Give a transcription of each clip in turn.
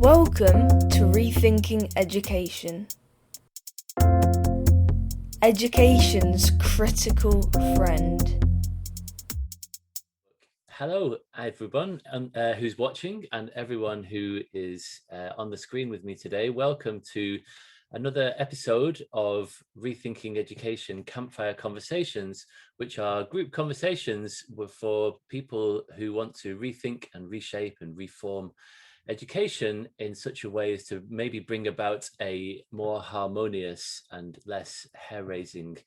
Welcome to Rethinking Education. Education's critical friend. Hello, everyone who's watching and everyone who is on the screen with me today. Welcome to another episode of Rethinking Education Campfire Conversations, which are group conversations for people who want to rethink and reshape and reform education in such a way as to maybe bring about a more harmonious and less hair-raising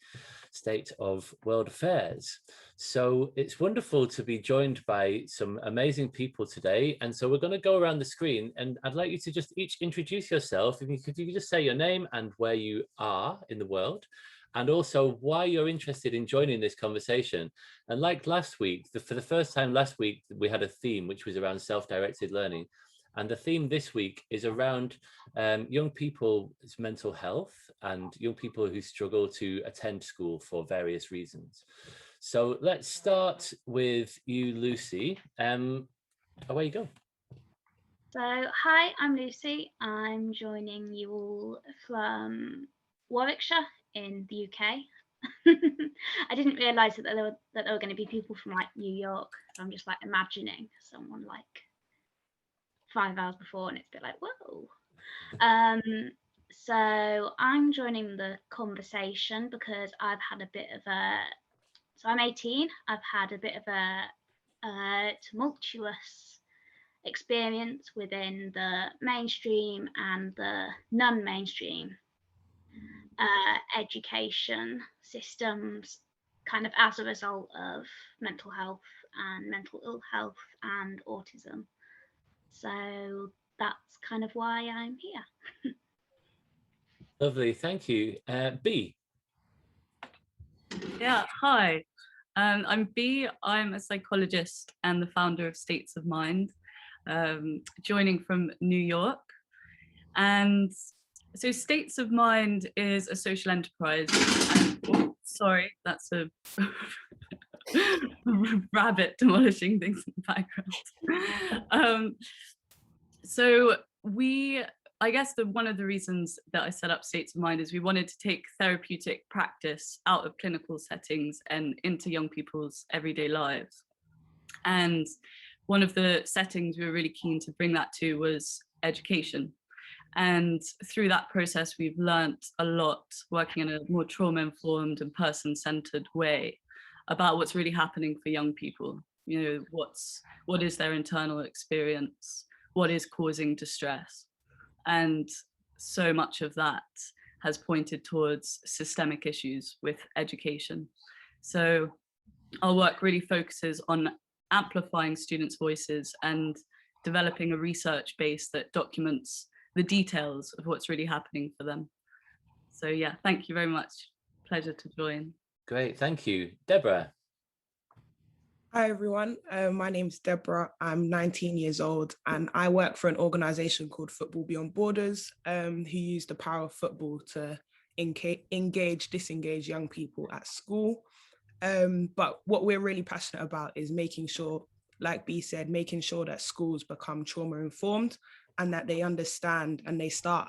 state of world affairs. So it's wonderful to be joined by some amazing people today. And so we're going to go around the screen, and I'd like you to just each introduce yourself. If you could just say your name and where you are in the world, and also why you're interested in joining this conversation. And like last week, for the first time last week, we had a theme which was around self-directed learning. And the theme this week is around young people's mental health and young people who struggle to attend school for various reasons. So let's start with you, Lucy. Away you go. So, hi, I'm Lucy. I'm joining you all from Warwickshire in the UK. I didn't realise that there were going to be people from like New York. So I'm just like imagining someone like 5 hours before, and it's a bit like, whoa. So I'm joining the conversation because I've had a bit of so I'm 18. I've had a bit of a tumultuous experience within the mainstream and the non-mainstream education systems, kind of as a result of mental health and mental ill health and autism. So that's kind of why I'm here. Lovely, thank you. B. Yeah, hi. I'm B. I'm a psychologist and the founder of States of Mind, joining from New York. And so States of Mind is a social enterprise. And, sorry, that's a rabbit demolishing things in the background. So I guess one of the reasons that I set up States of Mind is we wanted to take therapeutic practice out of clinical settings and into young people's everyday lives. And one of the settings we were really keen to bring that to was education. And through that process, we've learnt a lot working in a more trauma-informed and person-centered way about what's really happening for young people. You know, what is their internal experience? What is causing distress? And so much of that has pointed towards systemic issues with education. So our work really focuses on amplifying students' voices and developing a research base that documents the details of what's really happening for them. So yeah, thank you very much. Pleasure to join. Great, thank you. Deborah. Hi everyone, my name's Deborah. I'm 19 years old and I work for an organisation called Football Beyond Borders, who use the power of football to disengage young people at school. But what we're really passionate about is making sure, like B said, making sure that schools become trauma informed and that they understand and they start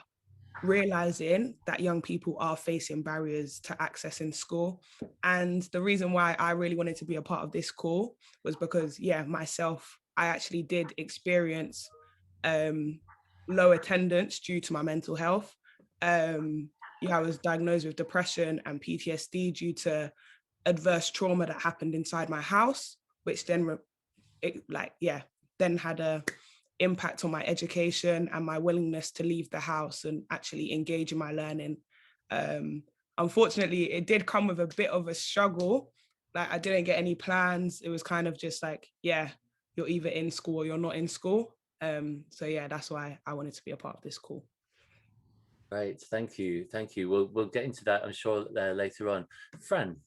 realizing that young people are facing barriers to accessing school. And the reason why I really wanted to be a part of this call was because, myself, I actually did experience low attendance due to my mental health. I was diagnosed with depression and PTSD due to adverse trauma that happened inside my house, which then had a impact on my education and my willingness to leave the house and actually engage in my learning. Unfortunately, it did come with a bit of a struggle. Like I didn't get any plans. It was kind of just like, you're either in school or you're not in school. That's why I wanted to be a part of this call. Right, thank you. We'll get into that, I'm sure, later on. Fran.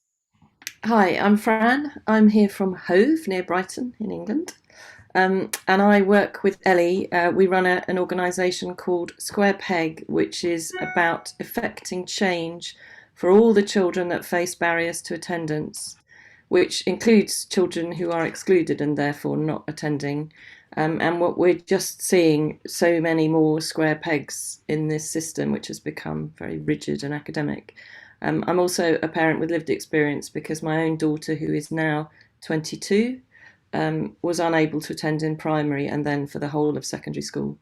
Hi, I'm Fran. I'm here from Hove, near Brighton in England. And I work with Ellie. We run an organisation called Square Peg, which is about effecting change for all the children that face barriers to attendance. which includes children who are excluded and therefore not attending. And what we're just seeing so many more square pegs in this system, which has become very rigid and academic. I'm also a parent with lived experience because my own daughter, who is now 22, was unable to attend in primary and then for the whole of secondary school,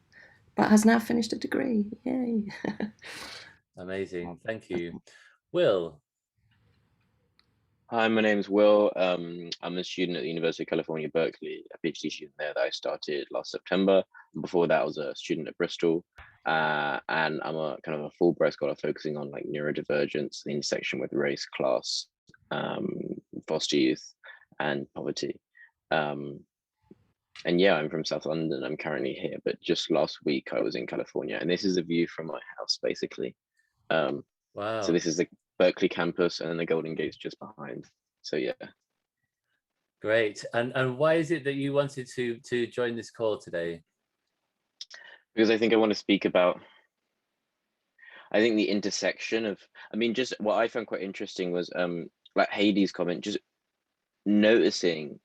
but has now finished a degree. Yay. Amazing. Thank you. Will. Hi, my name is Will. I'm a student at the University of California, Berkeley, a PhD student there that I started last September. Before that, I was a student at Bristol, and I'm a kind of a Fulbright scholar focusing on like neurodivergence, the intersection with race, class, foster youth, and poverty. And yeah, I'm from South London. I'm currently here, but just last week I was in California, and this is a view from my house, basically. Wow. So this is the Berkeley campus, and then the Golden Gate's just behind. So yeah. Great. And why is it that you wanted to join this call today? Because I think I want to speak about, I think the intersection of, I mean, just what I found quite interesting was like Heidi's comment, just noticing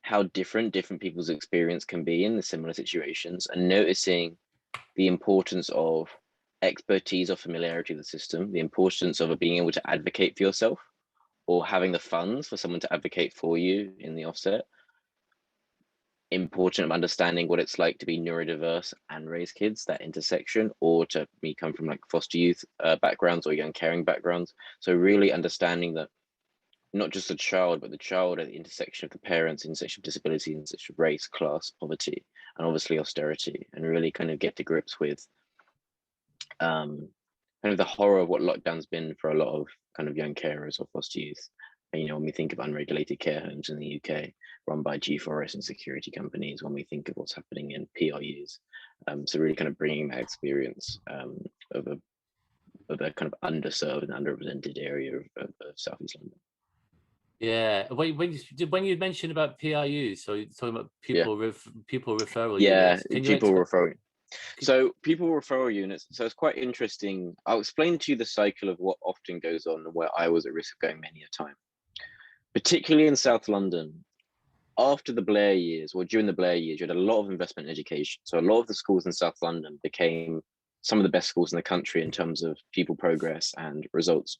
how different people's experience can be in the similar situations, and noticing the importance of expertise or familiarity with the system, the importance of being able to advocate for yourself or having the funds for someone to advocate for you in the offset. Important of understanding what it's like to be neurodiverse and raise kids, that intersection, or to me come from like foster youth backgrounds or young caring backgrounds. So really understanding that not just the child, but the child at the intersection of the parents, intersection of disability, intersection of race, class, poverty, and obviously austerity, and really kind of get to grips with kind of the horror of what lockdown's been for a lot of kind of young carers or foster youth. And, you know, when we think of unregulated care homes in the UK run by G4S and security companies, when we think of what's happening in PRUs, so really kind of bringing that experience of a kind of underserved and underrepresented area of Southeast London. Yeah, when you mentioned about PRUs, so you're talking about pupil referral units. Yeah, pupil referral. So pupil referral units. So it's quite interesting. I'll explain to you the cycle of what often goes on and where I was at risk of going many a time, particularly in South London. After the Blair years, or during the Blair years, you had a lot of investment in education. So a lot of the schools in South London became some of the best schools in the country in terms of pupil progress and results.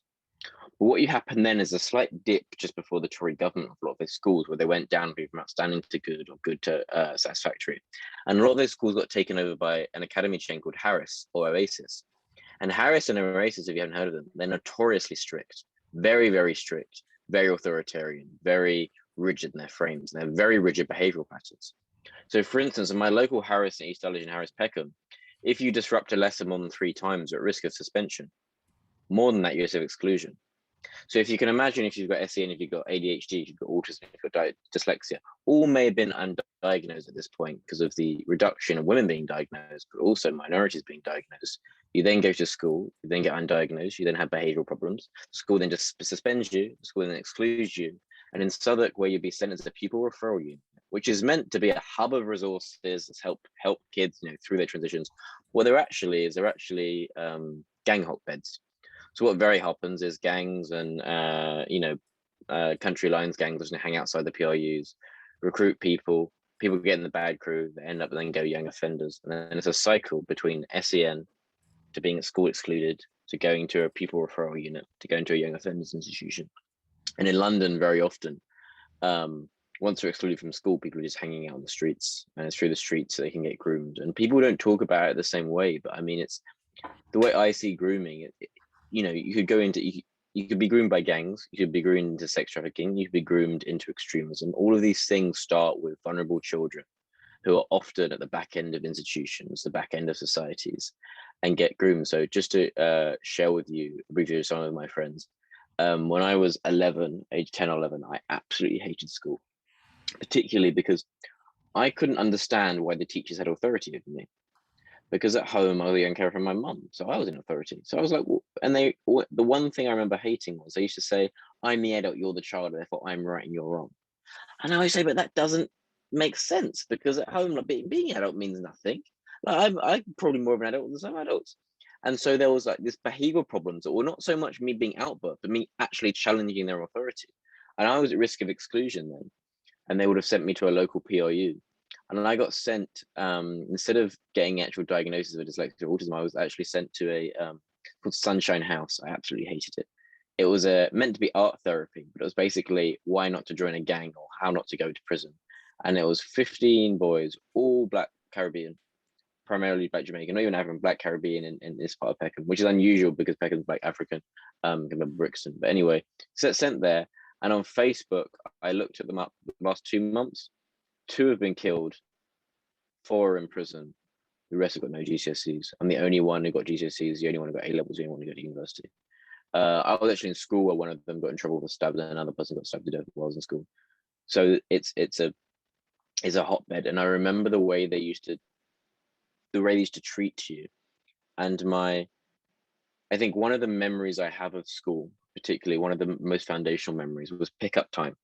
But what happened then is a slight dip just before the Tory government of a lot of those schools, where they went down from outstanding to good or good to satisfactory. And a lot of those schools got taken over by an academy chain called Harris or Oasis. And Harris and Oasis, if you haven't heard of them, they're notoriously strict, very, very strict, very authoritarian, very rigid in their frames. And they have very rigid behavioral patterns. So for instance, in my local Harris in East Dulwich and Harris Peckham, if you disrupt a lesson more than 3 times, you're at risk of suspension. More than that, you're at risk of exclusion. So if you can imagine, if you've got SEN, if you've got ADHD, if you've got autism, if you've got dyslexia, all may have been undiagnosed at this point because of the reduction of women being diagnosed, but also minorities being diagnosed. You then go to school, you then get undiagnosed, you then have behavioural problems. The school then just suspends you, the school then excludes you. And in Southwark, where you'd be sent as a pupil referral unit, which is meant to be a hub of resources to help kids, you know, through their transitions, what they're actually gang hotbeds. So what very happens is gangs and country lines gangs just hang outside the PRUs, recruit people get in the bad crew, they end up then go young offenders, and then it's a cycle between SEN to being at school excluded, to going to a pupil referral unit, to going to a young offenders institution. And in London, very often, once they're excluded from school, people are just hanging out on the streets, and it's through the streets so they can get groomed. And people don't talk about it the same way, but I mean, it's the way I see grooming. You know, you could go into, you could be groomed by gangs, you could be groomed into sex trafficking, you could be groomed into extremism. All of these things start with vulnerable children who are often at the back end of institutions, the back end of societies, and get groomed. So just to share with you briefly with some of my friends, when I was 11, age 10 or 11, I absolutely hated school, particularly because I couldn't understand why the teachers had authority over me. Because at home, I was a young carer from my mum, so I was in authority. So I was like, well, and the one thing I remember hating was they used to say, I'm the adult, you're the child, therefore I'm right and you're wrong. And I always say, but that doesn't make sense, because at home, like, being an adult means nothing. Like, I'm probably more of an adult than some adults. And so there was like this behavioral problems, or not so much me being outburst, but me actually challenging their authority. And I was at risk of exclusion then, and they would have sent me to a local PRU. And I got sent, instead of getting actual diagnosis of dyslexia or autism, I was actually sent to a called Sunshine House. I absolutely hated it. It was meant to be art therapy, but it was basically why not to join a gang or how not to go to prison. And it was 15 boys, all Black Caribbean, primarily Black Jamaican, not even African, Black Caribbean in this part of Peckham, which is unusual because Peckham's Black African, Brixton. But anyway, so sent there. And on Facebook, I looked at them up the last 2 months. 2 have been killed, 4 are in prison. The rest have got no GCSEs. I'm the only one who got GCSEs, the only one who got A-levels, the only one who got to university. I was actually in school where one of them got in trouble for stabbing, and another person got stabbed to death while I was in school. So it's a hotbed. And I remember the way they used to treat you. And I think one of the memories I have of school, particularly one of the most foundational memories, was pickup time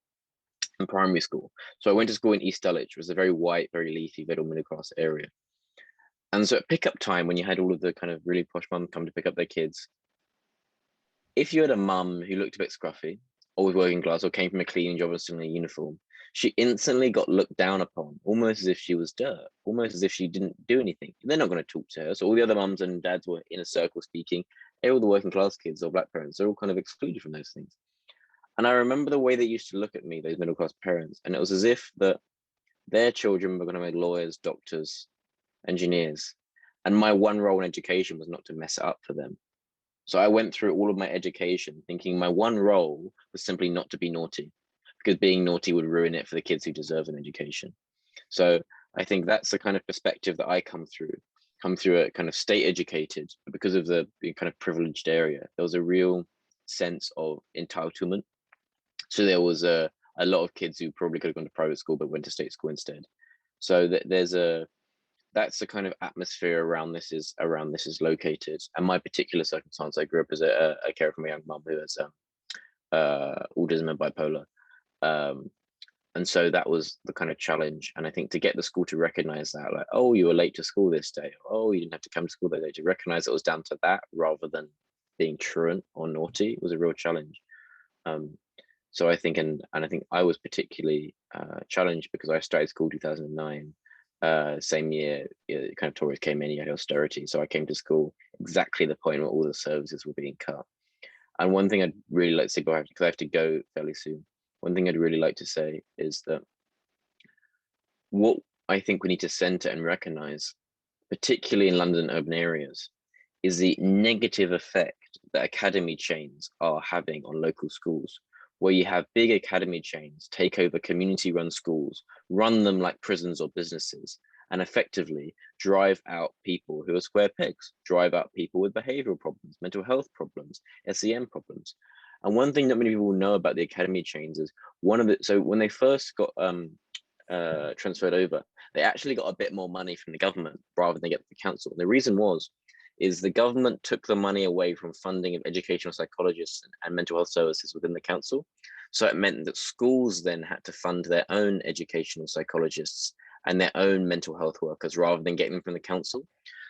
in primary school. So I went to school in East Dulwich, which was a very white, very leafy, middle class area. And so at pickup time, when you had all of the kind of really posh mums come to pick up their kids, if you had a mum who looked a bit scruffy, or was working class, or came from a cleaning job or still in a uniform, she instantly got looked down upon, almost as if she was dirt, almost as if she didn't do anything. They're not going to talk to her. So all the other mums and dads were in a circle speaking. All the working class kids or Black parents, they're all kind of excluded from those things. And I remember the way they used to look at me, those middle class parents, and it was as if that their children were going to make lawyers, doctors, engineers. And my one role in education was not to mess it up for them. So I went through all of my education thinking my one role was simply not to be naughty, because being naughty would ruin it for the kids who deserve an education. So I think that's the kind of perspective that I come through a kind of state educated, but because of the kind of privileged area, there was a real sense of entitlement. So there was a lot of kids who probably could have gone to private school, but went to state school instead. So that's the kind of atmosphere around this is located. And my particular circumstance, I grew up as a carer for my young mum who has autism and bipolar. And so that was the kind of challenge. And I think to get the school to recognize that, like, oh, you were late to school this day. Oh, you didn't have to come to school that day, to recognize it was down to that rather than being truant or naughty was a real challenge. So I think, and I think I was particularly challenged because I started school 2009. Same year, kind of Tories came in, you had austerity. So I came to school exactly the point where all the services were being cut. And one thing I'd really like to say, because I have to go fairly soon, one thing I'd really like to say is that what I think we need to center and recognize, particularly in London urban areas, is the negative effect that academy chains are having on local schools, where you have big academy chains take over community-run schools, run them like prisons or businesses, and effectively drive out people who are square pegs, drive out people with behavioral problems, mental health problems, SEM problems. And one thing that many people know about the academy chains is so when they first got transferred over, they actually got a bit more money from the government rather than get the council. And the reason is the government took the money away from funding of educational psychologists and mental health services within the council. So it meant that schools then had to fund their own educational psychologists and their own mental health workers rather than getting them from the council.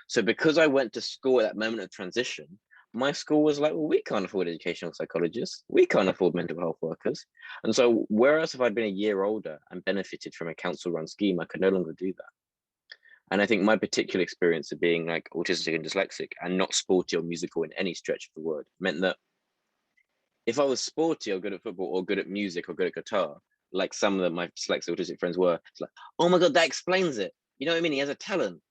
So because I went to school at that moment of transition, my school was like, well, we can't afford educational psychologists. We can't afford mental health workers. And so whereas if I'd been a year older and benefited from a council run scheme, I could no longer do that. And I think my particular experience of being like autistic and dyslexic and not sporty or musical in any stretch of the word meant that if I was sporty or good at football or good at music or good at guitar, like some of my dyslexic autistic friends were, it's like, oh my God, that explains it. You know what I mean? He has a talent.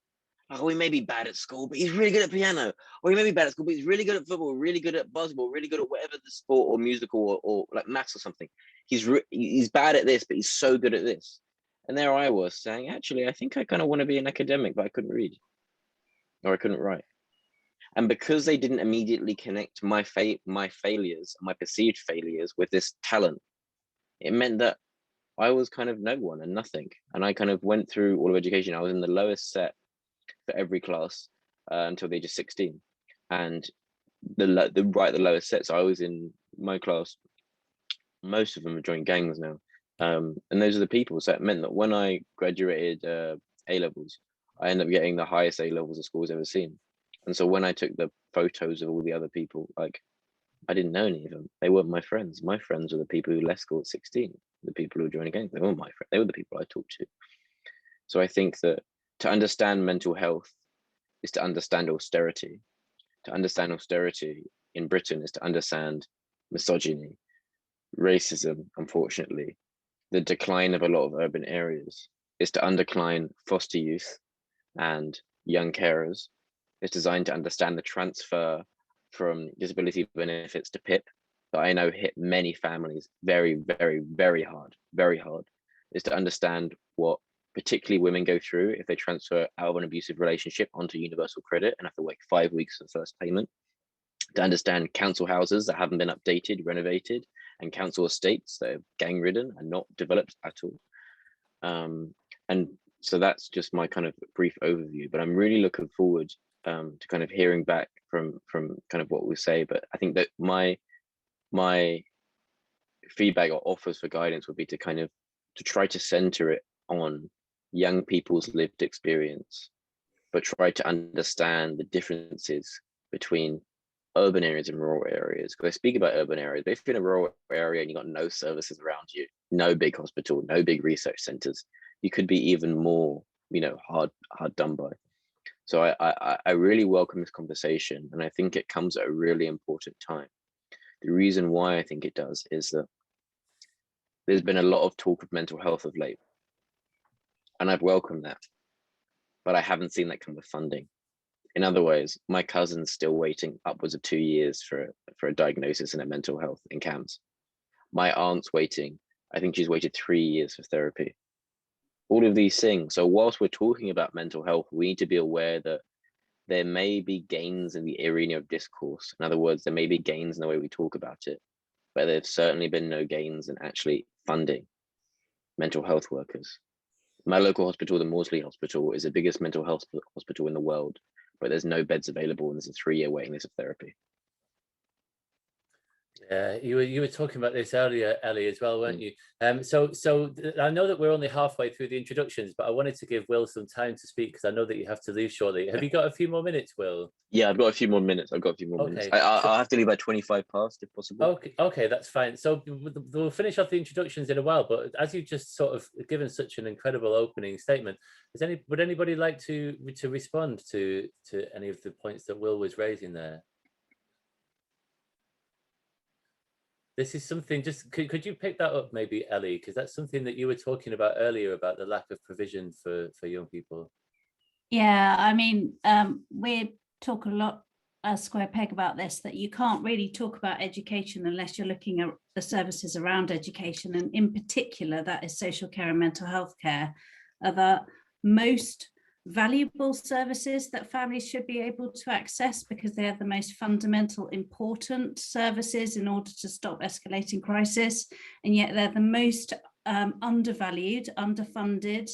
Like, oh, he may be bad at school, but he's really good at piano. Or he may be bad at school, but he's really good at football, really good at basketball, really good at whatever the sport or musical or like maths or something. He's bad at this, but he's so good at this. And there I was saying, actually, I think I kind of want to be an academic, but I couldn't read or I couldn't write. And because they didn't immediately connect my failures, my perceived failures with this talent, it meant that I was kind of no one and nothing. And I kind of went through all of education. I was in the lowest set for every class until the age of 16. And the lowest set. So I was in my class, most of them have joined gangs now. And those are the people. So it meant that when I graduated A-levels, I ended up getting the highest A-levels the school's ever seen. And so when I took the photos of all the other people, like I didn't know any of them. They weren't my friends. My friends were the people who left school at 16, the people who joined gangs. They weren't my friends. They were the people I talked to. So I think that to understand mental health is to understand austerity. To understand austerity in Britain is to understand misogyny, racism, unfortunately, the decline of a lot of urban areas, is to underline foster youth and young carers. It's designed to understand the transfer from disability benefits to PIP that I know hit many families very, very, very hard, very hard. Is to understand what particularly women go through if they transfer out of an abusive relationship onto universal credit and have to wait 5 weeks for the first payment. To understand council houses that haven't been updated, renovated, and council estates that are gang ridden and not developed at all. And so that's just my kind of brief overview, but I'm really looking forward to kind of hearing back from kind of what we say. But I think that my feedback or offers for guidance would be to kind of to try to center it on young people's lived experience, but try to understand the differences between urban areas and rural areas. Because I speak about urban areas, but if you're in a rural area and you've got no services around you, no big hospital, no big research centers, you could be even more, hard done by. So I really welcome this conversation, and I think it comes at a really important time. The reason why I think it does is that there's been a lot of talk of mental health of late, and I've welcomed that, but I haven't seen that come with funding. In other ways, my cousin's still waiting upwards of 2 years for a diagnosis in a mental health in CAMHS. My aunt's waiting, I think she's waited 3 years for therapy. All of these things. So whilst we're talking about mental health, we need to be aware that there may be gains in the arena of discourse. In other words, there may be gains in the way we talk about it, but there's certainly been no gains in actually funding mental health workers. My local hospital, the Maudsley Hospital, is the biggest mental health hospital in the world, but there's no beds available, and there's a 3-year waiting list of therapy. Yeah, you were talking about this earlier, Ellie, as well, weren't you? So I know that we're only halfway through the introductions, but I wanted to give Will some time to speak because I know that you have to leave shortly. Have you got a few more minutes, Will? Yeah, I've got a few more minutes. Okay. I'll have to leave by 25 past if possible. Okay, that's fine. So we'll finish off the introductions in a while, but as you just sort of given such an incredible opening statement, would anybody like to respond to any of the points that Will was raising there? This is something, just could you pick that up maybe, Ellie, because that's something that you were talking about earlier about the lack of provision for young people. Yeah, I mean, we talk a lot as Square Peg about this, that you can't really talk about education unless you're looking at the services around education, and in particular that is social care and mental health care are the most valuable services that families should be able to access, because they are the most fundamental important services in order to stop escalating crisis, and yet they're the most undervalued, underfunded.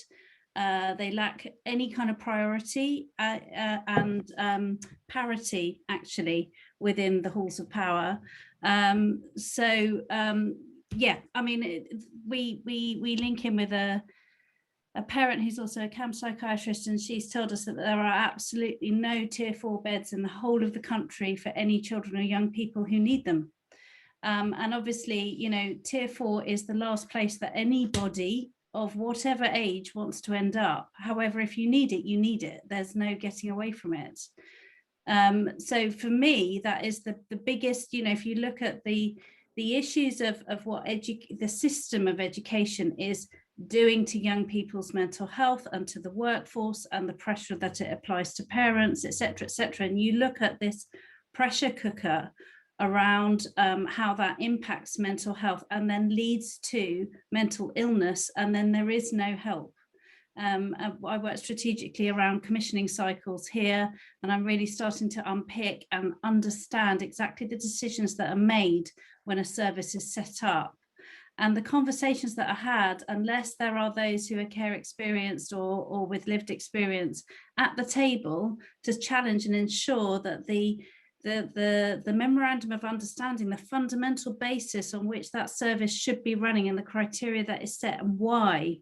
They lack any kind of priority and parity actually within the halls of power. Yeah, I mean, we link in with a parent who's also a camp psychiatrist, and she's told us that there are absolutely no tier 4 beds in the whole of the country for any children or young people who need them. And obviously, tier 4 is the last place that anybody of whatever age wants to end up. However, if you need it, you need it. There's no getting away from it. So for me, that is the biggest, if you look at the issues of what the system of education is doing to young people's mental health and to the workforce, and the pressure that it applies to parents, etc., etc. And you look at this pressure cooker around how that impacts mental health and then leads to mental illness, and then there is no help. I work strategically around commissioning cycles here, and I'm really starting to unpick and understand exactly the decisions that are made when a service is set up. And the conversations that are had, unless there are those who are care experienced or with lived experience at the table to challenge and ensure that the memorandum of understanding, the fundamental basis on which that service should be running and the criteria that is set and why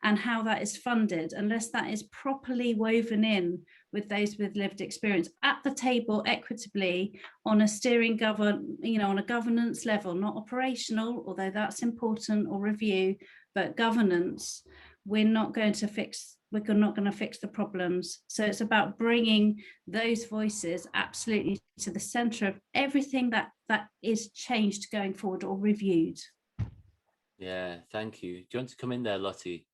and how that is funded, unless that is properly woven in with those with lived experience at the table equitably on a steering on a governance level, not operational, although that's important, or review, but governance, we're not going to fix the problems. So it's about bringing those voices absolutely to the center of everything that is changed going forward or reviewed. Yeah, thank you. Do you want to come in there, Lottie?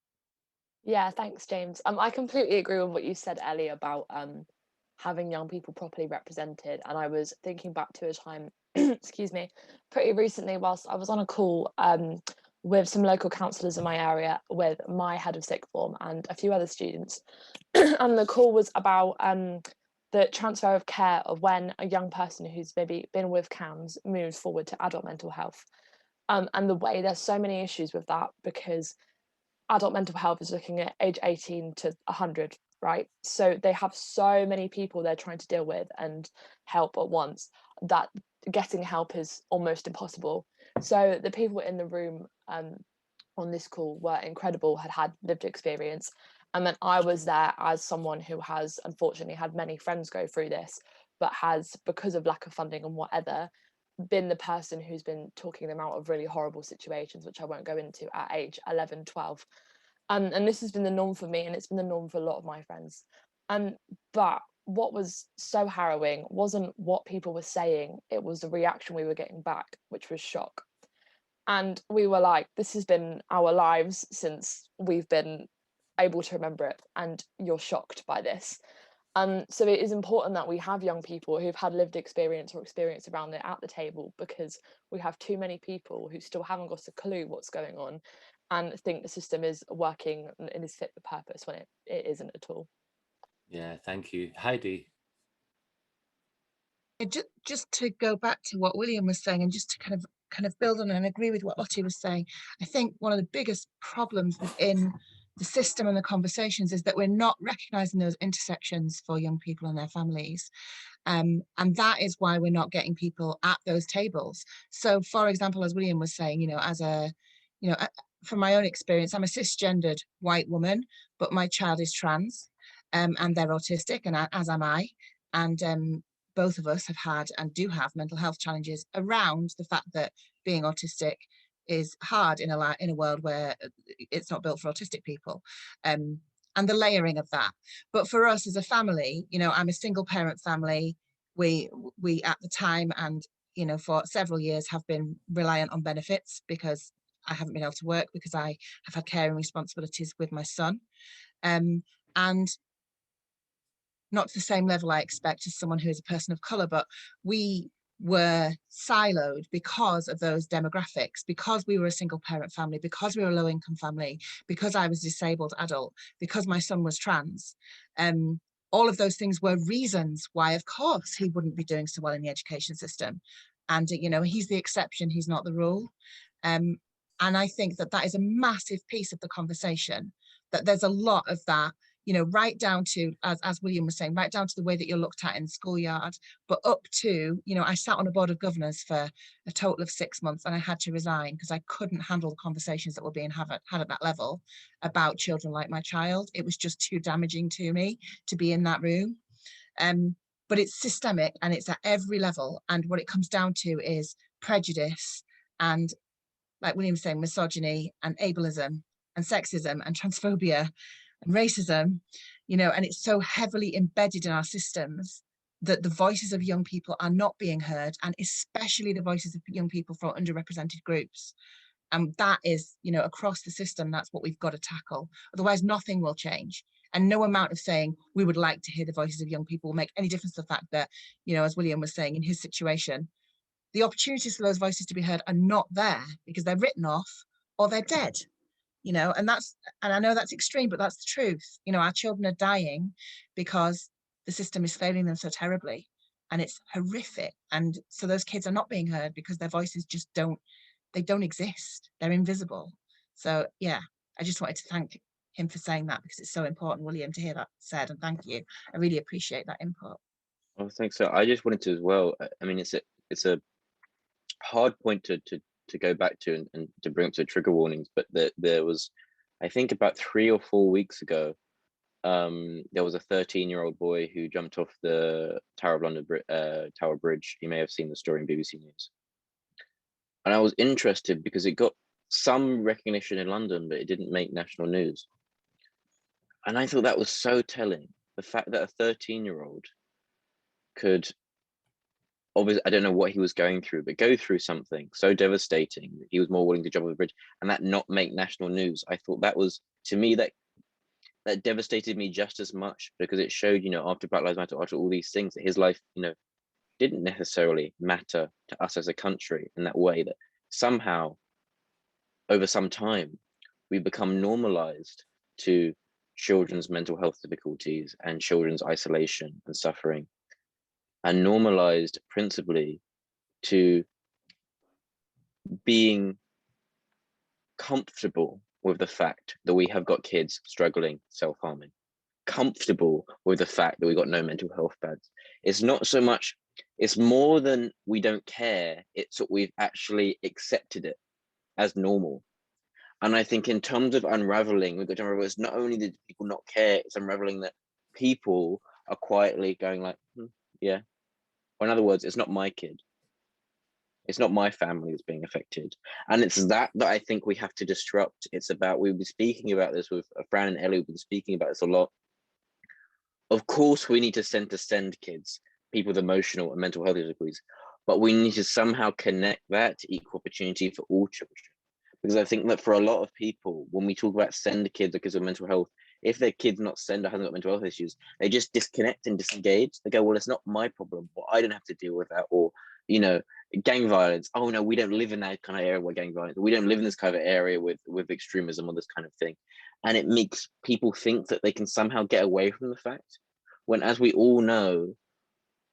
Yeah, thanks, James. I completely agree with what you said, Ellie, about having young people properly represented. And I was thinking back to a time, excuse me, pretty recently whilst I was on a call with some local counsellors in my area, with my head of sixth form and a few other students. And the call was about the transfer of care of when a young person who's maybe been with CAMS moves forward to adult mental health. And the way there's so many issues with that, because adult mental health is looking at age 18 to 100, right? So they have so many people they're trying to deal with and help at once that getting help is almost impossible. So the people in the room on this call were incredible, had lived experience. And then I was there as someone who has unfortunately had many friends go through this, but has, because of lack of funding and whatever, been the person who's been talking them out of really horrible situations, which I won't go into, at age 11, 12. And this has been the norm for me, and it's been the norm for a lot of my friends. But what was so harrowing wasn't what people were saying, it was the reaction we were getting back, which was shock. And we were like, this has been our lives since we've been able to remember it, and you're shocked by this. So it is important that we have young people who've had lived experience or experience around it at the table, because we have too many people who still haven't got a clue what's going on and think the system is working and is fit for purpose when it isn't at all. Yeah, thank you. Heidi? Just to go back to what William was saying, and just to kind of build on and agree with what Lottie was saying, I think one of the biggest problems within the system and the conversations is that we're not recognizing those intersections for young people and their families. And that is why we're not getting people at those tables. So, for example, as William was saying, from my own experience, I'm a cisgendered white woman, but my child is trans, and they're autistic, and as am I. And both of us have had and do have mental health challenges around the fact that being autistic is hard in a world where it's not built for autistic people, and the layering of that. But for us as a family, I'm a single parent family. We at the time, and for several years, have been reliant on benefits because I haven't been able to work, because I have had caring responsibilities with my son, and not to the same level I expect as someone who is a person of colour, but we were siloed because of those demographics, because we were a single parent family, because we were a low income family, because I was a disabled adult, because my son was trans. All of those things were reasons why, of course, he wouldn't be doing so well in the education system. And, he's the exception, he's not the rule. And I think that is a massive piece of the conversation, that there's a lot of that, right down to, as William was saying, right down to the way that you're looked at in the schoolyard, but up to, I sat on a board of governors for a total of 6 months, and I had to resign because I couldn't handle the conversations that were being had at that level about children like my child. It was just too damaging to me to be in that room. But it's systemic, and it's at every level. And what it comes down to is prejudice and, like William was saying, misogyny and ableism and sexism and transphobia and racism, and it's so heavily embedded in our systems that the voices of young people are not being heard, and especially the voices of young people from underrepresented groups. And that is, across the system, that's what we've got to tackle. Otherwise, nothing will change. And no amount of saying we would like to hear the voices of young people will make any difference to the fact that, as William was saying, in his situation, the opportunities for those voices to be heard are not there because they're written off or they're dead. And I know that's extreme, but that's the truth. Our children are dying because the system is failing them so terribly, and it's horrific. And so those kids are not being heard because their voices just don't exist. They're invisible. So yeah, I just wanted to thank him for saying that, because it's so important, William, to hear that said, and thank you. I really appreciate that input. Oh, thanks. So I just wanted to as well, I mean, it's a hard point to go back to and to bring up to trigger warnings, but there was I think about 3 or 4 weeks ago, there was a 13-year-old boy who jumped off the Tower of London Tower Bridge. You may have seen the story in BBC News. And I was interested because it got some recognition in London, but it didn't make national news. And I thought that was so telling. The fact that a 13-year-old could, obviously, I don't know what he was going through, but go through something so devastating that he was more willing to jump off the bridge and that not make national news. I thought that was, to me, that devastated me just as much, because it showed, after Black Lives Matter, after all these things, that his life, didn't necessarily matter to us as a country in that way, that somehow over some time we become normalized to children's mental health difficulties and children's isolation and suffering, and normalized principally to being comfortable with the fact that we have got kids struggling, self-harming, comfortable with the fact that we got no mental health beds. It's not so much, it's more than we don't care, it's that we've actually accepted it as normal. And I think in terms of unraveling, we've got to remember, it's not only that people not care, it's unraveling that people are quietly going like, yeah. Or in other words, it's not my kid. It's not my family that's being affected. And it's that I think we have to disrupt. It's about, we've been speaking about this with Fran and Ellie, we've been speaking about this a lot. Of course, we need to send kids, people with emotional and mental health difficulties, but we need to somehow connect that to equal opportunity for all children. Because I think that for a lot of people, when we talk about send kids because of mental health, if their kid's not send or hasn't got mental health issues, they just disconnect and disengage. They go, well, it's not my problem, or I don't have to deal with that. Or, gang violence. Oh no, we don't live in that kind of area where gang violence. We don't live in this kind of area with extremism or this kind of thing. And it makes people think that they can somehow get away from the fact, when, as we all know,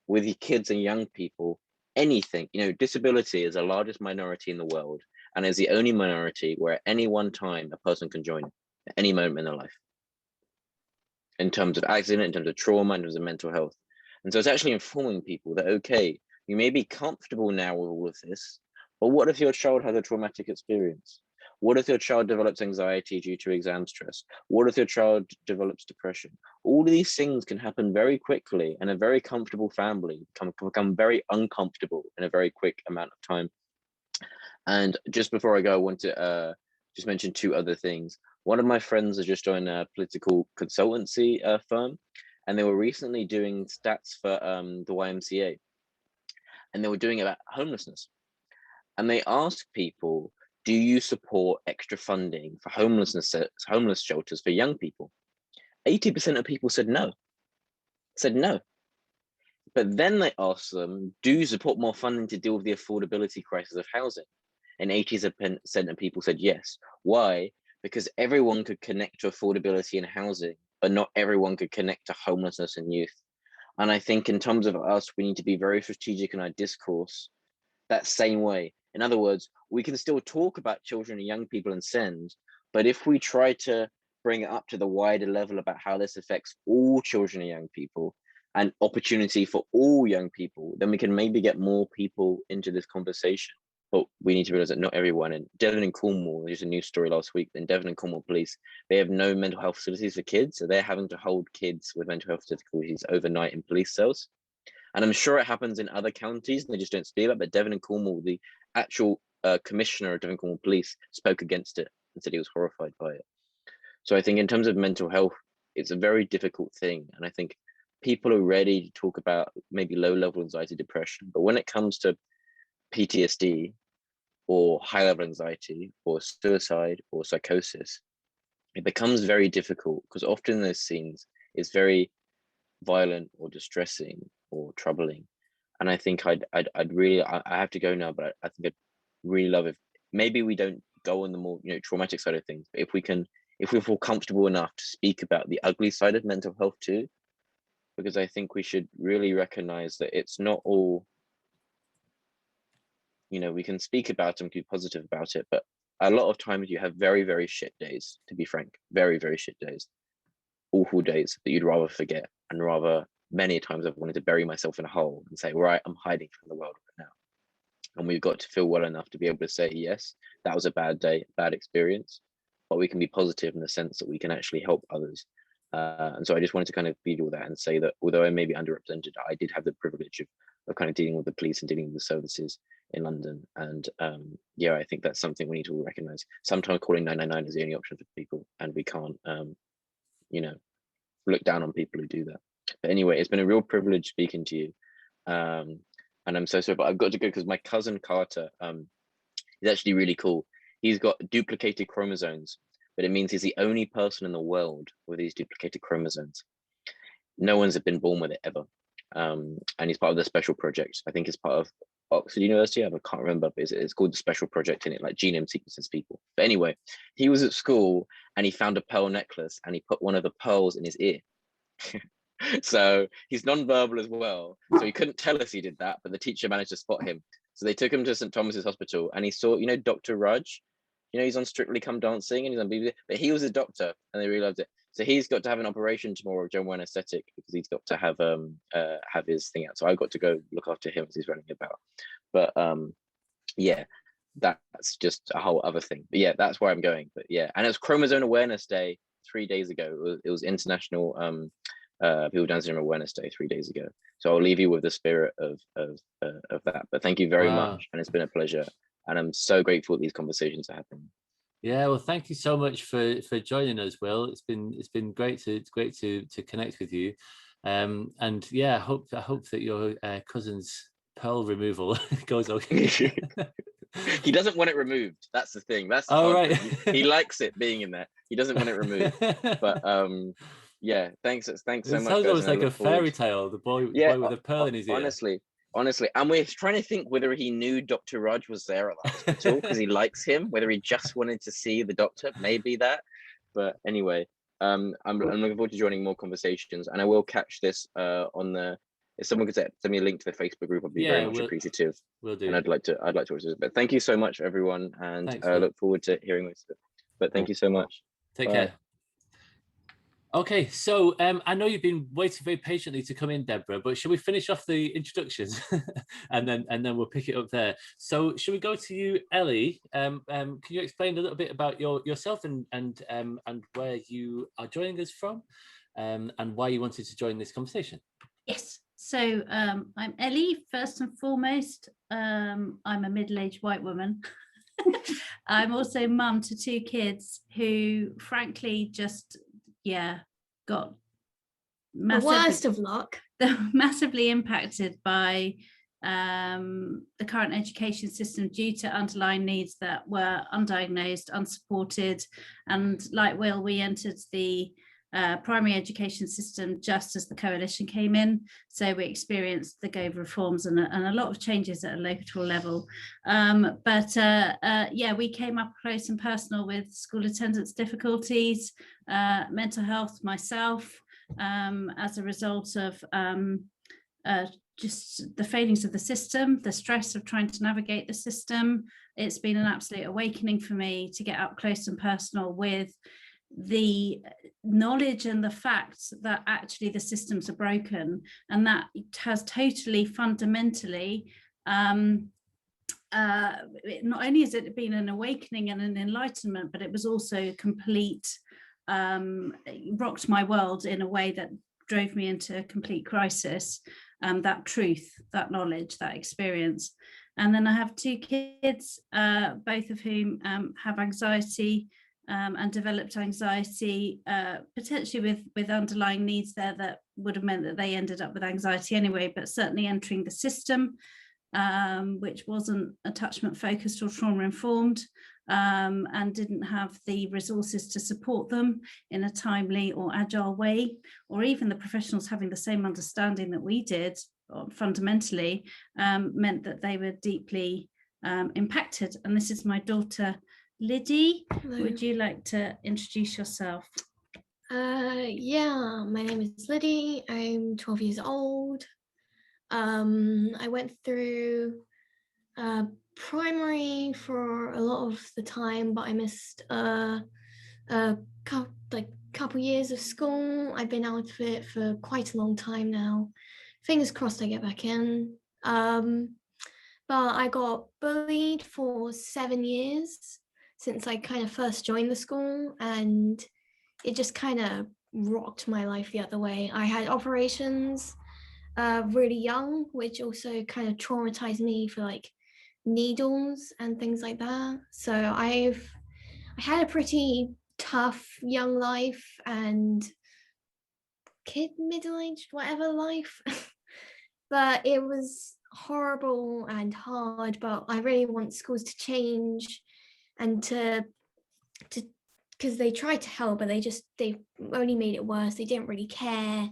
with your kids and young people, anything, disability is the largest minority in the world, and is the only minority where at any one time a person can join at any moment in their life, in terms of accident, in terms of trauma, in terms of mental health. And so it's actually informing people that, okay, you may be comfortable now with all of this, but what if your child has a traumatic experience? What if your child develops anxiety due to exam stress? What if your child develops depression? All of these things can happen very quickly, and a very comfortable family can become very uncomfortable in a very quick amount of time. And just before I go, I want to just mention 2 other things. One of my friends has just joined a political consultancy firm, and they were recently doing stats for the YMCA, and they were doing it about homelessness. And they asked people, do you support extra funding for homeless shelters for young people? 80% of people said no. But then they asked them, do you support more funding to deal with the affordability crisis of housing? And 80% of people said yes. Why? Because everyone could connect to affordability in housing, but not everyone could connect to homelessness and youth. And I think in terms of us, we need to be very strategic in our discourse that same way. In other words, we can still talk about children and young people and send, but if we try to bring it up to the wider level about how this affects all children and young people and opportunity for all young people, then we can maybe get more people into this conversation. But we need to realize that not everyone. In Devon and Cornwall, there's a news story last week, in Devon and Cornwall police, they have no mental health facilities for kids, so they're having to hold kids with mental health difficulties overnight in police cells. And I'm sure it happens in other counties, and they just don't speak about it. But Devon and Cornwall, the actual commissioner of Devon and Cornwall Police spoke against it and said he was horrified by it. So I think in terms of mental health, it's a very difficult thing. And I think people are ready to talk about maybe low-level anxiety, depression. But when it comes to PTSD or high-level anxiety or suicide or psychosis, it becomes very difficult, because often those scenes is very violent or distressing or troubling. And I think I'd really, I have to go now, but I think I'd really love if maybe we don't go on the more traumatic side of things, but if we feel comfortable enough to speak about the ugly side of mental health too, because I think we should really recognize that it's not all, we can speak about and be positive about it, but a lot of times you have very, very shit days, to be frank, very, very shit days, awful days that you'd rather forget, and rather many times I've wanted to bury myself in a hole and say, right, I'm hiding from the world right now. And we've got to feel well enough to be able to say, yes, that was a bad day, bad experience, but we can be positive in the sense that we can actually help others. And so I just wanted to kind of feed all that and say that although I may be underrepresented, I did have the privilege of kind of dealing with the police and dealing with the services in London. And yeah, I think that's something we need to all recognize. Sometimes calling 999 is the only option for people, and we can't, you know, look down on people who do that. But anyway, it's been a real privilege speaking to you. And I'm so sorry, but I've got to go because my cousin Carter is actually really cool. He's got duplicated chromosomes, but it means he's the only person in the world with these duplicated chromosomes. No one's been born with it ever. And he's part of the special project. I think it's part of Oxford University. I can't remember, but it's called the special project, and it like genome sequences people. But anyway, he was at school and he found a pearl necklace and he put one of the pearls in his ear. So he's non-verbal as well. So he couldn't tell us he did that, but the teacher managed to spot him. So they took him to St. Thomas's Hospital and he saw, you know, Dr. Raj, you know, he's on Strictly Come Dancing and he's on BBC, but he was a doctor and they realized it. So he's got to have an operation tomorrow of general anesthetic because he's got to have his thing out. So I've got to go look after him as he's running about. But yeah, that's just a whole other thing. But yeah, that's where I'm going. But yeah, and it was Chromosome Awareness Day 3 days ago. It was International People with Down Syndrome Awareness Day 3 days ago. So I'll leave you with the spirit of that. But thank you very much, and it's been a pleasure. And I'm so grateful that these conversations are happening. Yeah, well, thank you so much for joining us, Will. It's been great to connect with you, and yeah, I hope that your cousin's pearl removal goes okay. He doesn't want it removed. That's the thing. That's the right. He likes it being in there. He doesn't want it removed. But yeah, thanks so much. It sounds almost like a fairy tale. The boy with a pearl in his ear. Honestly, and we're trying to think whether he knew Dr. Raj was there at the hospital because he likes him, whether he just wanted to see the doctor, maybe that. But anyway, I'm looking forward to joining more conversations, and I will catch this on the. If someone could send me a link to the Facebook group, I'd be very much appreciative. We'll do. And I'd like to watch this. But thank you so much, everyone, and I look forward to hearing this. But thank you so much. Take care. Okay, so I know you've been waiting very patiently to come in, Deborah, but shall we finish off the introductions and then we'll pick it up there. So shall we go to you, Ellie? Can you explain a little bit about yourself and where you are joining us from, and why you wanted to join this conversation? Yes. So I'm Ellie, first and foremost. I'm a middle-aged white woman. I'm also mum to 2 kids who, frankly, just got the worst of luck. They're massively impacted by the current education system due to underlying needs that were undiagnosed, unsupported, and like Will, we entered the primary education system just as the coalition came in, so we experienced the GOVE reforms and a lot of changes at a local level, but we came up close and personal with school attendance difficulties, mental health myself, as a result of just the failings of the system, the stress of trying to navigate the system. It's been an absolute awakening for me to get up close and personal with the knowledge and the facts that actually the systems are broken, and that has totally fundamentally not only has it been an awakening and an enlightenment, but it was also complete, rocked my world in a way that drove me into a complete crisis. That truth, that knowledge, that experience. And then I have 2 kids, both of whom have anxiety and developed anxiety, potentially with underlying needs there that would have meant that they ended up with anxiety anyway, but certainly entering the system, which wasn't attachment focused or trauma informed, and didn't have the resources to support them in a timely or agile way, or even the professionals having the same understanding that we did fundamentally, meant that they were deeply impacted. And this is my daughter, Lydie. Hello. Would you like to introduce yourself? Yeah, my name is Lydie. I'm 12 years old. I went through primary for a lot of the time, but I missed a couple years of school. I've been out of it for quite a long time now. Fingers crossed I get back in. But I got bullied for 7 years. since I kind of first joined the school, and it just kind of rocked my life the other way. I had operations really young, which also kind of traumatized me for like needles and things like that. So I had a pretty tough young life and middle-aged, whatever life. But it was horrible and hard, but I really want schools to change and to because they tried to help, but they only made it worse. They didn't really care.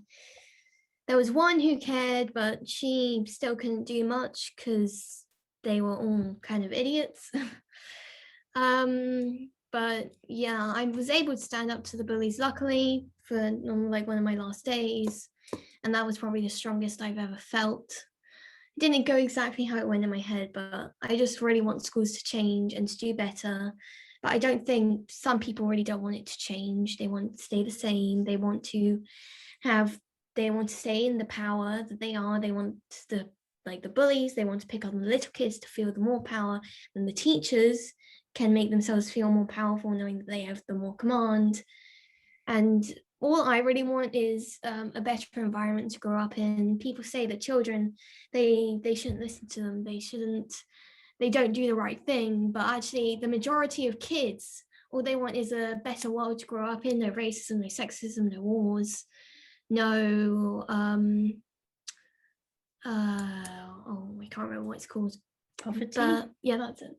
There was one who cared, but she still couldn't do much because they were all kind of idiots. But yeah, I was able to stand up to the bullies, luckily, for like one of my last days. And that was probably the strongest I've ever felt. It didn't go exactly how it went in my head, but I just really want schools to change and to do better. But I don't think some people really don't want it to change. They want to stay the same. They want to stay in the power that they are. They want the bullies, they want to pick on the little kids to feel the more power, and the teachers can make themselves feel more powerful knowing that they have the more command. And all I really want is a better environment to grow up in. People say that children, they shouldn't listen to them. They don't do the right thing. But actually, the majority of kids, all they want is a better world to grow up in. No racism, no sexism, no wars, no I can't remember what it's called. Poverty. But yeah, that's it.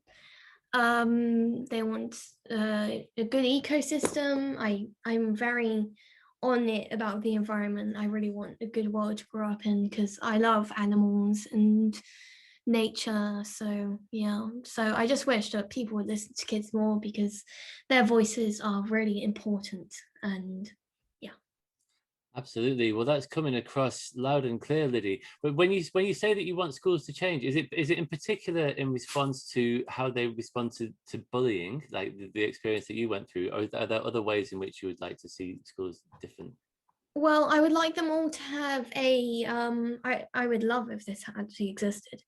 They want a good ecosystem. I'm very on it about the environment. I really want a good world to grow up in because I love animals and nature. So yeah, so I just wish that people would listen to kids more because their voices are really important. And absolutely. Well, that's coming across loud and clear, Lydie. But when you say that you want schools to change, is it in particular in response to how they respond to bullying, like the experience that you went through, or are there other ways in which you would like to see schools different? well, I would like them all to have a I would love if this actually existed,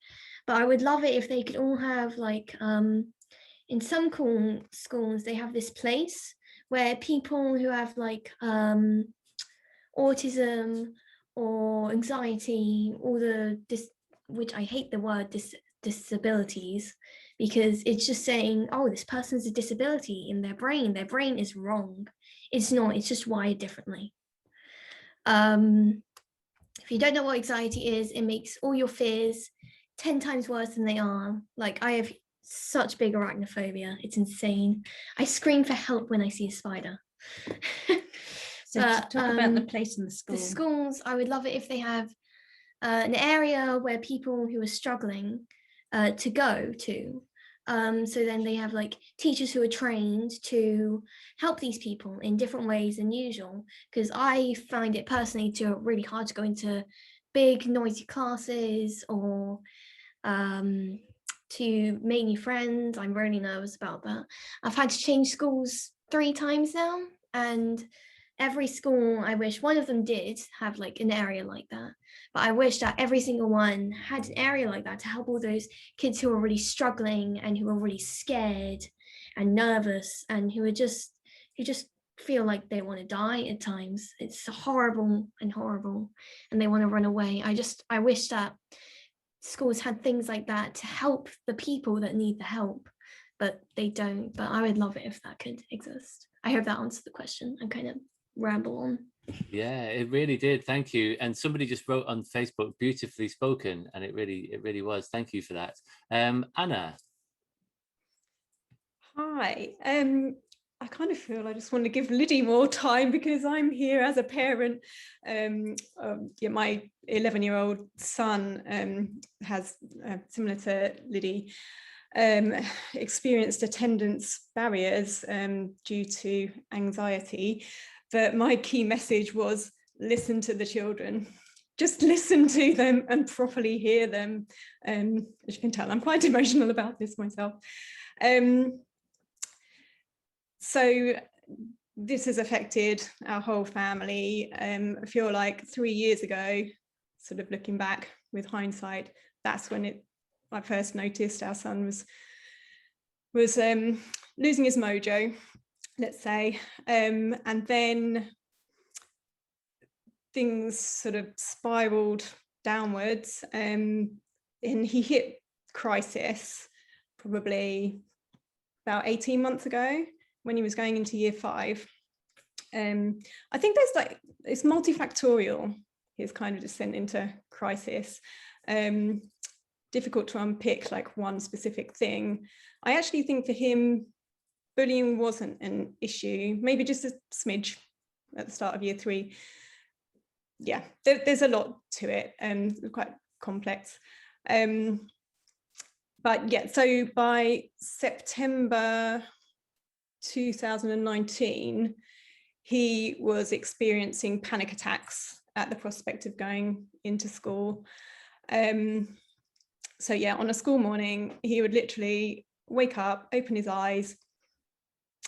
but I would love it if they could all have like in some schools they have this place where people who have like autism or anxiety, all which I hate the word disabilities, because it's just saying, oh, this person's a disability in their brain is wrong. It's not, it's just wired differently. If you don't know what anxiety is, it makes all your fears 10 times worse than they are. Like, I have such big arachnophobia, it's insane. I scream for help when I see a spider. So talk about the place in the school. The schools, I would love it if they have an area where people who are struggling to go to. So then they have like teachers who are trained to help these people in different ways than usual. Because I find it personally really hard to go into big noisy classes or to make new friends. I'm really nervous about that. I've had to change schools 3 times now, and every school, I wish one of them did have like an area like that, but I wish that every single one had an area like that to help all those kids who are really struggling and who are really scared and nervous and who just feel like they want to die at times. It's horrible, and they want to run away. I wish that schools had things like that to help the people that need the help, but they don't. But I would love it if that could exist. I hope that answered the question. I'm kind of ramble on. Yeah, it really did. Thank you. And somebody just wrote on Facebook, beautifully spoken, and it really was. Thank you for that. Anna. Hi. I kind of feel I just want to give Lydie more time because I'm here as a parent. My 11-year-old son has, similar to Lydie, experienced attendance barriers due to anxiety. But my key message was listen to the children. Just listen to them and properly hear them. As you can tell, I'm quite emotional about this myself. So this has affected our whole family. I feel like 3 years ago, sort of looking back with hindsight, that's when I first noticed our son was losing his mojo, let's say, and then things sort of spiraled downwards, and he hit crisis probably about 18 months ago when he was going into year 5. I think it's multifactorial, his kind of descent into crisis. Difficult to unpick like one specific thing. I actually think for him, bullying wasn't an issue, maybe just a smidge at the start of year 3. Yeah, there's a lot to it, and quite complex. But yeah, so by September 2019, he was experiencing panic attacks at the prospect of going into school. So yeah, on a school morning, he would literally wake up, open his eyes.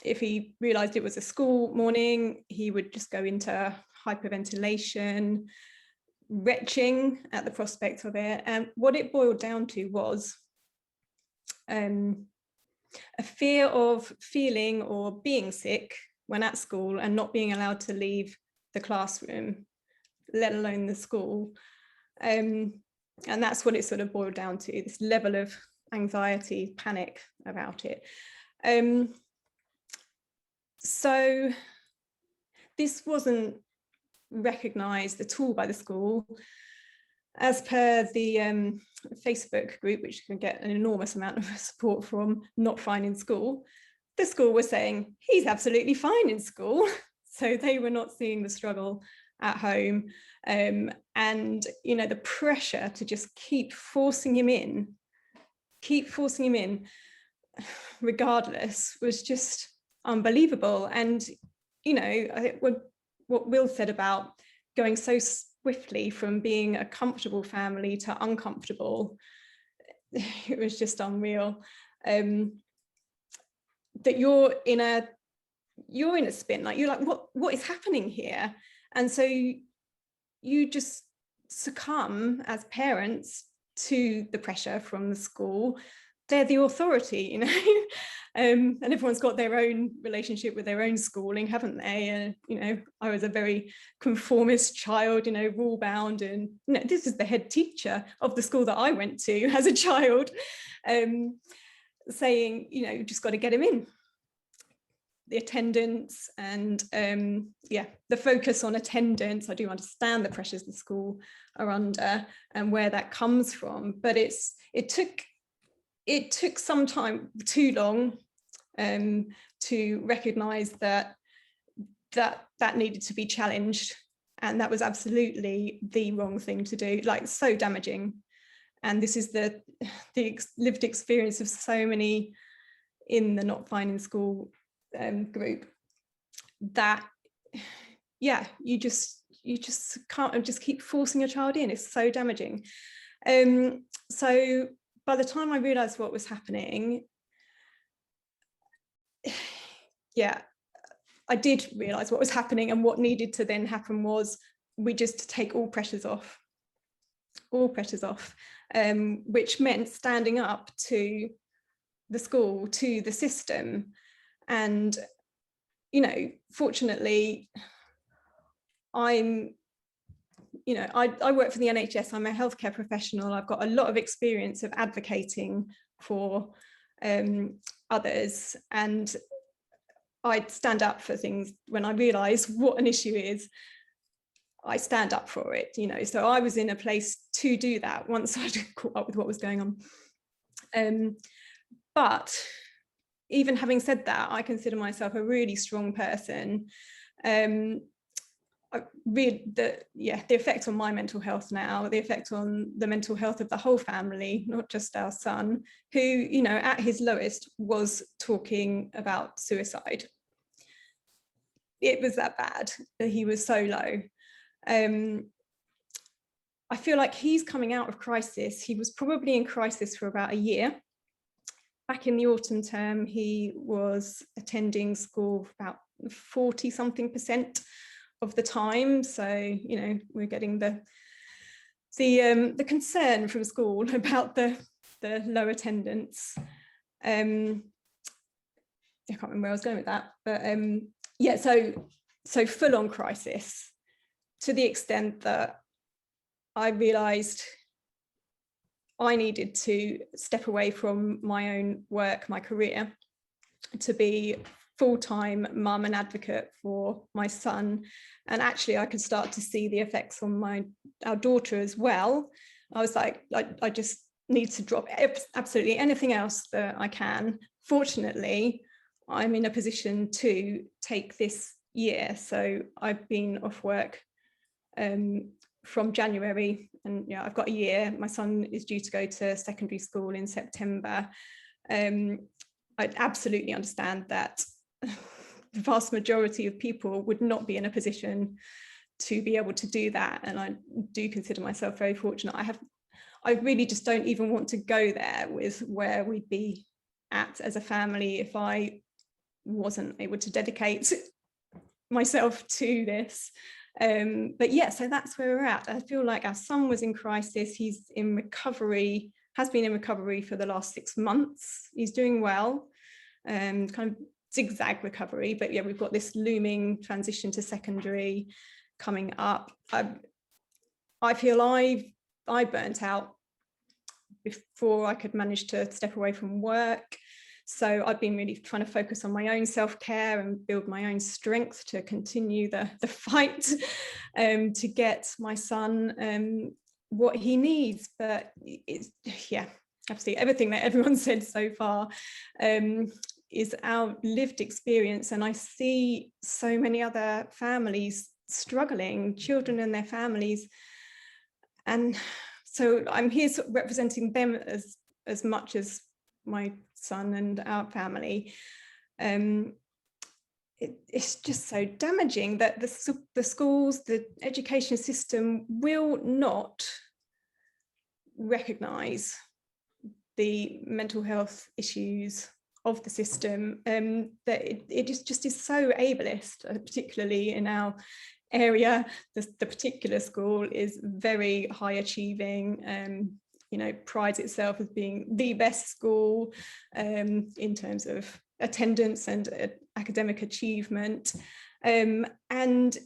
If he realized it was a school morning, he would just go into hyperventilation, retching at the prospect of it. And what it boiled down to was a fear of feeling or being sick when at school and not being allowed to leave the classroom, let alone the school. And that's what it sort of boiled down to, this level of anxiety, panic about it. So this wasn't recognised at all by the school. As per the Facebook group, which can get an enormous amount of support from, Not Fine in School, the school was saying he's absolutely fine in school. So they were not seeing the struggle at home. And, you know, the pressure to just keep forcing him in, regardless, was just unbelievable. And, you know, I think what Will said about going so swiftly from being a comfortable family to uncomfortable, it was just unreal. That you're in a spin, like you're like, what is happening here? And so you just succumb as parents to the pressure from the school. They're the authority, you know. And everyone's got their own relationship with their own schooling, haven't they? And you know, I was a very conformist child, you know, rule bound, and you know, this is the head teacher of the school that I went to as a child, saying, you know, just got to get him in. The attendance and yeah, the focus on attendance. I do understand the pressures the school are under and where that comes from, but it took some time, too long, to recognise that needed to be challenged, and that was absolutely the wrong thing to do, like so damaging. And this is the lived experience of so many in the Not Fine in School group, that yeah, you just can't just keep forcing your child in. It's so damaging. So by the time I realized what was happening, yeah, I did realize what was happening, and what needed to then happen was we just take all pressures off, which meant standing up to the school, to the system. And, you know, fortunately, I work for the NHS. I'm a healthcare professional. I've got a lot of experience of advocating for others, and I'd stand up for things when I realise what an issue is. I stand up for it, you know. So I was in a place to do that once I'd caught up with what was going on. But even having said that, I consider myself a really strong person. The effect on my mental health now, the effect on the mental health of the whole family, not just our son, who, you know, at his lowest was talking about suicide. It was that bad, that he was so low. I feel like he's coming out of crisis. He was probably in crisis for about a year. Back in the autumn term, he was attending school about 40-something% of the time. So, you know, we're getting the concern from school about the low attendance. The can't remember where I was going with that, but yeah, so full on crisis, to the extent that I realised I needed to step away from my own work, my career, to be full-time mum and advocate for my son. And actually I could start to see the effects on our daughter as well. I was like, I just need to drop absolutely anything else that I can. Fortunately, I'm in a position to take this year. So I've been off work from January, and yeah, I've got a year. My son is due to go to secondary school in September. I absolutely understand that the vast majority of people would not be in a position to be able to do that, and I do consider myself very fortunate. I really just don't even want to go there with where we'd be at as a family if I wasn't able to dedicate myself to this. But yeah, so that's where we're at. I feel like our son was in crisis. He's in recovery, has been in recovery for the last 6 months. He's doing well, kind of zigzag recovery, but yeah, we've got this looming transition to secondary coming up. I feel I burnt out before I could manage to step away from work. So I've been really trying to focus on my own self-care and build my own strength to continue the fight to get my son what he needs. But it's, yeah, absolutely everything that everyone said so far is our lived experience. And I see so many other families struggling, children and their families. And so I'm here sort of representing them as much as my son and our family. It's just so damaging that the schools, the education system will not recognise the mental health issues of the system, that it just is so ableist, particularly in our area. The particular school is very high achieving, you know, prides itself as being the best school in terms of attendance and academic achievement, and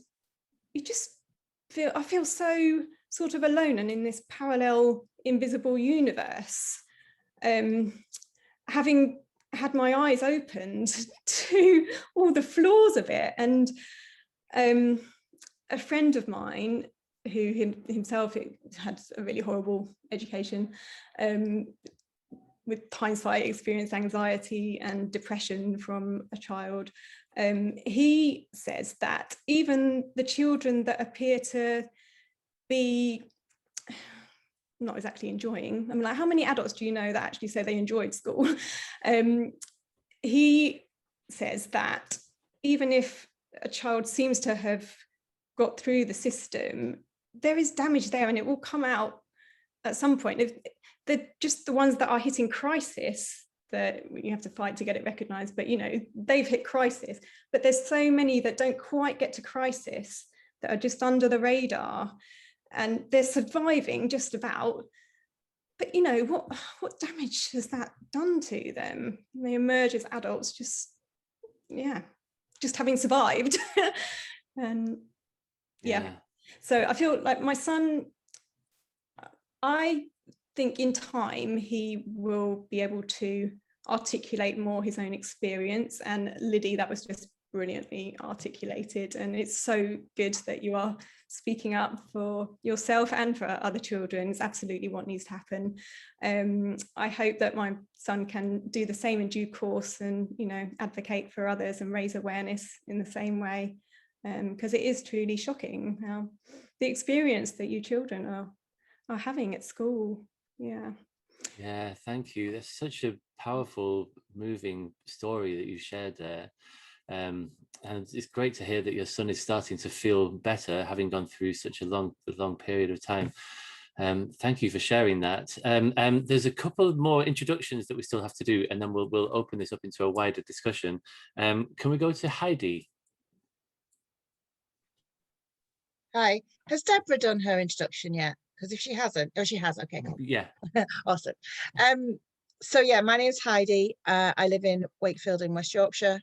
you just I feel so sort of alone and in this parallel invisible universe, having had my eyes opened to all the flaws of it. And a friend of mine who himself had a really horrible education, with hindsight experienced anxiety and depression from a child. He says that even the children that appear to be not exactly enjoying, I mean, like, how many adults do you know that actually say they enjoyed school? He says that even if a child seems to have got through the system, there is damage there, and it will come out at some point. They're just the ones that are hitting crisis that you have to fight to get it recognised, but you know, they've hit crisis. But there's so many that don't quite get to crisis, that are just under the radar, and they're surviving just about. But you know, what damage has that done to them? They emerge as adults just having survived. And yeah. So I feel like my son, I think in time he will be able to articulate more his own experience. And Lydie, that was just brilliantly articulated. And it's so good that you are speaking up for yourself and for other children. It's absolutely what needs to happen. I hope that my son can do the same in due course, and, you know, advocate for others and raise awareness in the same way. Because it is truly shocking how the experience that you children are having at school. Yeah, thank you. That's such a powerful, moving story that you shared there, and it's great to hear that your son is starting to feel better, having gone through such a long period of time. Thank you for sharing that. There's a couple more introductions that we still have to do, and then we'll open this up into a wider discussion. Can we go to Heidi? Hi, has Deborah done her introduction yet? Because if she hasn't, she has, okay, cool. Yeah. Awesome. So yeah, my name's Heidi. I live in Wakefield in West Yorkshire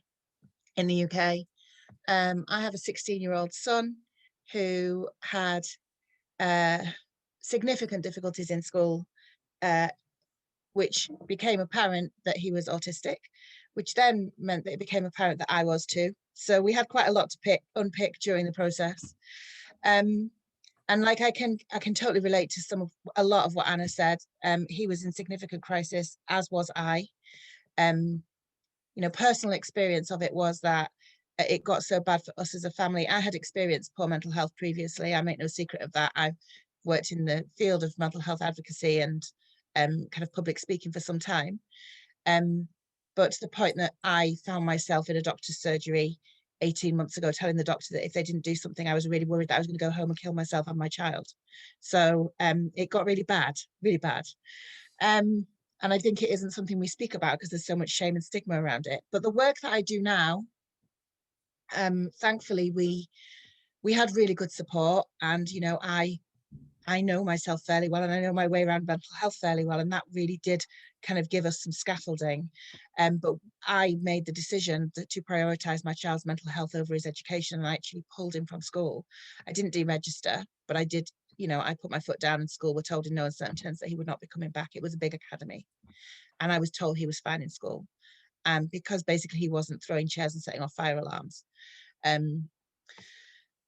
in the UK. I have a 16-year-old son who had significant difficulties in school, which became apparent that he was autistic, which then meant that it became apparent that I was too. So we had quite a lot to unpick during the process. And like I can totally relate to a lot of what Anna said. He was in significant crisis, as was I. Personal experience of it was that it got so bad for us as a family. I had experienced poor mental health previously. I make no secret of that. I've worked in the field of mental health advocacy and kind of public speaking for some time. But to the point that I found myself in a doctor's surgery 18 months ago, telling the doctor that if they didn't do something, I was really worried that I was going to go home and kill myself and my child. So it got really bad, really bad. And I think it isn't something we speak about because there's so much shame and stigma around it. But the work that I do now, thankfully, we had really good support, and I know myself fairly well, and I know my way around mental health fairly well, and that really did kind of give us some scaffolding. But I made the decision to prioritise my child's mental health over his education, and I actually pulled him from school. I didn't deregister, but I did, I put my foot down in school. We're told in no uncertain terms that he would not be coming back. It was a big academy, and I was told he was fine in school, because basically he wasn't throwing chairs and setting off fire alarms.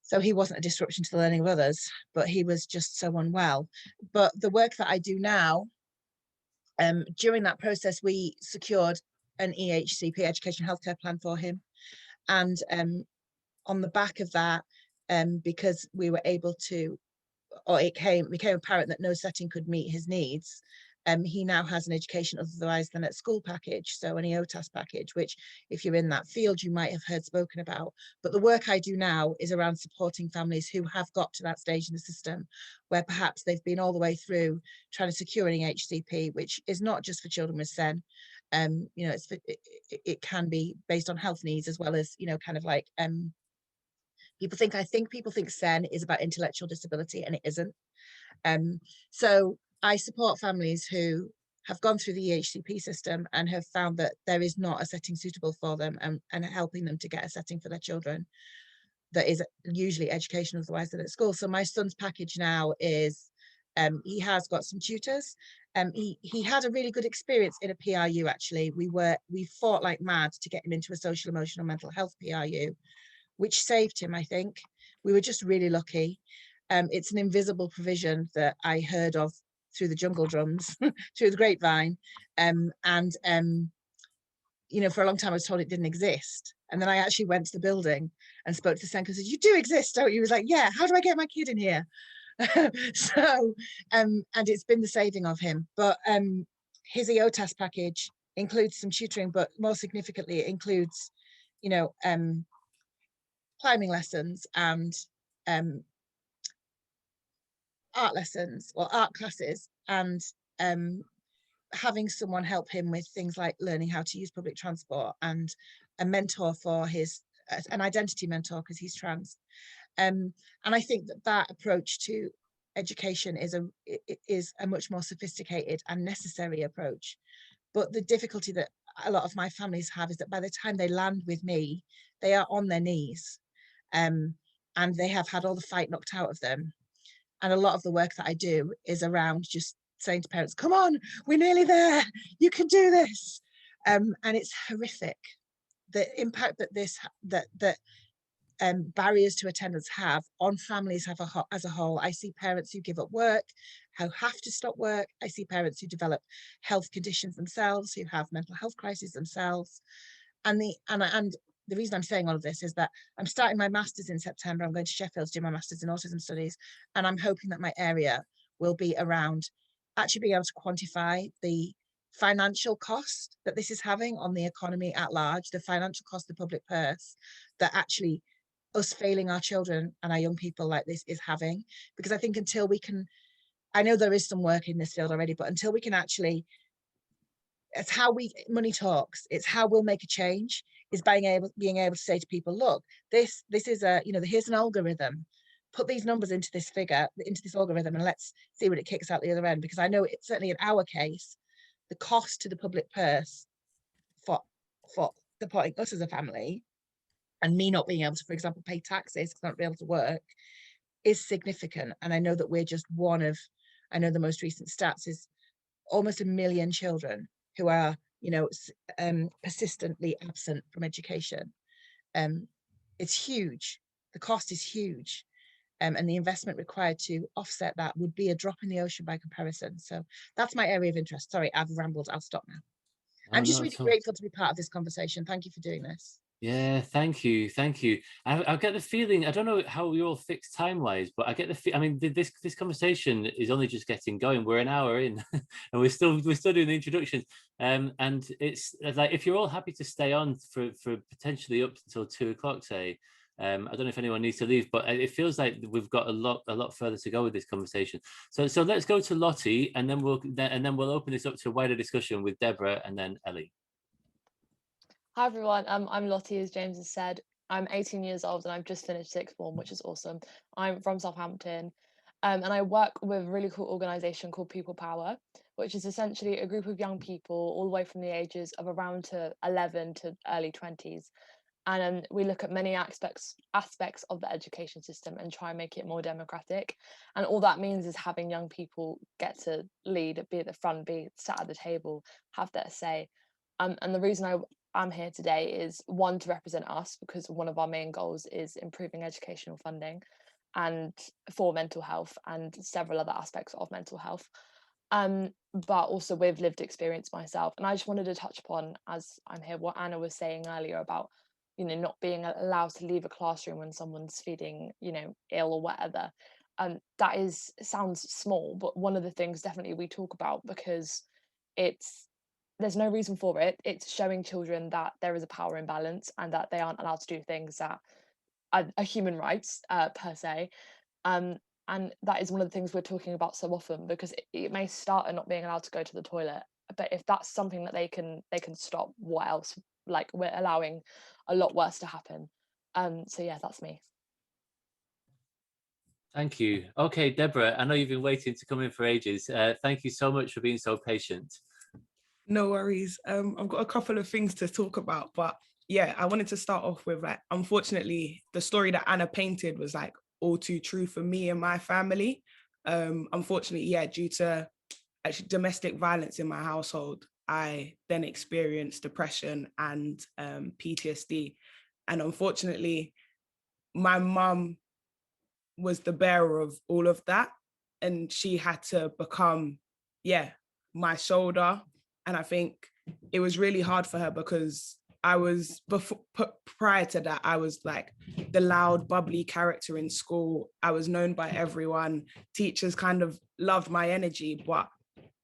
So he wasn't a disruption to the learning of others, but he was just so unwell. But the work that I do now, during that process, we secured an EHCP, Education Healthcare Plan, for him. And on the back of that, because we were able to, or it became apparent that no setting could meet his needs, he now has an education otherwise than at school package, so an EOTAS package, which if you're in that field, you might have heard spoken about. But the work I do now is around supporting families who have got to that stage in the system where perhaps they've been all the way through trying to secure an EHCP, which is not just for children with SEN. It can be based on health needs as well as, kind of like, people think SEN is about intellectual disability, and it isn't. So I support families who have gone through the EHCP system and have found that there is not a setting suitable for them, and helping them to get a setting for their children that is usually education otherwise than at school. So my son's package now is, he has got some tutors. He had a really good experience in a PRU, actually. We fought like mad to get him into a social, emotional, mental health PRU, which saved him, I think. We were just really lucky. It's an invisible provision that I heard of through the jungle drums, through the grapevine. For a long time I was told it didn't exist. And then I actually went to the building and spoke to the Senko and said, "You do exist, don't you?" He was like, "Yeah, how do I get my kid in here?" So, and it's been the saving of him. But his EOTAS package includes some tutoring, but more significantly, it includes, climbing lessons and art lessons or art classes, and having someone help him with things like learning how to use public transport, and a mentor for an identity mentor because he's trans. And I think that approach to education is a much more sophisticated and necessary approach. But the difficulty that a lot of my families have is that by the time they land with me, they are on their knees, and they have had all the fight knocked out of them. And a lot of the work that I do is around just saying to parents, "Come on, we're nearly there. You can do this." And it's horrific, the impact that barriers to attendance have on families as a whole. I see parents who give up work, who have to stop work. I see parents who develop health conditions themselves, who have mental health crises themselves. And the reason I'm saying all of this is that I'm starting my master's in September. I'm going to Sheffield to do my master's in autism studies, and I'm hoping that my area will be around actually being able to quantify the financial cost that this is having on the economy at large, the financial cost of the public purse that actually us failing our children and our young people like this is having. Because I think until we can, I know there is some work in this field already, but until we can actually, it's how money talks. It's how we'll make a change, is being able to say to people, look, this is here's an algorithm. Put these numbers into this figure, into this algorithm, and let's see what it kicks out the other end. Because I know certainly in our case, the cost to the public purse for supporting us as a family, and me not being able to, for example, pay taxes because I don't be able to work, is significant. And I know that we're just one of, I know the most recent stats is almost 1 million children who are, you know, persistently absent from education. It's huge. The cost is huge. And the investment required to offset that would be a drop in the ocean by comparison. So that's my area of interest. Sorry, I've rambled. I'll stop now. I'm just really grateful to be part of this conversation. Thank you for doing this. Yeah, thank you. I get the feeling, I don't know how you're all fixed time-wise, but I get the I mean, this conversation is only just getting going. We're an hour in, and we're still doing the introductions. And it's like, if you're all happy to stay on for potentially up until 2 o'clock, say. I don't know if anyone needs to leave, but it feels like we've got a lot further to go with this conversation. So let's go to Lottie, and then we'll open this up to a wider discussion with Deborah and then Ellie. Hi everyone, I'm Lottie, as James has said. I'm 18 years old and I've just finished sixth form, which is awesome. I'm from Southampton, and I work with a really cool organisation called Pupil Power, which is essentially a group of young people all the way from the ages of around to 11 to early 20s. And we look at many aspects of the education system and try and make it more democratic. And all that means is having young people get to lead, be at the front, be sat at the table, have their say. And the reason I'm here today is, one, to represent us, because one of our main goals is improving educational funding and for mental health and several other aspects of mental health, but also with lived experience myself. And I just wanted to touch upon, as I'm here, what Anna was saying earlier about, you know, not being allowed to leave a classroom when someone's feeling, you know, ill or whatever. That sounds small, but one of the things definitely we talk about, because there's no reason for it. It's showing children that there is a power imbalance and that they aren't allowed to do things that are human rights per se. And that is one of the things we're talking about so often, because it may start at not being allowed to go to the toilet, but if that's something that they can stop, what else? Like, we're allowing a lot worse to happen. So yeah, that's me. Thank you. Okay, Deborah, I know you've been waiting to come in for ages. Thank you so much for being so patient. No worries. I've got a couple of things to talk about, but yeah, I wanted to start off with, like, unfortunately, the story that Anna painted was like all too true for me and my family. Unfortunately, yeah, due to actually domestic violence in my household, I then experienced depression and PTSD. And unfortunately, my mum was the bearer of all of that. And she had to become, my shoulder. And I think it was really hard for her, because I was, prior to that, I was like the loud, bubbly character in school. I was known by everyone. Teachers kind of loved my energy, but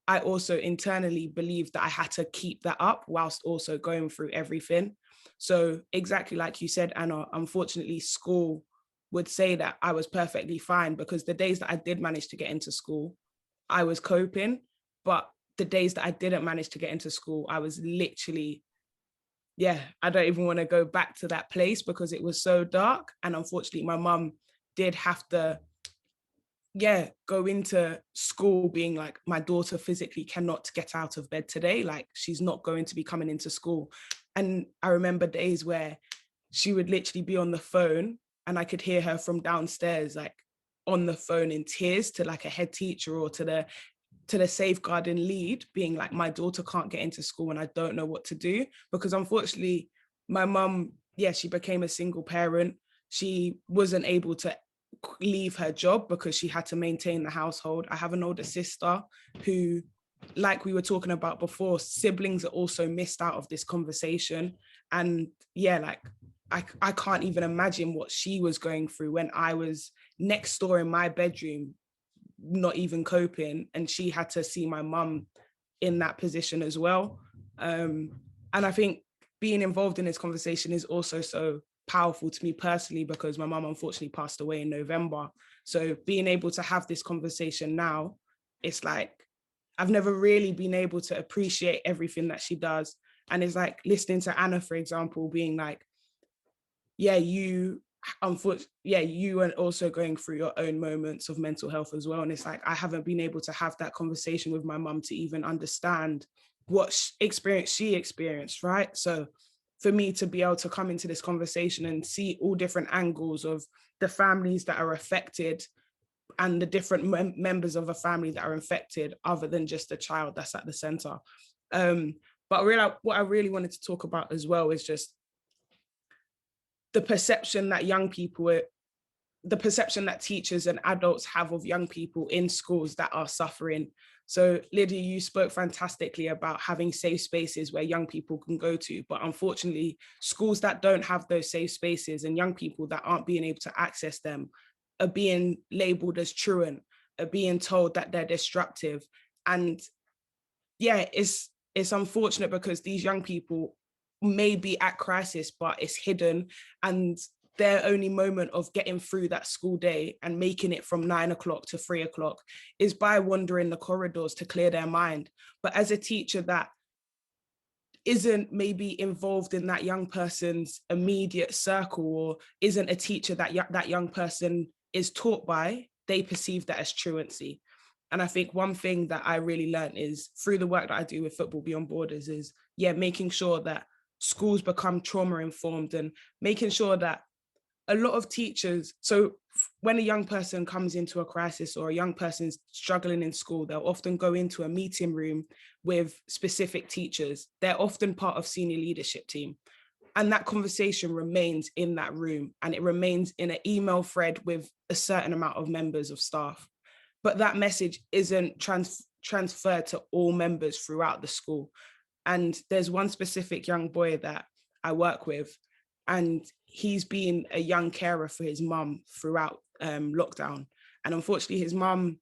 I also internally believed that I had to keep that up whilst also going through everything. So exactly like you said, Anna, unfortunately, school would say that I was perfectly fine, because the days that I did manage to get into school, I was coping. But the days that I didn't manage to get into school, I was literally, I don't even want to go back to that place, because it was so dark. And unfortunately, my mum did have to go into school being like, my daughter physically cannot get out of bed today. Like, she's not going to be coming into school. And I remember days where she would literally be on the phone and I could hear her from downstairs, like on the phone in tears to like a head teacher or to the safeguarding lead, being like, my daughter can't get into school and I don't know what to do. Because unfortunately, my mum, she became a single parent. She wasn't able to leave her job because she had to maintain the household. I have an older sister who, like we were talking about before, siblings are also missed out of this conversation. And I can't even imagine what she was going through when I was next door in my bedroom, not even coping, and she had to see my mum in that position as well. And I think being involved in this conversation is also so powerful to me personally, because my mum unfortunately passed away in November. So being able to have this conversation now, it's like I've never really been able to appreciate everything that she does. And it's like listening to Anna, for example, being like, you are also going through your own moments of mental health as well. And it's like, I haven't been able to have that conversation with my mum to even understand what experience she experienced, right? So for me to be able to come into this conversation and see all different angles of the families that are affected and the different members of a family that are affected, other than just the child that's at the center. But what I really wanted to talk about as well is just the perception that the perception that teachers and adults have of young people in schools that are suffering. So Lydie, you spoke fantastically about having safe spaces where young people can go to, but unfortunately, schools that don't have those safe spaces and young people that aren't being able to access them are being labeled as truant, are being told that they're disruptive. And yeah, it's unfortunate because these young people may be at crisis, but it's hidden, and their only moment of getting through that school day and making it from 9 o'clock to 3 o'clock is by wandering the corridors to clear their mind. But as a teacher that isn't maybe involved in that young person's immediate circle, or isn't a teacher that that young person is taught by, they perceive that as truancy. And I think one thing that I really learned is through the work that I do with Football Beyond Borders is, making sure that schools become trauma informed, and making sure that a lot of teachers, so when a young person comes into a crisis or a young person's struggling in school, they'll often go into a meeting room with specific teachers. They're often part of senior leadership team. And that conversation remains in that room, and it remains in an email thread with a certain amount of members of staff. But that message isn't transferred to all members throughout the school. And there's one specific young boy that I work with, and he's been a young carer for his mum throughout lockdown. And unfortunately, his mum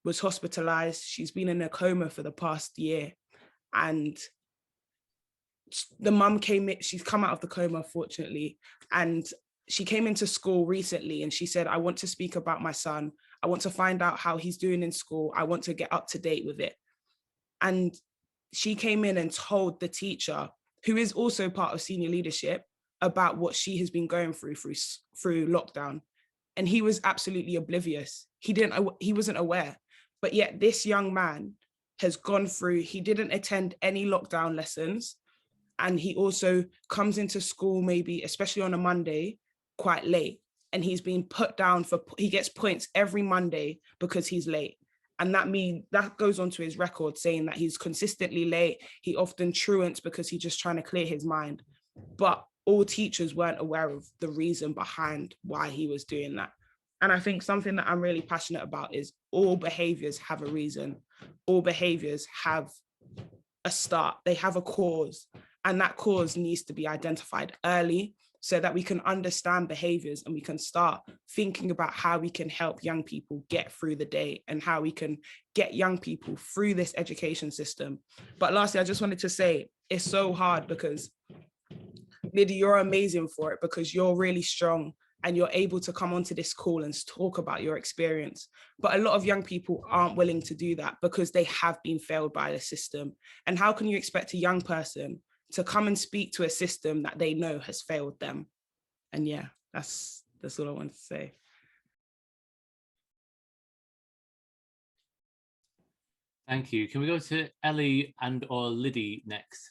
was hospitalized. She's been in a coma for the past year. And the mum she's come out of the coma, fortunately. And she came into school recently and she said, I want to speak about my son. I want to find out how he's doing in school. I want to get up to date with it. And she came in and told the teacher, who is also part of senior leadership, about what she has been going through lockdown. And he was absolutely oblivious. He wasn't aware. But yet this young man has gone through, he didn't attend any lockdown lessons. And he also comes into school, maybe, especially on a Monday, quite late. And he's been put down he gets points every Monday because he's late. And that goes onto his record, saying that he's consistently late. He often truants because he's just trying to clear his mind. But all teachers weren't aware of the reason behind why he was doing that. And I think something that I'm really passionate about is all behaviors have a reason. All behaviors have a start. They have a cause. And that cause needs to be identified early so that we can understand behaviors and we can start thinking about how we can help young people get through the day and how we can get young people through this education system. But lastly, I just wanted to say it's so hard because Lydie, you're amazing for it because you're really strong and you're able to come onto this call and talk about your experience. But a lot of young people aren't willing to do that because they have been failed by the system. And how can you expect a young person to come and speak to a system that they know has failed them? And yeah, that's all I wanted to say. Thank you. Can we go to Ellie or Lydie next?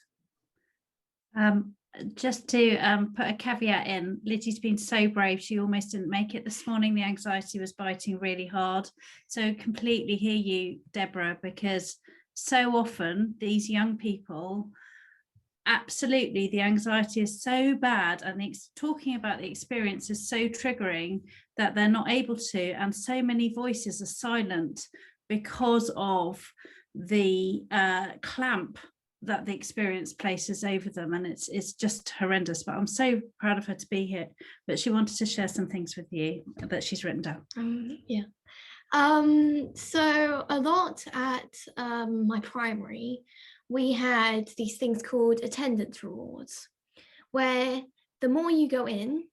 Just to put a caveat in, Lyddie's been so brave, she almost didn't make it this morning. The anxiety was biting really hard. So completely hear you, Deborah, because so often these young people, absolutely, the anxiety is so bad and talking about the experience is so triggering that they're not able to, and so many voices are silent because of the clamp that the experience places over them, and it's just horrendous. But I'm so proud of her to be here. But she wanted to share some things with you that she's written down. So a lot at my primary, we had these things called attendance rewards, where the more you go in,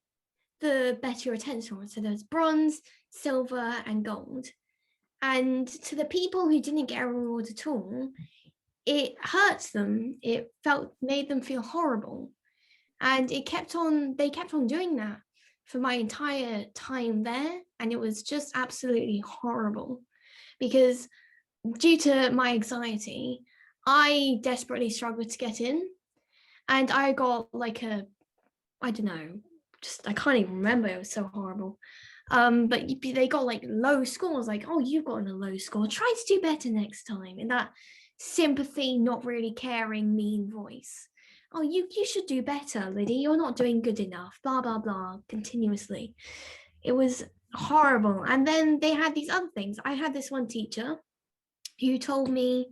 the better your attendance reward. So there's bronze, silver, and gold. And to the people who didn't get a reward at all, it hurts them. It made them feel horrible. And they kept on doing that for my entire time there. And it was just absolutely horrible because due to my anxiety, I desperately struggled to get in, and I got like I don't know, I can't even remember, it was so horrible. But they got like low scores, like, oh, you've gotten a low score, try to do better next time, in that sympathy, not really caring, mean voice. Oh, you should do better, Lydie, you're not doing good enough, blah blah blah, continuously. It was horrible. And then they had these other things. I had this one teacher who told me,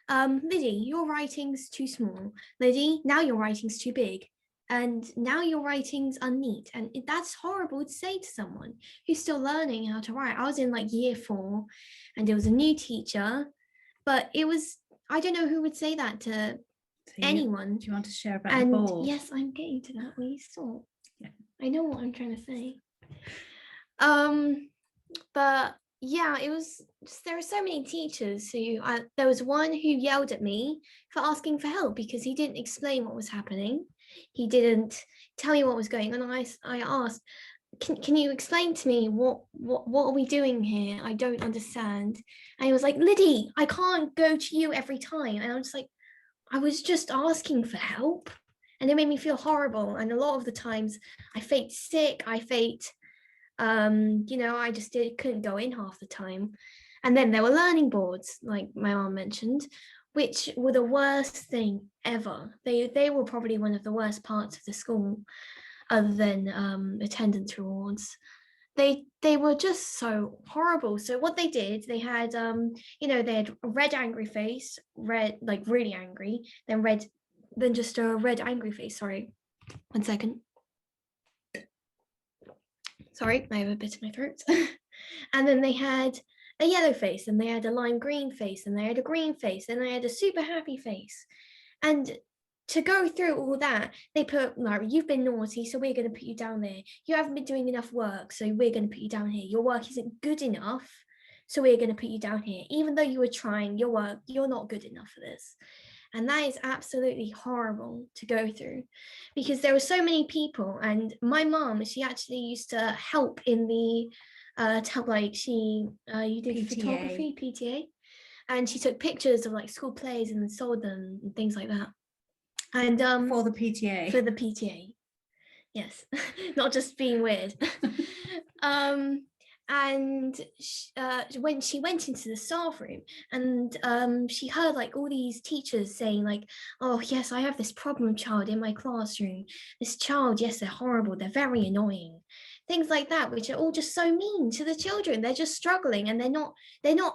Lydie, your writing's too small. Lydie, now your writing's too big. And now your writing's unneat. And that's horrible to say to someone who's still learning how to write. I was in like year 4 and there was a new teacher, but it was, I don't know who would say that to anyone. Do you want to share about and the board? Yes, I'm getting to that. Will you stop? Yeah. I know what I'm trying to say. But yeah, it was just, there were so many teachers who there was one who yelled at me for asking for help because he didn't explain what was happening. He didn't tell me what was going on. I asked, can you explain to me what are we doing here? I don't understand. And he was like, Lydie, I can't go to you every time. And I'm just like, I was just asking for help. And it made me feel horrible. And a lot of the times I faked sick, I faked I just couldn't go in half the time. And then there were learning boards, like my mom mentioned, which were the worst thing ever. They were probably one of the worst parts of the school, other than attendance rewards. They were just so horrible. So what they did, they had they had a red angry face, red like really angry, then just a red angry face. Sorry, 1 second. Sorry, I have a bit in my throat. And then they had a yellow face, and they had a lime green face, and they had a green face, and they had a super happy face. And to go through all that, they put, like, you've been naughty, so we're going to put you down there. You haven't been doing enough work, so we're going to put you down here. Your work isn't good enough, so we're going to put you down here. Even though you were trying your work, you're not good enough for this. And that is absolutely horrible to go through, because there were so many people. And my mom, she actually used to help in the you did PTA. Photography, PTA, and she took pictures of like school plays and sold them and things like that. And for the PTA, yes, not just being weird. And when she went into the staff room, and she heard like all these teachers saying like, oh yes, I have this problem child in my classroom, this child, yes, they're horrible, they're very annoying, things like that, which are all just so mean to the children. They're just struggling, and they're not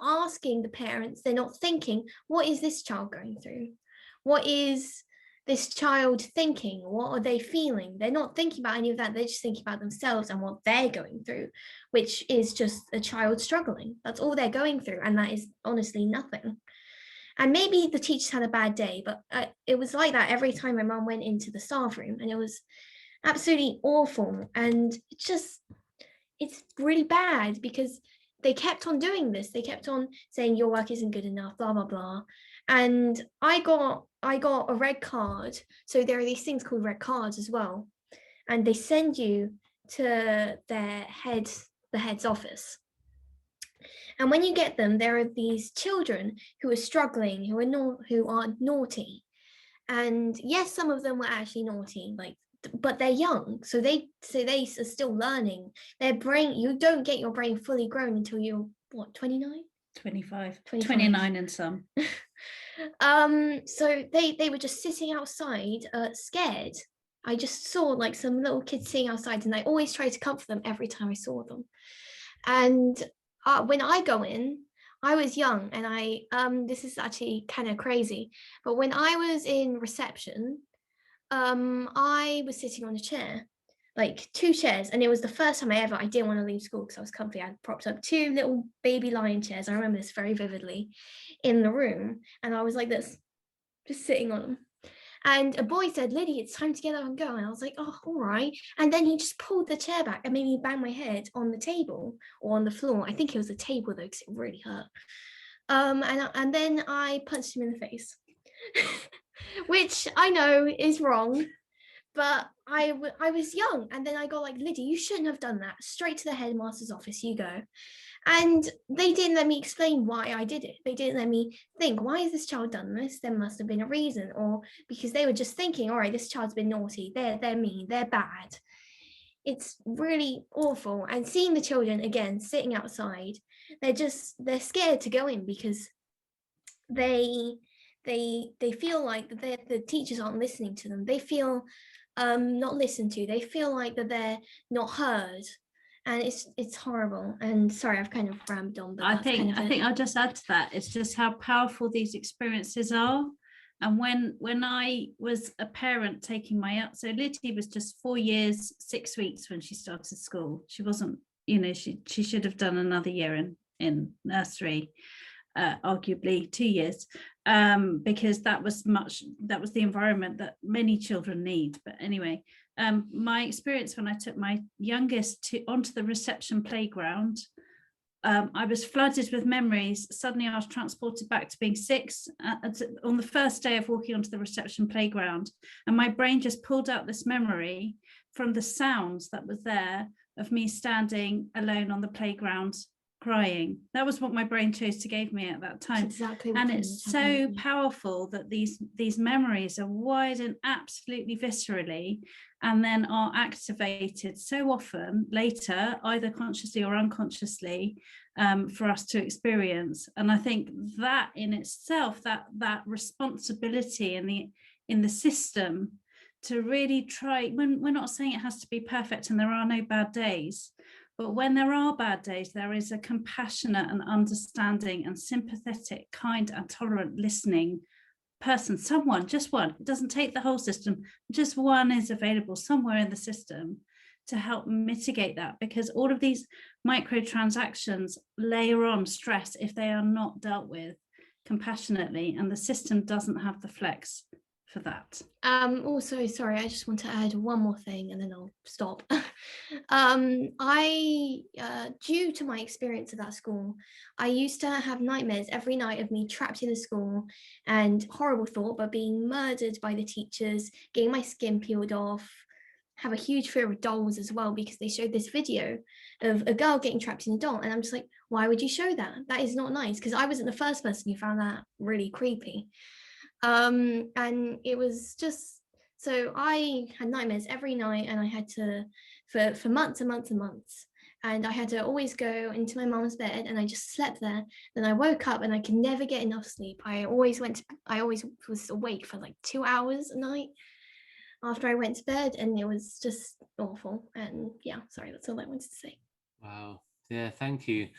asking the parents, they're not thinking, what is this child going through, what is this child thinking, what are they feeling? They're not thinking about any of that. They're just thinking about themselves and what they're going through, which is just a child struggling. That's all they're going through, and that is honestly nothing. And maybe the teachers had a bad day, but it was like that every time my mom went into the staff room, and it was absolutely awful. And it's really bad, because they kept on doing this. They kept on saying your work isn't good enough, blah blah blah. And I got a red card. So there are these things called red cards as well, and they send you to the head's office. And when you get them, there are these children who are struggling, who are naughty. And yes, some of them were actually naughty, but they're young, so they are still learning. Their brain, you don't get your brain fully grown until you're what, 29? 25, 29 and some. So they were just sitting outside, scared. I just saw like some little kids sitting outside, and I always tried to comfort them every time I saw them. And when I go in, I was young, and I this is actually kind of crazy, but when I was in reception, I was sitting on a chair, like 2 chairs, and it was the first time I didn't want to leave school because I was comfy. I propped up 2 little baby lion chairs, I remember this very vividly, in the room, and I was like this, just sitting on them. And a boy said, Lydie, it's time to get up and go. And I was like, oh, all right. And then he just pulled the chair back and made me bang my head on the table or on the floor. I think it was the table though, because it really hurt. And then I punched him in the face, which I know is wrong, but I was young. And then I got like, Lydie, you shouldn't have done that. Straight to the headmaster's office you go. And they didn't let me explain why I did it. They didn't let me think, why has this child done this? There must have been a reason. Or because they were just thinking, all right, this child's been naughty, they're mean, they're bad. It's really awful. And seeing the children again sitting outside, they're scared to go in because they feel like the teachers aren't listening to them. They feel not listened to. They feel like that they're not heard, and it's horrible. And sorry, I've kind of rambled on, but I think I'll just add to that. It's just how powerful these experiences are. And when I was a parent taking so Lydie was just 4 years, 6 weeks when she started school. She wasn't, she should have done another year in nursery, arguably 2 years, because that was the environment that many children need. But anyway, my experience when I took my youngest onto the reception playground, I was flooded with memories. Suddenly I was transported back to being 6 on the first day of walking onto the reception playground, and my brain just pulled out this memory from the sounds that was there of me standing alone on the playground crying. That was what my brain chose to give me at that time. Exactly. And it's so powerful that these memories are wired in absolutely viscerally, and then are activated so often later, either consciously or unconsciously, for us to experience. And I think that in itself, that responsibility in the system to really try, when we're not saying it has to be perfect and there are no bad days, but when there are bad days, there is a compassionate and understanding and sympathetic, kind and tolerant listening person, someone, just one. It doesn't take the whole system, just one is available somewhere in the system to help mitigate that, because all of these microtransactions layer on stress if they are not dealt with compassionately, and the system doesn't have the flex for that. Also, sorry, I just want to add one more thing and then I'll stop. Due to my experience at that school, I used to have nightmares every night of me trapped in the school, and horrible thought, but being murdered by the teachers, getting my skin peeled off, have a huge fear of dolls as well, because they showed this video of a girl getting trapped in a doll, and I'm just like, why would you show that? That is not nice, because I wasn't the first person who found that really creepy. And it was just, so I had nightmares every night, and I had to, for months and months and months, and I had to always go into my mom's bed, and I just slept there. Then I woke up and I could never get enough sleep. I always was awake for like 2 hours a night after I went to bed, and it was just awful. And yeah, sorry, that's all I wanted to say. Wow. Yeah, thank you.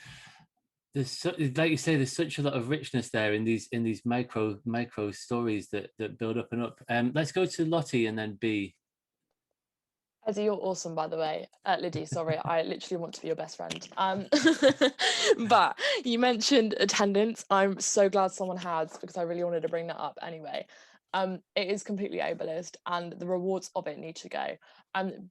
There's, like you say, there's such a lot of richness there in these micro stories that build up and up. Let's go to Lottie and then B. Eddie, you're awesome, by the way. Lydie, sorry, I literally want to be your best friend. But you mentioned attendance. I'm so glad someone has, because I really wanted to bring that up anyway. It is completely ableist, and the rewards of it need to go.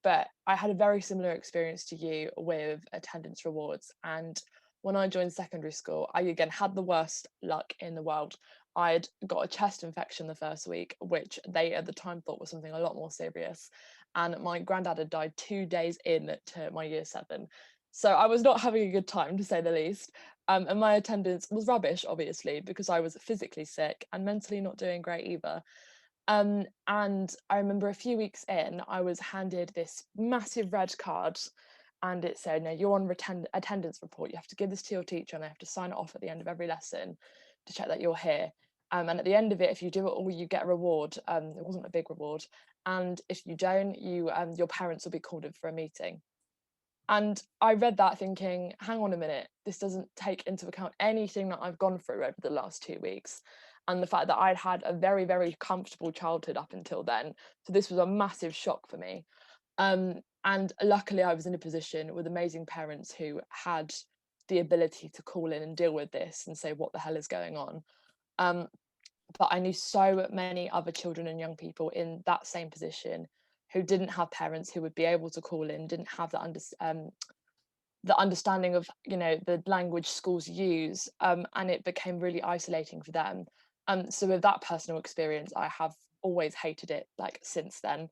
But I had a very similar experience to you with attendance rewards. And when I joined secondary school, I again had the worst luck in the world. I'd got a chest infection the first week, which they at the time thought was something a lot more serious. And my granddad had died 2 days into my year 7. So I was not having a good time, to say the least. And my attendance was rubbish, obviously, because I was physically sick and mentally not doing great either. And I remember a few weeks in, I was handed this massive red card, and it said, no, you're on attendance report. You have to give this to your teacher, and they have to sign it off at the end of every lesson to check that you're here. And at the end of it, if you do it all, you get a reward. It wasn't a big reward. And if you don't, your parents will be called in for a meeting. And I read that thinking, hang on a minute, this doesn't take into account anything that I've gone through over the last 2 weeks. And the fact that I'd had a very, very comfortable childhood up until then. So this was a massive shock for me. And luckily I was in a position with amazing parents who had the ability to call in and deal with this and say, what the hell is going on? But I knew so many other children and young people in that same position who didn't have parents who would be able to call in, didn't have the understanding of, the language schools use, and it became really isolating for them. So with that personal experience, I have always hated it, like, since then.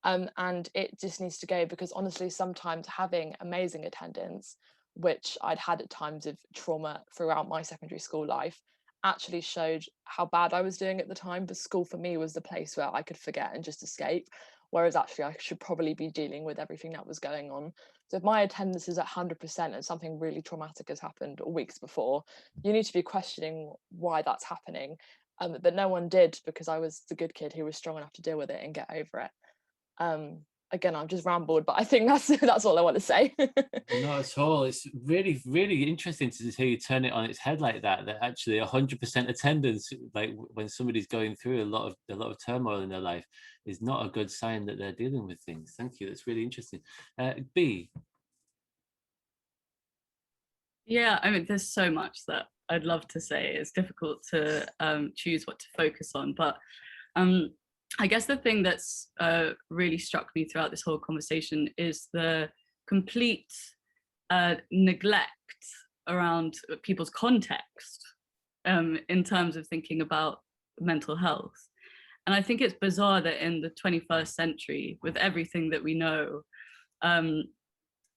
And it just needs to go, because honestly, sometimes having amazing attendance which I'd had at times of trauma throughout my secondary school life, actually showed how bad I was doing at the time. The school for me was the place where I could forget and just escape, whereas actually I should probably be dealing with everything that was going on. So if my attendance is at 100% and something really traumatic has happened weeks before, you need to be questioning why that's happening. But no one did, because I was the good kid who was strong enough to deal with it and get over it. Again, I've just rambled, but I think that's all I want to say. Not at all. It's really, really interesting to see you turn it on its head like that. That actually 100% attendance, like when somebody's going through a lot of turmoil in their life, is not a good sign that they're dealing with things. Thank you. That's really interesting. B. Yeah, I mean, there's so much that I'd love to say. It's difficult to choose what to focus on, but I guess the thing that's really struck me throughout this whole conversation is the complete neglect around people's context in terms of thinking about mental health. And I think it's bizarre that in the 21st century, with everything that we know,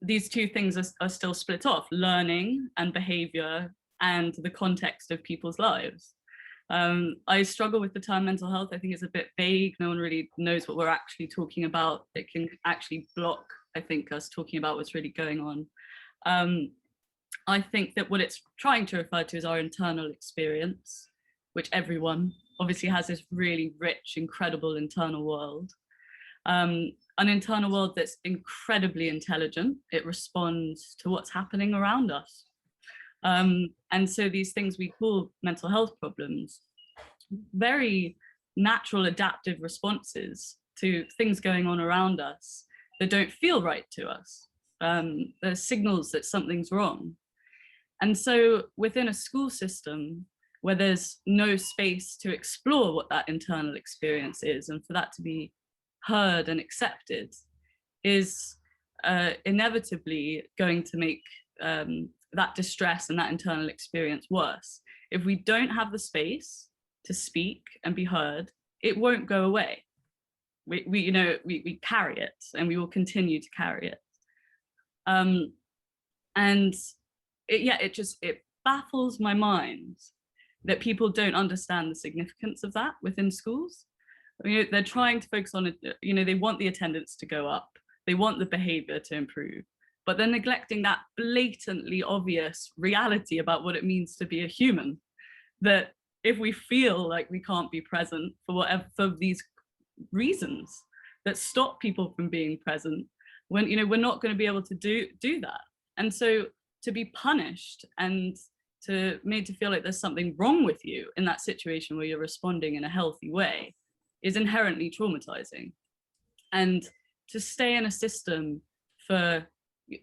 these two things are still split off: learning and behavior and the context of people's lives. I struggle with the term mental health. I think it's a bit vague. No one really knows what we're actually talking about. It can actually block, I think, us talking about what's really going on. I think that what it's trying to refer to is our internal experience, which everyone obviously has this really rich, incredible internal world. An internal world that's incredibly intelligent. It responds to what's happening around us. And so these things we call mental health problems, very natural adaptive responses to things going on around us that don't feel right to us. They're signals that something's wrong. And so within a school system where there's no space to explore what that internal experience is, and for that to be heard and accepted, is inevitably going to make that distress and that internal experience worse. If we don't have the space to speak and be heard, it won't go away. We carry it, and we will continue to carry it. And it baffles my mind that people don't understand the significance of that within schools. They're trying to focus on it. They want the attendance to go up, they want the behavior to improve, but they're neglecting that blatantly obvious reality about what it means to be a human. That if we feel like we can't be present for these reasons that stop people from being present, when we're not going to be able to do that. And so to be punished and made to feel like there's something wrong with you in that situation where you're responding in a healthy way is inherently traumatizing. And to stay in a system for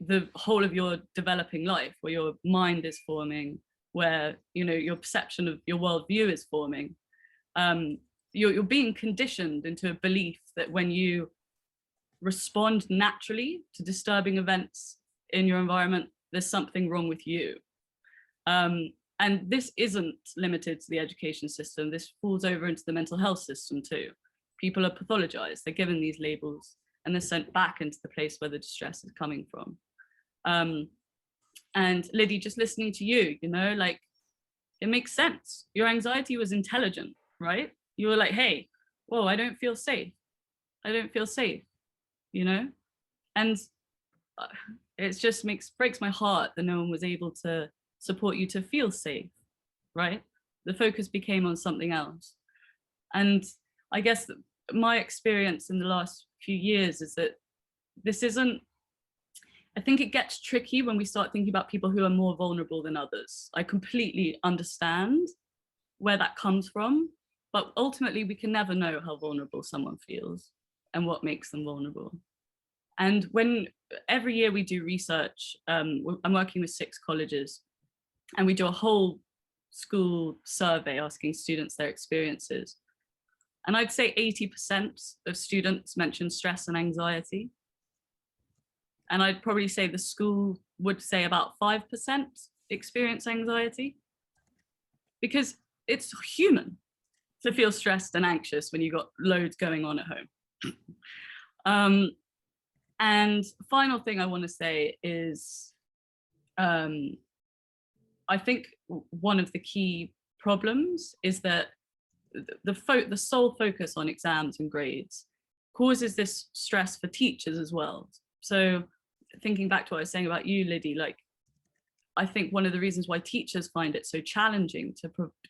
the whole of your developing life, where your mind is forming, where your perception of your worldview is forming, you're being conditioned into a belief that when you respond naturally to disturbing events in your environment, there's something wrong with you. And this isn't limited to the education system. This falls over into the mental health system too. People are pathologized, they're given these labels, and they're sent back into the place where the distress is coming from. And Lydie, just listening to you, it makes sense. Your anxiety was intelligent, right? You were like, hey, whoa, I don't feel safe. I don't feel safe, And it just breaks my heart that no one was able to support you to feel safe, right? The focus became on something else. And I guess my experience in the last few years is that I think it gets tricky when we start thinking about people who are more vulnerable than others. I completely understand where that comes from, but ultimately we can never know how vulnerable someone feels and what makes them vulnerable. And when every year we do research, I'm working with 6 colleges, and we do a whole school survey asking students their experiences. And I'd say 80% of students mention stress and anxiety. And I'd probably say the school would say about 5% experience anxiety, because it's human to feel stressed and anxious when you've got loads going on at home. And final thing I want to say is I think one of the key problems is that the sole focus on exams and grades causes this stress for teachers as well. So thinking back to what I was saying about you, Lydie, like, I think one of the reasons why teachers find it so challenging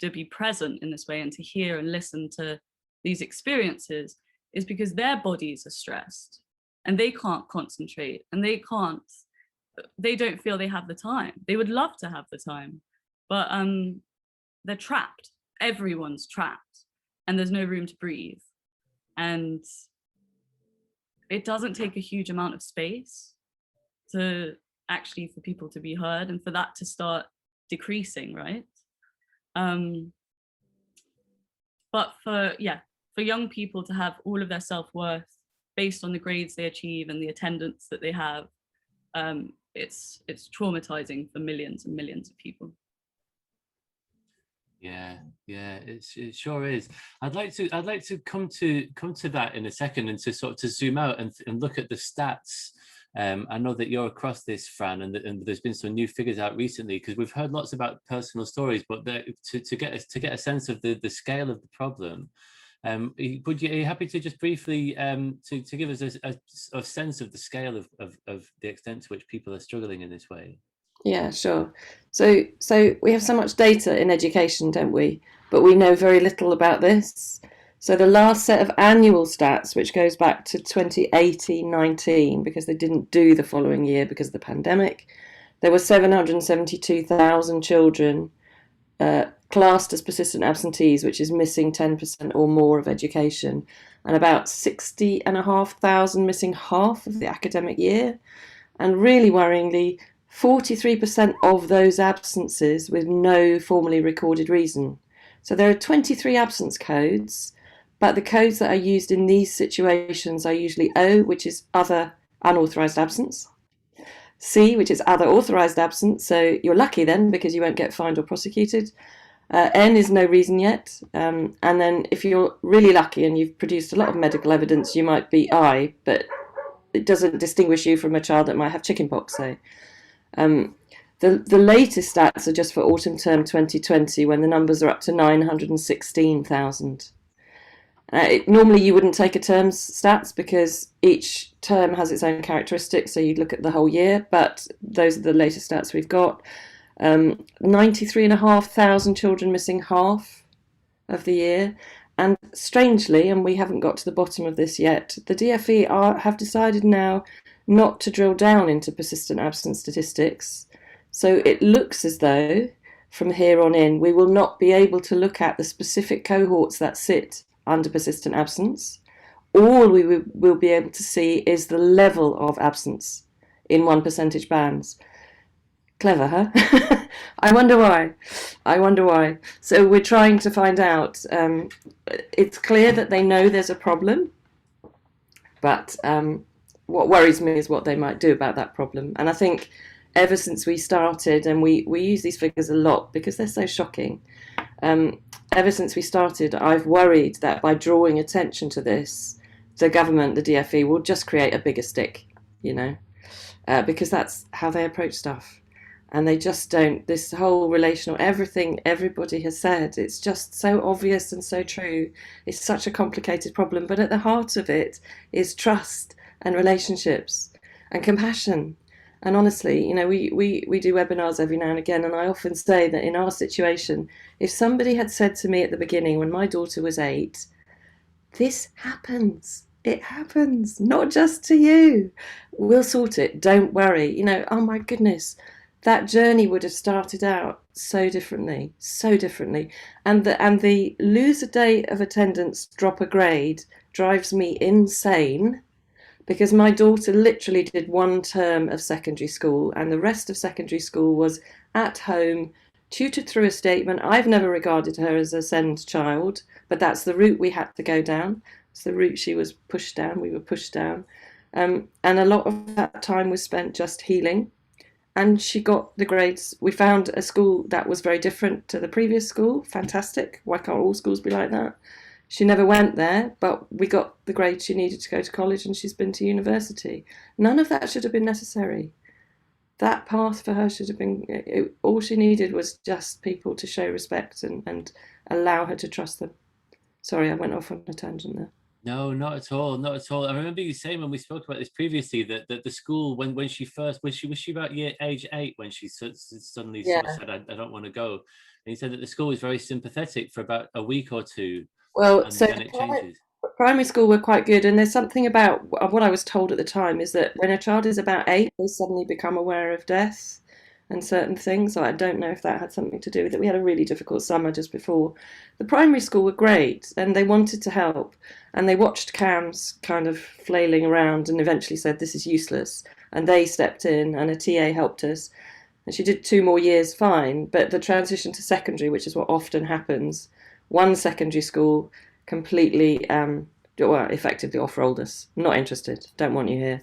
to be present in this way and to hear and listen to these experiences is because their bodies are stressed and they can't concentrate and they don't feel they have the time. They would love to have the time, but they're trapped. Everyone's trapped and there's no room to breathe. And it doesn't take a huge amount of space to actually for people to be heard and for that to start decreasing, right? But for young people to have all of their self-worth based on the grades they achieve and the attendance that they have, it's traumatizing for millions and millions of people. Yeah, it sure is. I'd like to come to that in a second and to sort of to zoom out and look at the stats. I know that you're across this, Fran, and there's been some new figures out recently because we've heard lots about personal stories, but to get a sense of the scale of the problem, are you happy to just briefly to give us a sense of the scale of the extent to which people are struggling in this way? Yeah, sure. So we have so much data in education, don't we? But we know very little about this. So the last set of annual stats, which goes back to 2018-19, because they didn't do the following year because of the pandemic, there were 772,000 children classed as persistent absentees, which is missing 10% or more of education, and about 60,500 missing half of the academic year. And really worryingly, 43% of those absences with no formally recorded reason. So there are 23 absence codes, but the codes that are used in these situations are usually O, which is other unauthorised absence, C, which is other authorised absence, so you're lucky then because you won't get fined or prosecuted. N is no reason yet, and then if you're really lucky and you've produced a lot of medical evidence, you might be I, but it doesn't distinguish you from a child that might have chickenpox, say. The latest stats are just for autumn term 2020 when the numbers are up to 916,000. Normally you wouldn't take a term's stats because each term has its own characteristics, so you'd look at the whole year, but those are the latest stats we've got. 93,500 children missing half of the year, and strangely, and we haven't got to the bottom of this yet, the DfE have decided now not to drill down into persistent absence statistics. So it looks as though from here on in we will not be able to look at the specific cohorts that sit under persistent absence. All we will be able to see is the level of absence in 1% bands. Clever, huh? I wonder why. So we're trying to find out. It's clear that they know there's a problem, but what worries me is what they might do about that problem. And I think ever since we started, and we use these figures a lot because they're so shocking, ever since we started, I've worried that by drawing attention to this, the government, the DfE, will just create a bigger stick, because that's how they approach stuff. And they just don't, this whole relational, everything everybody has said, it's just so obvious and so true. It's such a complicated problem, but at the heart of it is trust and relationships and compassion. And honestly, we do webinars every now and again, and I often say that in our situation, if somebody had said to me at the beginning when my daughter was 8, this happens, it happens, not just to you, we'll sort it, don't worry, oh my goodness, that journey would have started out so differently. And the lose a day of attendance, drop a grade drives me insane, because my daughter literally did 1 term of secondary school and the rest of secondary school was at home, tutored through a statement. I've never regarded her as a SEND child, but that's the route we had to go down. It's the route she was pushed down, we were pushed down. And a lot of that time was spent just healing. And she got the grades. We found a school that was very different to the previous school. Fantastic. Why can't all schools be like that? She never went there, but we got the grades she needed to go to college, and she's been to university. None of that should have been necessary. that path for her should have been, all she needed was just people to show respect and allow her to trust them. Sorry, I went off on a tangent there. No, not at all, not at all. I remember you saying when we spoke about this previously that the school, when she was about age 8 when she suddenly sort of said, I don't want to go. And you said that the school was very sympathetic for about a week or two. Well, and so then it changes. Primary school were quite good, and there's something about what I was told at the time is that when a child is about 8, they suddenly become aware of death and certain things. So I don't know if that had something to do with it. We had a really difficult summer just before. The primary school were great, and they wanted to help, and they watched Cam's kind of flailing around and eventually said, this is useless. And they stepped in, and a TA helped us. And she did 2 more years fine, but the transition to secondary, which is what often happens, one secondary school completely, effectively off-rolled us. Not interested, don't want you here.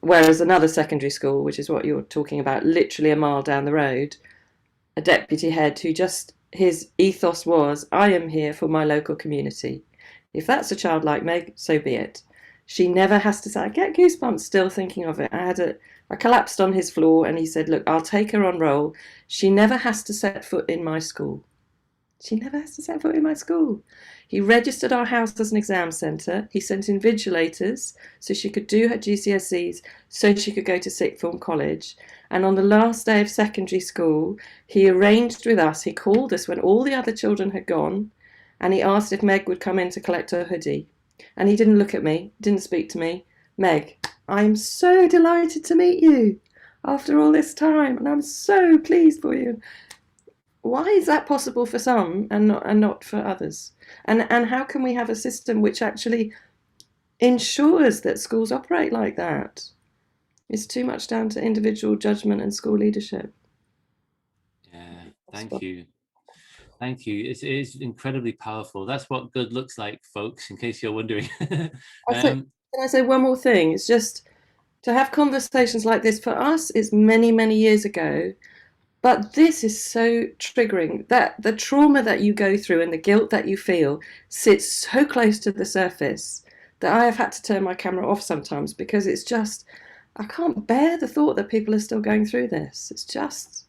Whereas another secondary school, which is what you're talking about, literally a mile down the road, a deputy head who his ethos was, I am here for my local community. If that's a child like Meg, so be it. She never has to say, I get goosebumps still thinking of it. I collapsed on his floor and he said, look, I'll take her on roll. She never has to set foot in my school. She never has to set foot in my school. He registered our house as an exam centre. He sent invigilators so she could do her GCSEs, so she could go to sixth form college. And on the last day of secondary school, he arranged with us, he called us when all the other children had gone, and he asked if Meg would come in to collect her hoodie. And he didn't look at me, didn't speak to me. Meg, I'm so delighted to meet you after all this time, and I'm so pleased for you. Why is that possible for some and not for others? And how can we have a system which actually ensures that schools operate like that? It's too much down to individual judgment and school leadership. Yeah, thank you. Thank you. It is incredibly powerful. That's what good looks like, folks, in case you're wondering. Can I say one more thing? It's just to have conversations like this, for us, it's many, many years ago. But this is so triggering, that the trauma that you go through and the guilt that you feel sits so close to the surface that I have had to turn my camera off sometimes, because it's just, I can't bear the thought that people are still going through this. It's just,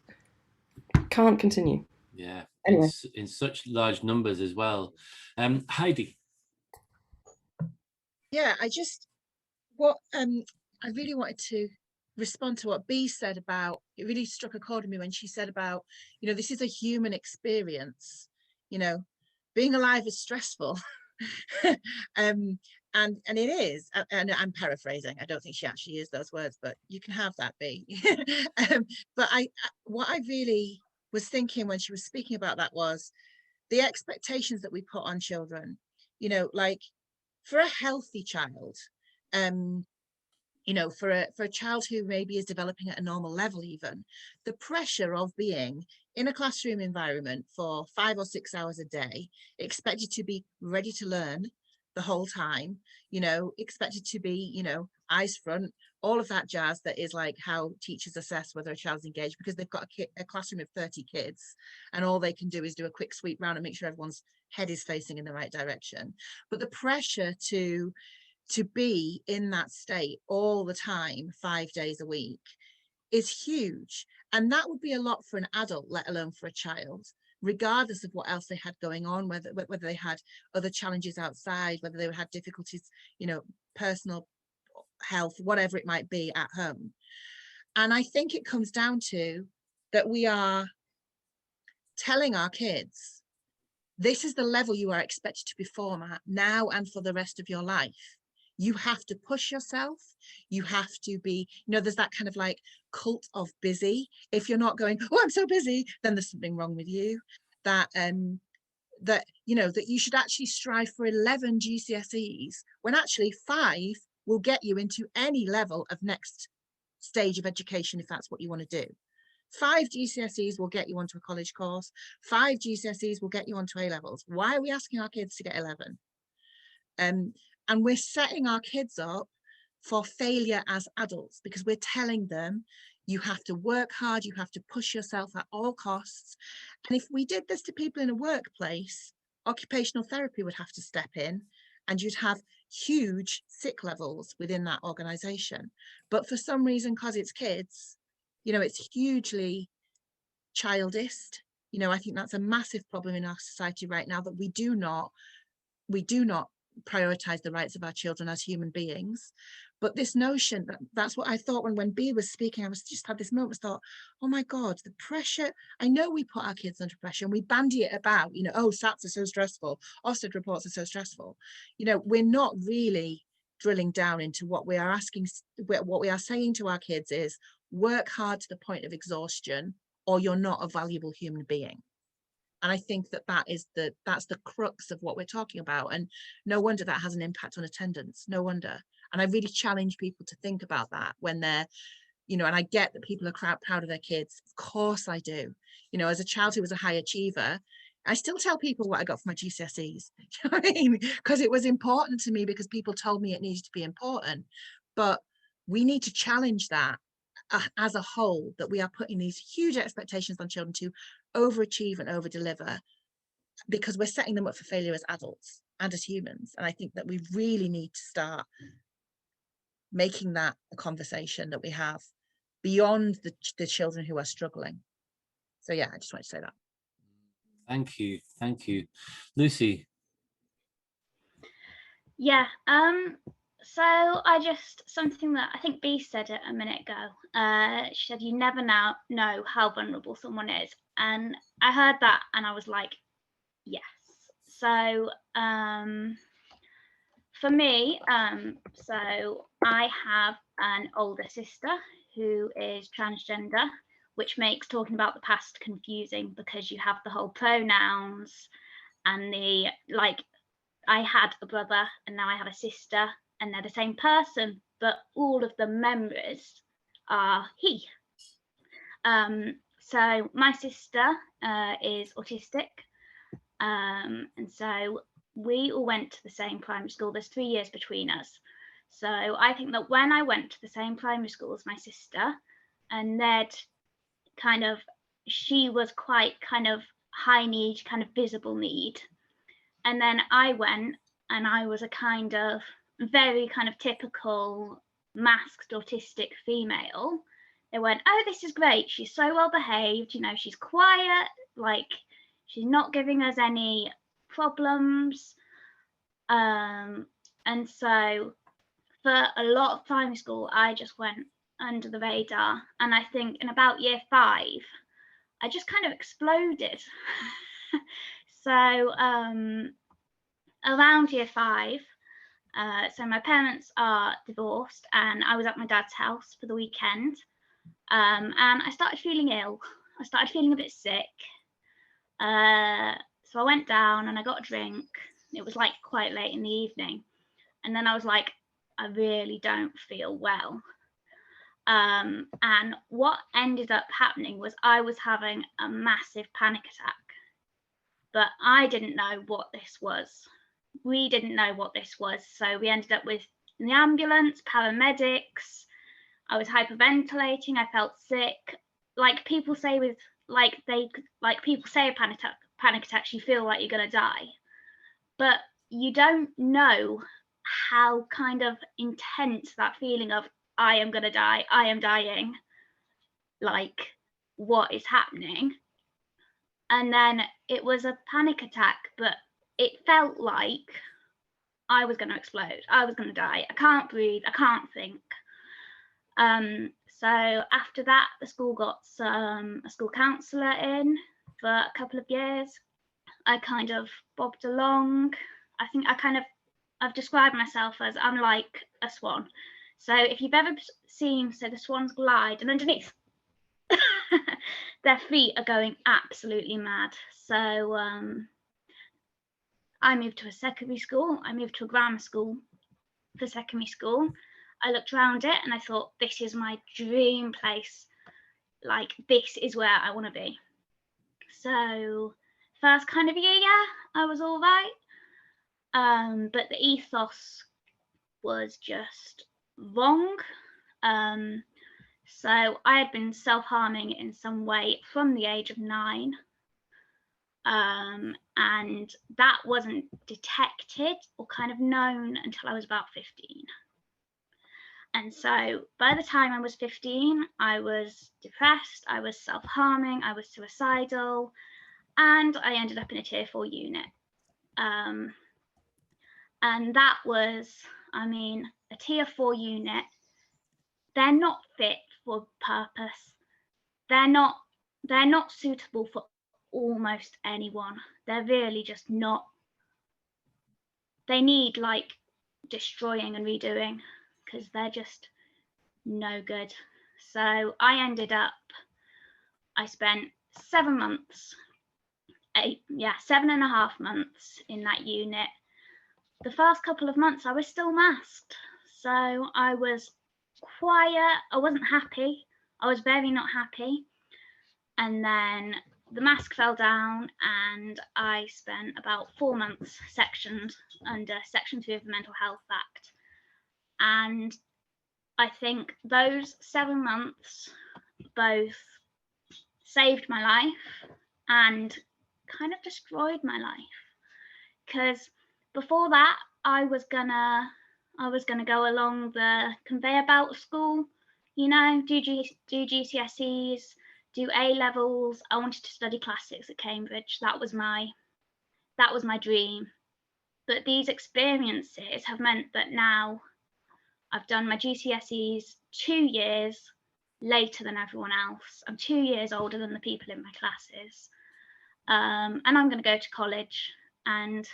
can't continue. Yeah, anyway. In such large numbers as well. Heidi. Yeah, I really wanted to respond to what B said about, it really struck a chord with me when she said about, this is a human experience, being alive is stressful. And it is, and I'm paraphrasing, I don't think she actually used those words, but you can have that, B. But what I really was thinking when she was speaking about that was the expectations that we put on children, like for a healthy child, for a child who maybe is developing at a normal level, even the pressure of being in a classroom environment for 5 or 6 hours a day, expected to be ready to learn the whole time, expected to be, eyes front, all of that jazz that is like how teachers assess whether a child's engaged, because they've got a classroom of 30 kids and all they can do is do a quick sweep round and make sure everyone's head is facing in the right direction. But the pressure to be in that state all the time, 5 days a week, is huge. And that would be a lot for an adult, let alone for a child, regardless of what else they had going on, whether they had other challenges outside, whether they had difficulties, personal health, whatever it might be at home. And I think it comes down to that we are telling our kids, this is the level you are expected to perform at now and for the rest of your life. You have to push yourself. You have to be, there's that kind of like cult of busy. If you're not going, oh, I'm so busy, then there's something wrong with you. That you should actually strive for 11 GCSEs when actually 5 will get you into any level of next stage of education, if that's what you want to do. 5 GCSEs will get you onto a college course. 5 GCSEs will get you onto A-levels. Why are we asking our kids to get 11? And we're setting our kids up for failure as adults, because we're telling them you have to work hard, you have to push yourself at all costs. And if we did this to people in a workplace, occupational therapy would have to step in, and you'd have huge sick levels within that organization. But for some reason, because it's kids, You know, it's hugely childist. You know, I think that's a massive problem in our society right now, that we do not prioritize the rights of our children as human beings. But this notion, that's what I thought when B was speaking, I was just had this moment, I thought, oh my God, the pressure. I know we put our kids under pressure and we bandy it about, you know, oh, SATs are so stressful, Ofsted reports are so stressful. You know, we're not really drilling down into what we are asking, what we are saying to our kids is, work hard to the point of exhaustion, or you're not a valuable human being. And I think that's the crux of what we're talking about. And no wonder that has an impact on attendance, no wonder. And I really challenge people to think about that when they're, you know, and I get that people are proud of their kids. Of course I do. You know, as a child who was a high achiever, I still tell people what I got for my GCSEs. You know what I mean? Because it was important to me, because people told me it needed to be important. But we need to challenge that as a whole, that we are putting these huge expectations on children to overachieve and over deliver, because we're setting them up for failure as adults and as humans. And I think that we really need to start making that a conversation that we have beyond the children who are struggling. So yeah, I just wanted to say that. Thank you. Lucy. Yeah, so something that I think B said it a minute ago. She said, you never know how vulnerable someone is. And I heard that and I was like, yes. So for me, so I have an older sister who is transgender, which makes talking about the past confusing, because you have the whole pronouns and the, like, I had a brother and now I have a sister and they're the same person, but all of the memories are he. So my sister is autistic, and so we all went to the same primary school. There's 3 years between us. So I think that when I went to the same primary school as my sister, and Ned she was quite kind of high need, kind of visible need. And then I went and I was a kind of very kind of typical masked autistic female. They went, oh, this is great. She's so well behaved. You know, she's quiet. Like, she's not giving us any problems. And so for a lot of primary school, I just went under the radar. And I think in about year 5, I just kind of exploded. So around year 5, so my parents are divorced and I was at my dad's house for the weekend, and I started feeling ill. I started feeling a bit sick. So I went down and I got a drink. It was like quite late in the evening. And then I was like, I really don't feel well. And what ended up happening was I was having a massive panic attack. But I didn't know what this was. We didn't know what this was. So we ended up with the ambulance, paramedics. I was hyperventilating. I felt sick. Like people say with, people say a panic attack, you feel like you're going to die. But you don't know how kind of intense that feeling of, I am going to die, I am dying, like what is happening. And then it was a panic attack, but it felt like I was going to explode. I was going to die. I can't breathe. I can't think. So after that, the school got a school counsellor in for a couple of years. I kind of bobbed along. I think I've described myself as I'm like a swan. So if you've ever seen, so the swans glide, and underneath, their feet are going absolutely mad. So I moved to a secondary school. I moved to a grammar school for secondary school. I looked around it and I thought, this is my dream place. Like, this is where I want to be. So first kind of year, I was all right. But the ethos was just wrong. So I had been self-harming in some way from the age of 9. And that wasn't detected or kind of known until I was about 15. And so by the time I was 15, I was depressed, I was self-harming, I was suicidal, and I ended up in a tier 4 unit. And that was, I mean, a tier 4 unit, they're not fit for purpose. They're not suitable for almost anyone. They're really just not. They need like destroying and redoing because they're just no good. So I spent 7 months, 7.5 months in that unit. The first couple of months I was still masked. So I was quiet, I wasn't happy. I was very not happy. And then the mask fell down and I spent about 4 months sectioned under Section 3 of the Mental Health Act. And I think those 7 months both saved my life and kind of destroyed my life. Because before that, I was gonna go along the conveyor belt of school, you know, do GCSEs, do A levels. I wanted to study classics at Cambridge. That was my dream. But these experiences have meant that now I've done my GCSEs 2 years later than everyone else. I'm 2 years older than the people in my classes. And I'm going to go to college. And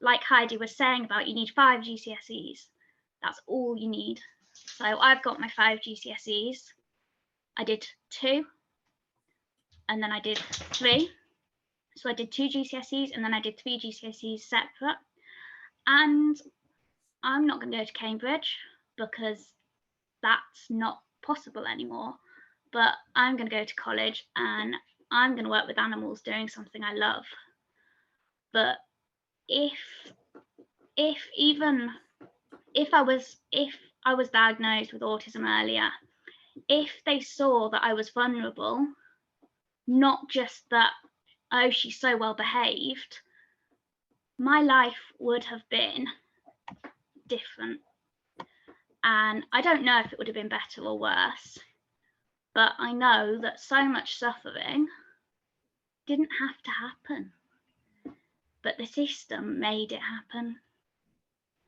like Heidi was saying about, you need 5 GCSEs. That's all you need. So I've got my 5 GCSEs. I did 2, and then I did 3. So I did 2 GCSEs, and then I did 3 GCSEs separate. And I'm not going to go to Cambridge because that's not possible anymore. But I'm going to go to college and I'm going to work with animals doing something I love. But if I was diagnosed with autism earlier, if they saw that I was vulnerable, not just that, oh, she's so well behaved, my life would have been different. And I don't know if it would have been better or worse, but I know that so much suffering didn't have to happen. But the system made it happen.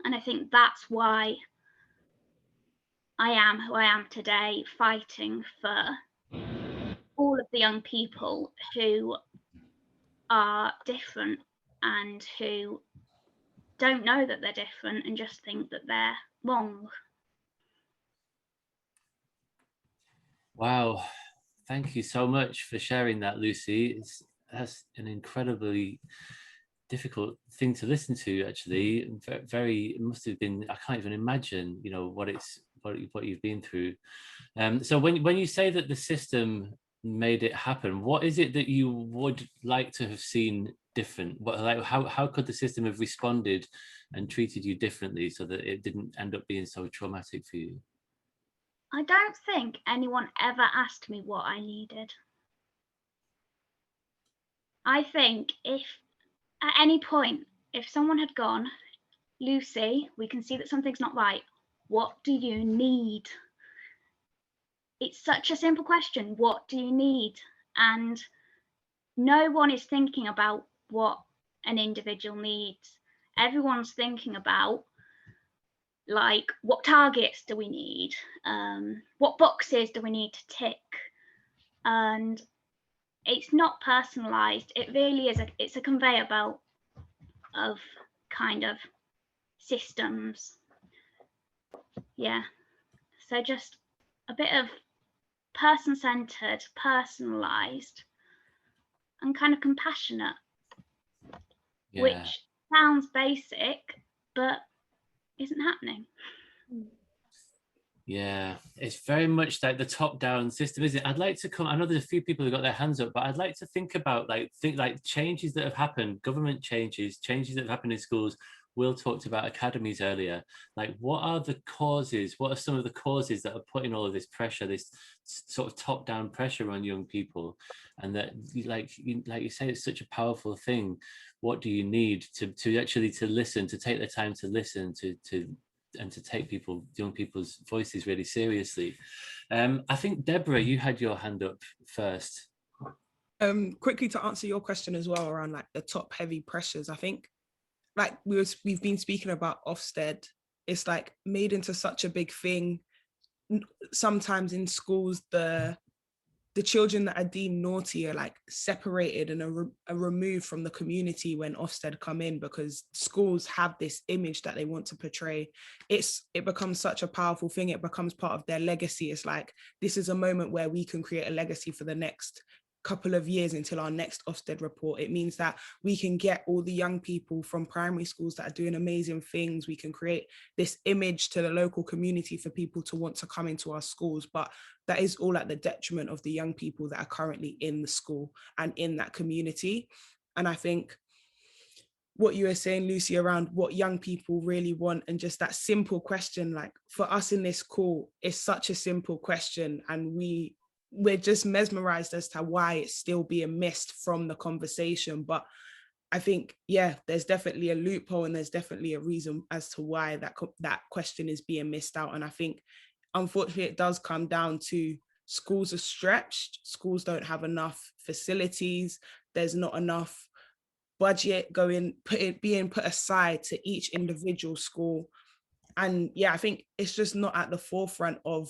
And I think that's why I am who I am today, fighting for all of the young people who are different and who don't know that they're different and just think that they're wrong. Wow, thank you so much for sharing that, Lucy. That's an incredibly difficult thing to listen to, actually. It must have been, I can't even imagine, you know, what you've been through. So when you say that the system made it happen, what is it that you would like to have seen different? How could the system have responded and treated you differently so that it didn't end up being so traumatic for you? I don't think anyone ever asked me what I needed. I think if at any point, if someone had gone, Lucy, we can see that something's not right, what do you need? It's such a simple question, what do you need? And no one is thinking about what an individual needs. Everyone's thinking about, like, what targets do we need? What boxes do we need to tick? And it's not personalized. It really is it's a conveyor belt of kind of systems. Yeah. So just a bit of person-centered, personalized, and kind of compassionate, Yeah. Which sounds basic, but isn't happening. Yeah, it's very much like the top-down system, isn't it? I'd like to come, I know there's a few people who got their hands up, but I'd like to think about like changes that have happened, government changes that have happened in schools. Will talked about academies earlier. Like, what are the causes? What are some of the causes that are putting all of this pressure, this sort of top-down pressure on young people? And that, like you say, it's such a powerful thing. What do you need to actually to listen, to take the time to listen, to to take young people's voices really seriously. I think Deborah, you had your hand up first. Quickly to answer your question as well around like the top heavy pressures, I think like we've been speaking about Ofsted, it's like made into such a big thing. Sometimes in schools, the children that are deemed naughty are like separated and are removed from the community when Ofsted come in, because schools have this image that they want to portray. It becomes such a powerful thing. It becomes part of their legacy. It's like, this is a moment where we can create a legacy for the next couple of years until our next Ofsted report. It means that we can get all the young people from primary schools that are doing amazing things. We can create this image to the local community for people to want to come into our schools, but that is all at the detriment of the young people that are currently in the school and in that community. And I think what you were saying, Lucy, around what young people really want, and just that simple question, like for us in this call, it's such a simple question, and we're just mesmerized as to why it's still being missed from the conversation. But I think, yeah, there's definitely a loophole, and there's definitely a reason as to why that question is being missed out. And I think, unfortunately, it does come down to schools are stretched. Schools don't have enough facilities. There's not enough budget being put aside to each individual school. And yeah, I think it's just not at the forefront of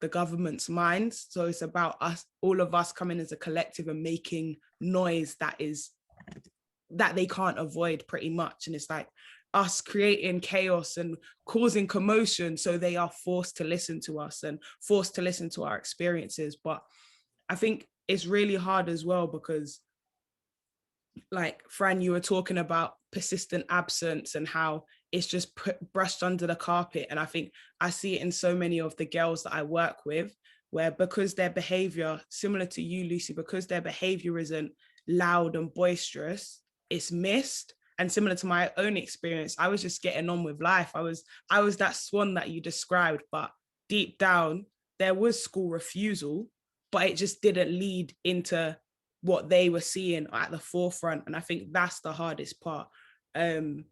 the government's minds. So it's about us, all of us coming as a collective and making noise that they can't avoid pretty much. And it's like us creating chaos and causing commotion, so they are forced to listen to us and forced to listen to our experiences. But I think it's really hard as well, because like Fran, you were talking about persistent absence and how it's just brushed under the carpet. And I think I see it in so many of the girls that I work with, where because their behavior, similar to you, Lucy, because their behavior isn't loud and boisterous, it's missed. And similar to my own experience, I was just getting on with life. I was that swan that you described, but deep down there was school refusal, but it just didn't lead into what they were seeing at the forefront. And I think that's the hardest part. And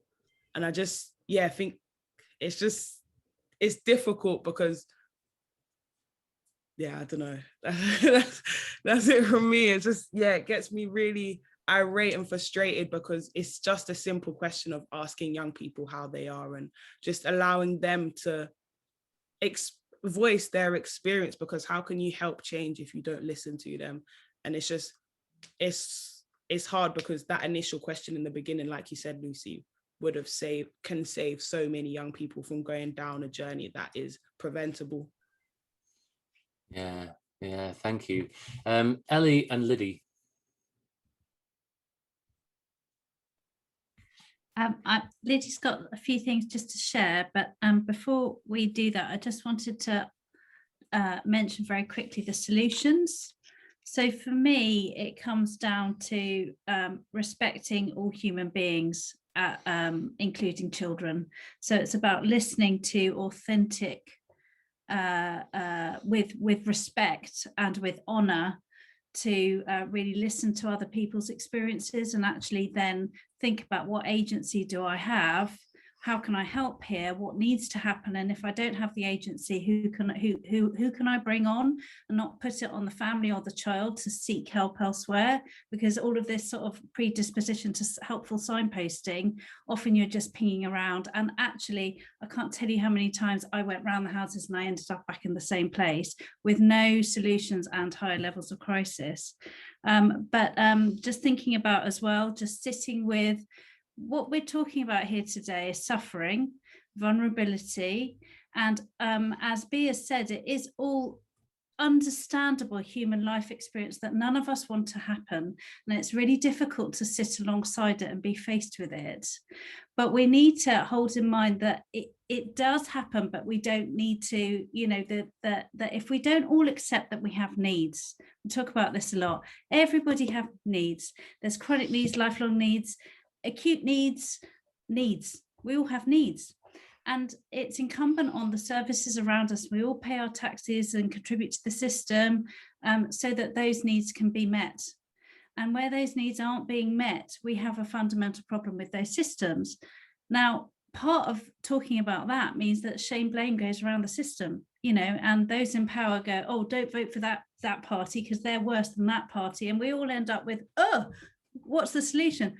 I just, yeah, I think it's difficult because, yeah, I don't know. That's it from me. It's just, yeah, it gets me really irate and frustrated, because it's just a simple question of asking young people how they are and just allowing them to voice their experience, because how can you help change if you don't listen to them? And it's just, it's hard, because that initial question in the beginning, like you said, Lucy, can save so many young people from going down a journey that is preventable. Yeah, thank you. Ellie and Lydie. Lydie's got a few things just to share, but before we do that, I just wanted to mention very quickly the solutions. So for me, it comes down to respecting all human beings, including children. So it's about listening to authentic, with respect and with honour, to really listen to other people's experiences, and actually then think about, what agency do I have? How can I help here? What needs to happen? And if I don't have the agency, who can I bring on, and not put it on the family or the child to seek help elsewhere? Because all of this sort of predisposition to helpful signposting, often you're just pinging around. And actually, I can't tell you how many times I went round the houses and I ended up back in the same place with no solutions and higher levels of crisis. But just thinking about as well, just sitting with, what we're talking about here today is suffering, vulnerability, and as Bea said, it is all understandable human life experience that none of us want to happen, and it's really difficult to sit alongside it and be faced with it. But we need to hold in mind that it does happen, but we don't need to, that if we don't all accept that we have needs, we talk about this a lot, everybody have needs. There's chronic needs, lifelong needs, acute needs. We all have needs, and it's incumbent on the services around us. We all pay our taxes and contribute to the system, so that those needs can be met. And where those needs aren't being met, we have a fundamental problem with those systems. Now, part of talking about that means that shame blame goes around the system, you know, and those in power go, oh, don't vote for that party because they're worse than that party, and we all end up with, oh, what's the solution?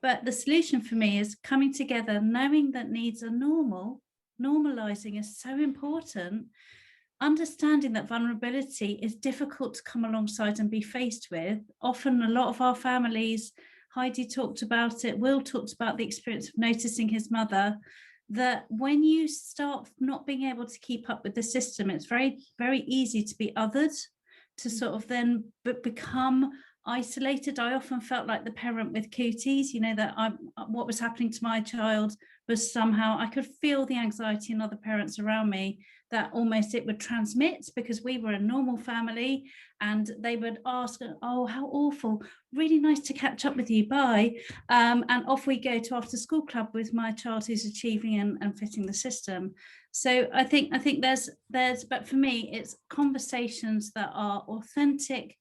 But the solution for me is coming together, knowing that needs are normal. Normalizing is so important. Understanding that vulnerability is difficult to come alongside and be faced with. Often a lot of our families, Heidi talked about it, Will talked about the experience of noticing his mother, that when you start not being able to keep up with the system, it's very, very easy to be othered, to sort of then become isolated. I often felt like the parent with cooties, you know, that what was happening to my child was somehow, I could feel the anxiety in other parents around me, that almost it would transmit, because we were a normal family and they would ask, oh, how awful, really nice to catch up with you, bye. And off we go to after school club with my child who's achieving and fitting the system. So I think there's, but for me, it's conversations that are authentic,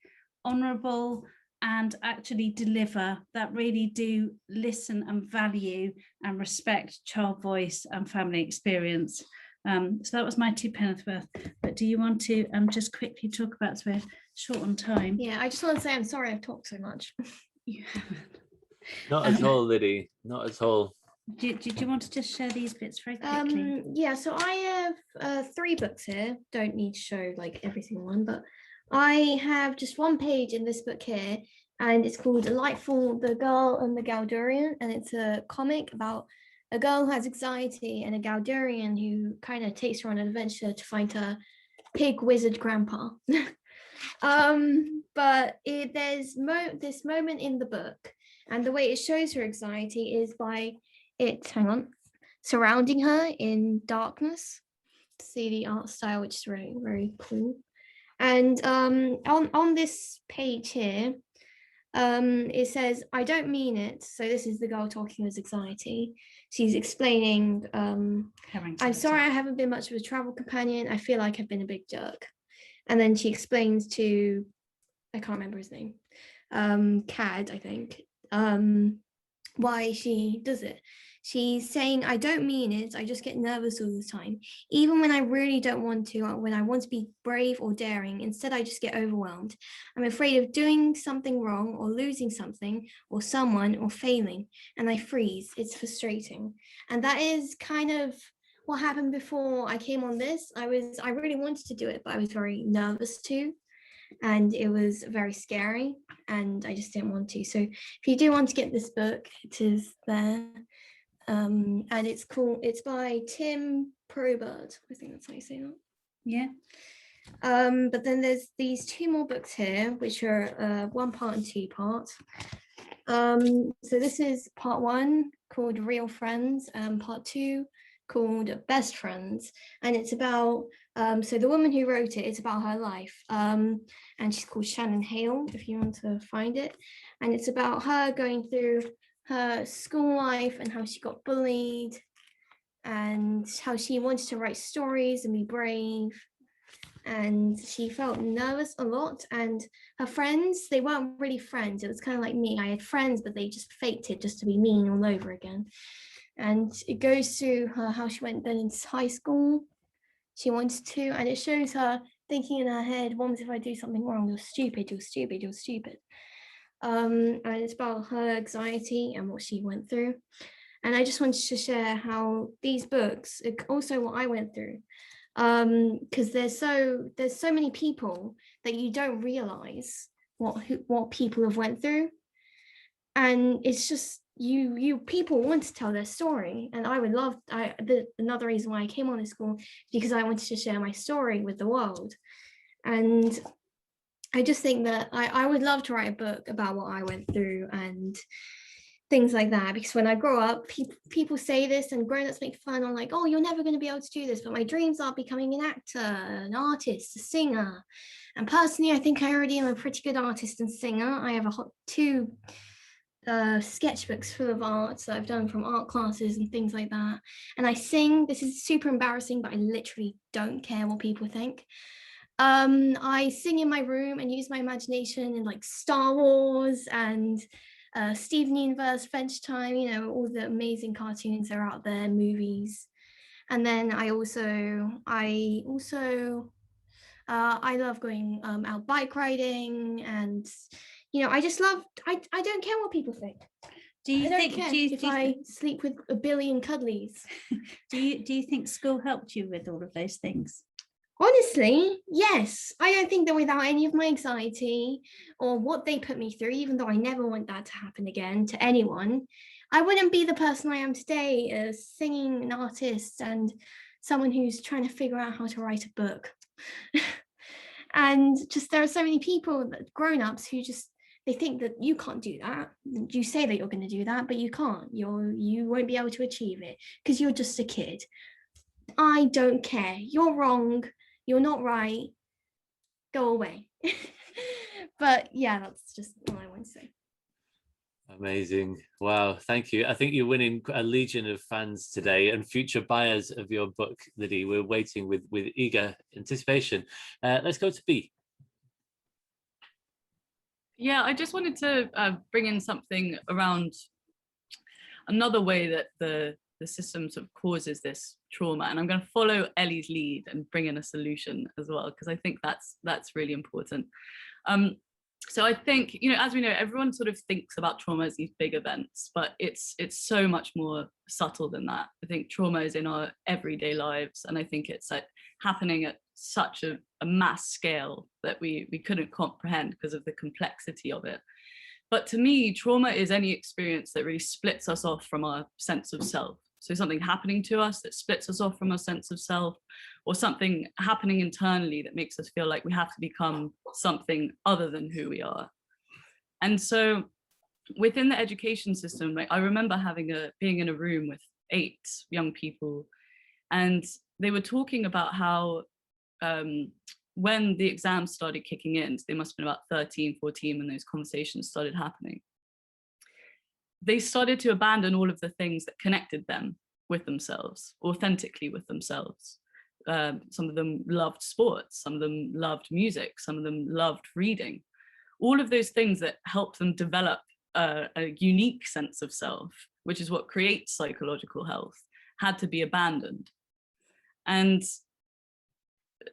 honourable, and actually deliver, that really do listen and value and respect child voice and family experience. So that was my 2 pence worth. But do you want to just quickly talk about, so we're short on time? Yeah, I just want to say I'm sorry I've talked so much. You haven't. Not at all, Lydie, not at all. Do you want to just share these bits very quickly? Yeah, so I have 3 books here. Don't need to show like every single one, but I have just 1 page in this book here, and it's called Delightful, the Girl and the Galdurian, and it's a comic about a girl who has anxiety and a Galdurian who kind of takes her on an adventure to find her pig wizard grandpa. But there's this moment in the book, and the way it shows her anxiety is by it, surrounding her in darkness. See the art style, which is very, very cool. And on this page here, it says, I don't mean it. So this is the girl talking with anxiety. She's explaining, I'm sorry I haven't been much of a travel companion. I feel like I've been a big jerk. And then she explains to, I can't remember his name, Cad, I think, why she does it. She's saying, I don't mean it. I just get nervous all the time. Even when I really don't want to, or when I want to be brave or daring, instead I just get overwhelmed. I'm afraid of doing something wrong or losing something or someone or failing, and I freeze. It's frustrating. And that is kind of what happened before I came on this. I really wanted to do it, but I was very nervous too. And it was very scary and I just didn't want to. So if you do want to get this book, it is there. And it's cool. It's by Tim Probert. I think that's how you say that. Yeah. But then there's these 2 more books here, which are 1 part and 2 parts. So this is part 1 called Real Friends, and part 2 called Best Friends. And it's about, so the woman who wrote it, it's about her life. And she's called Shannon Hale, if you want to find it. And it's about her going through her school life and how she got bullied and how she wanted to write stories and be brave, and she felt nervous a lot. And her friends, they weren't really friends. It was kind of like me. I had friends, but they just faked it just to be mean all over again. And it goes through her how she went then into high school. She wanted to, and it shows her thinking in her head, what if I do something wrong? You're stupid, you're stupid, you're stupid. And it's about her anxiety and what she went through. And I just wanted to share how these books, also what I went through, because there's so many people that you don't realize what people have went through, and it's just you people want to tell their story, and I would love. Another reason why I came on this school is because I wanted to share my story with the world, and I just think that I would love to write a book about what I went through and things like that, because when I grow up, people say this and grown-ups make fun. I'm like, oh, you're never going to be able to do this, but my dreams are becoming an actor, an artist, a singer. And personally, I think I already am a pretty good artist and singer. I have 2 sketchbooks full of art that I've done from art classes and things like that. And I sing. This is super embarrassing, but I literally don't care what people think. I sing in my room and use my imagination in like Star Wars and Steven Universe, Adventure Time, you know, all the amazing cartoons that are out there, movies. And then I love going out bike riding, and you know, I don't care what people think. I sleep with a billion cuddlies. Do you think school helped you with all of those things? Honestly, yes. I don't think that without any of my anxiety or what they put me through, even though I never want that to happen again to anyone, I wouldn't be the person I am today, as singing an artist and someone who's trying to figure out how to write a book. And just there are so many people, grown-ups, who just, they think that you can't do that. You say that you're going to do that, but you can't. You won't be able to achieve it because you're just a kid. I don't care. You're wrong. You're not right. Go away. But yeah, that's just all I want to say. Amazing. Wow, thank you. I think you're winning a legion of fans today and future buyers of your book, Lydie. We're waiting with eager anticipation. Let's go to B. Yeah, I just wanted to bring in something around another way that the system sort of causes this trauma, and I'm going to follow Ellie's lead and bring in a solution as well, because I think that's really important. So I think, you know, as we know, everyone sort of thinks about trauma as these big events, but it's so much more subtle than that. I think trauma is in our everyday lives, and I think it's like happening at such a mass scale that we couldn't comprehend because of the complexity of it. But to me, trauma is any experience that really splits us off from our sense of self. So something happening to us that splits us off from our sense of self, or something happening internally that makes us feel like we have to become something other than who we are. And so within the education system, like, I remember being in a room with 8 young people, and they were talking about how when the exams started kicking in, so they must have been about 13, 14 when those conversations started happening, they started to abandon all of the things that connected them with themselves, authentically with themselves. Some of them loved sports, some of them loved music, some of them loved reading. All of those things that helped them develop a unique sense of self, which is what creates psychological health, had to be abandoned. And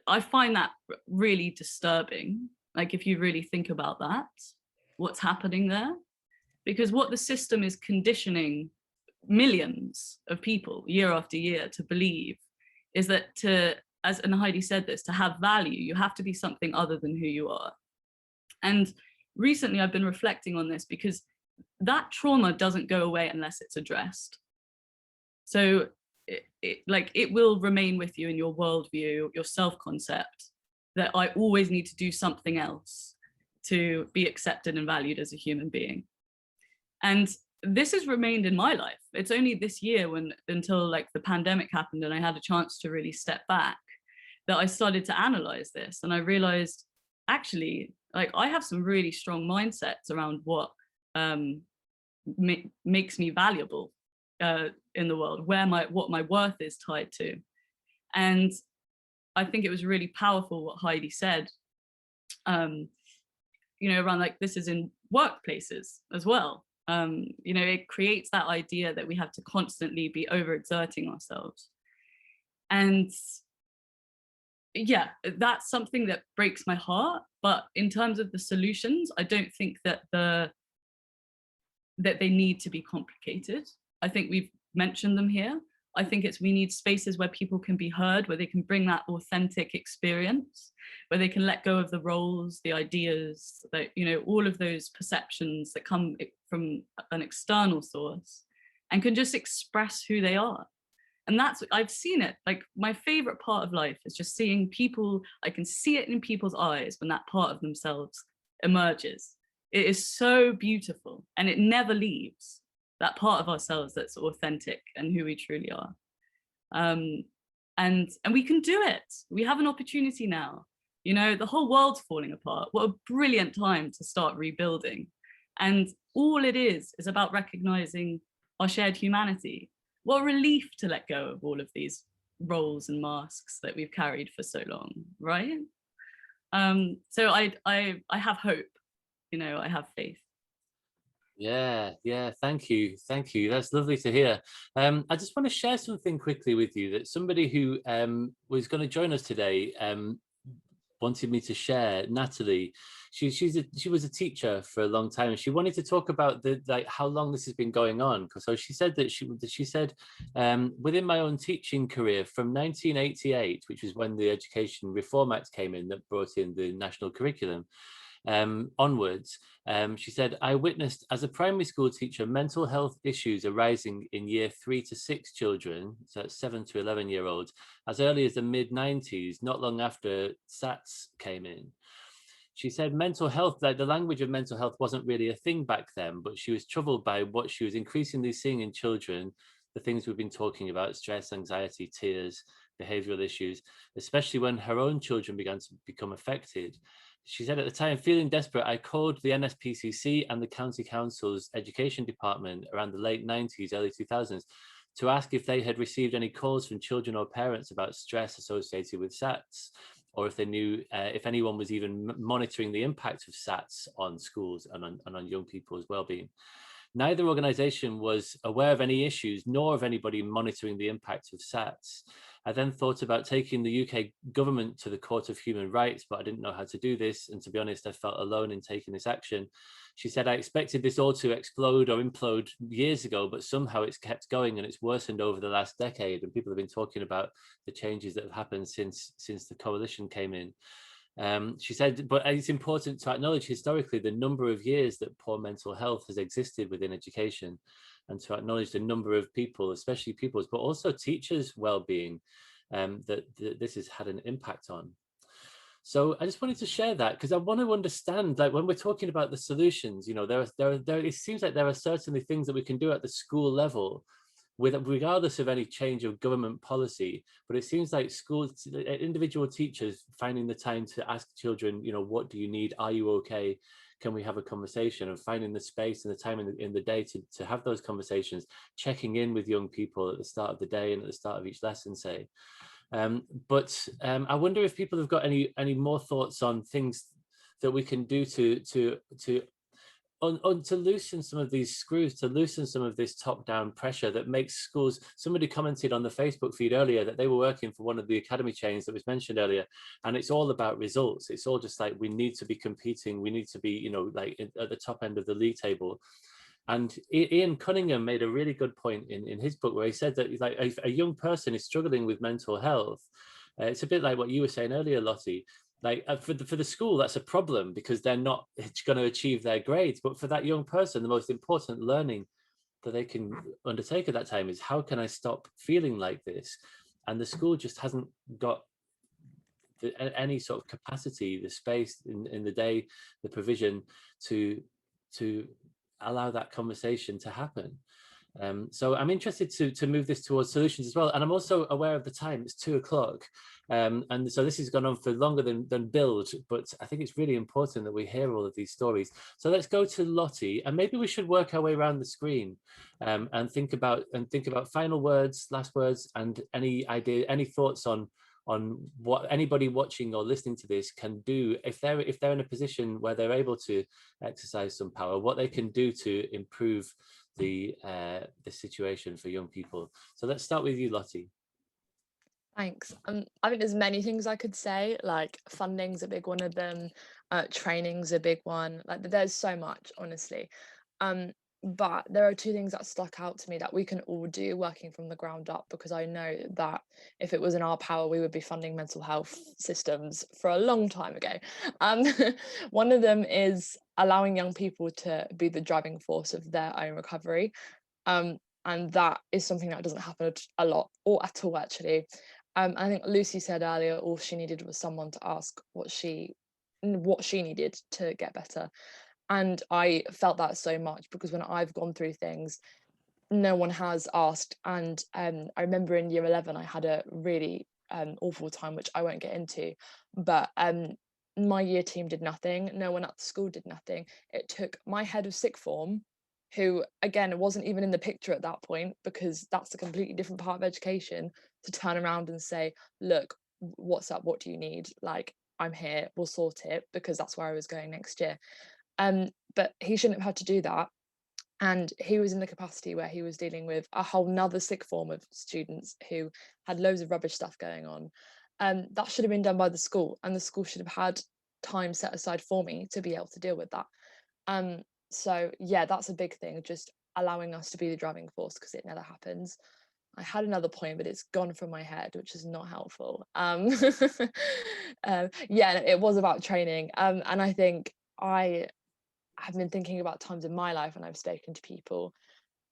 I find that really disturbing. Like, if you really think about that, what's happening there? Because what the system is conditioning millions of people year after year to believe is that and Heidi said this, to have value, you have to be something other than who you are. And recently I've been reflecting on this, because that trauma doesn't go away unless it's addressed. So it will remain with you in your worldview, your self-concept, that I always need to do something else to be accepted and valued as a human being. And this has remained in my life. It's only this year, until like the pandemic happened and I had a chance to really step back, that I started to analyze this. And I realized, actually, like, I have some really strong mindsets around what makes me valuable in the world, what my worth is tied to. And I think it was really powerful what Heidi said, you know, around like, this is in workplaces as well. You know, it creates that idea that we have to constantly be overexerting ourselves. And yeah, that's something that breaks my heart. But in terms of the solutions, I don't think that they need to be complicated. I think we've mentioned them here. I think we need spaces where people can be heard, where they can bring that authentic experience, where they can let go of the roles, the ideas, that, you know, all of those perceptions that come from an external source, and can just express who they are. And I've seen it, like, my favorite part of life is just seeing people. I can see it in people's eyes when that part of themselves emerges. It is so beautiful, and it never leaves. That part of ourselves that's authentic and who we truly are. And we can do it. We have an opportunity now. You know, the whole world's falling apart. What a brilliant time to start rebuilding. And all it is about recognizing our shared humanity. What a relief to let go of all of these roles and masks that we've carried for so long, right? So I have hope, you know, I have faith. Yeah, thank you. That's lovely to hear. I just want to share something quickly with you that somebody who was going to join us today wanted me to share. Natalie, she was a teacher for a long time, and she wanted to talk about how long this has been going on. So she said that she said within my own teaching career from 1988, which was when the Education Reform Act came in that brought in the national curriculum, onwards, she said, I witnessed as a primary school teacher mental health issues arising in year 3 to 6 children, so that's 7 to 11-year-olds, as early as the mid-90s, not long after SATs came in. She said mental health, like the language of mental health wasn't really a thing back then, but she was troubled by what she was increasingly seeing in children, the things we've been talking about, stress, anxiety, tears, behavioral issues, especially when her own children began to become affected. She said at the time, feeling desperate, I called the NSPCC and the County Council's education department around the late 90s, early 2000s, to ask if they had received any calls from children or parents about stress associated with SATs, or if they knew if anyone was even monitoring the impact of SATs on schools and on young people's well-being. Neither organisation was aware of any issues, nor of anybody monitoring the impact of SATs. I then thought about taking the UK government to the Court of Human Rights, but I didn't know how to do this. And to be honest, I felt alone in taking this action. She said, I expected this all to explode or implode years ago, but somehow it's kept going and it's worsened over the last decade. And people have been talking about the changes that have happened since the coalition came in. She said, but it's important to acknowledge historically the number of years that poor mental health has existed within education, and to acknowledge the number of people, especially pupils, but also teachers' well-being, that this has had an impact on. So I just wanted to share that because I want to understand, like when we're talking about the solutions, you know, it seems like there are certainly things that we can do at the school level, regardless of any change of government policy, but it seems like schools, individual teachers finding the time to ask children, you know, what do you need? Are you okay? Can we have a conversation? And finding the space and the time in the day to have those conversations, checking in with young people at the start of the day and at the start of each lesson, say. But I wonder if people have got any more thoughts on things that we can do to loosen some of these screws, to loosen some of this top-down pressure that makes schools. Somebody commented on the Facebook feed earlier that they were working for one of the academy chains that was mentioned earlier, and it's all about results. It's all just like, we need to be competing, we need to be, you know, like at the top end of the league table. And Ian Cunningham made a really good point in his book where he said that, like, if a young person is struggling with mental health, it's a bit like what you were saying earlier, Lottie. Like for the school, that's a problem because they're not going to achieve their grades. But for that young person, the most important learning that they can undertake at that time is, how can I stop feeling like this? And the school just hasn't got any sort of capacity, the space in the day, the provision to allow that conversation to happen. So I'm interested to move this towards solutions as well. And I'm also aware of the time, it's 2 o'clock. And so this has gone on for longer than billed, but I think it's really important that we hear all of these stories. So let's go to Lottie, and maybe we should work our way around the screen and think about final words, last words, and any thoughts on what anybody watching or listening to this can do if they're in a position where they're able to exercise some power, what they can do to improve the situation for young people. So let's start with you, Lottie. Thanks. I think there's many things I could say, like funding's a big one of them, training's a big one. Like there's so much, honestly. But there are 2 things that stuck out to me that we can all do working from the ground up, because I know that if it was in our power, we would be funding mental health systems for a long time ago. One of them is allowing young people to be the driving force of their own recovery. And that is something that doesn't happen a lot or at all, actually. I think Lucy said earlier, all she needed was someone to ask what she needed to get better. And I felt that so much, because when I've gone through things, no one has asked. And I remember in year 11, I had a really awful time, which I won't get into. But my year team did nothing. No one at the school did nothing. It took my head of sixth form, who, again, wasn't even in the picture at that point, because that's a completely different part of education, to turn around and say, look, what's up? What do you need? Like, I'm here, we'll sort it, because that's where I was going next year. But he shouldn't have had to do that. And he was in the capacity where he was dealing with a whole nother sick form of students who had loads of rubbish stuff going on. That should have been done by the school, and the school should have had time set aside for me to be able to deal with that. So yeah, that's a big thing, just allowing us to be the driving force, because it never happens. I had another point, but it's gone from my head, which is not helpful. Yeah, it was about training. And I think I have been thinking about times in my life when I've spoken to people.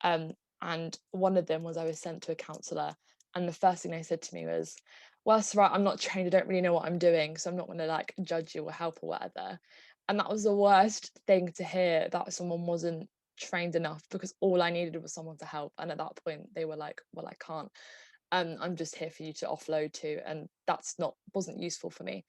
And one of them was I was sent to a counsellor, and the first thing they said to me was, well, that's right, I'm not trained, I don't really know what I'm doing, so I'm not going to like judge you or help or whatever. And that was the worst thing to hear, that someone wasn't trained enough, because all I needed was someone to help. And at that point they were like, well, I can't, I'm just here for you to offload to, and that's wasn't useful for me.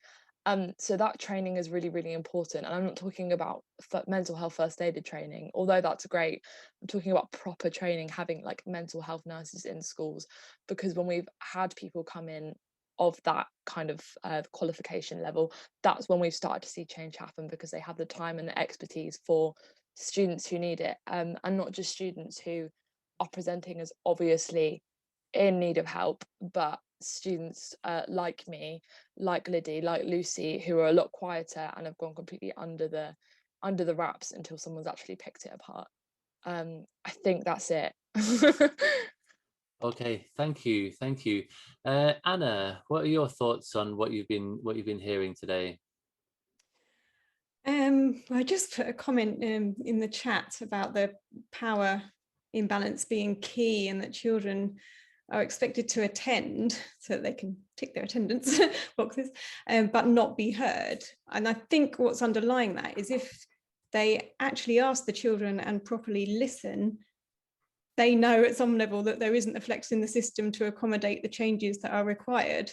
So that training is really, really important. And I'm not talking about mental health first aid training, although that's great. I'm talking about proper training, having like mental health nurses in schools, because when we've had people come in of that kind of qualification level, that's when we've started to see change happen, because they have the time and the expertise for students who need it, and not just students who are presenting as obviously in need of help, but students like me, like Lydie, like Lucy, who are a lot quieter and have gone completely under the wraps until someone's actually picked it apart. I think that's it. Okay, thank you. Anna, what are your thoughts on what you've been hearing today? I just put a comment in the chat about the power imbalance being key, and that children are expected to attend so that they can tick their attendance boxes, but not be heard. And I think what's underlying that is, if they actually ask the children and properly listen, they know at some level that there isn't a flex in the system to accommodate the changes that are required.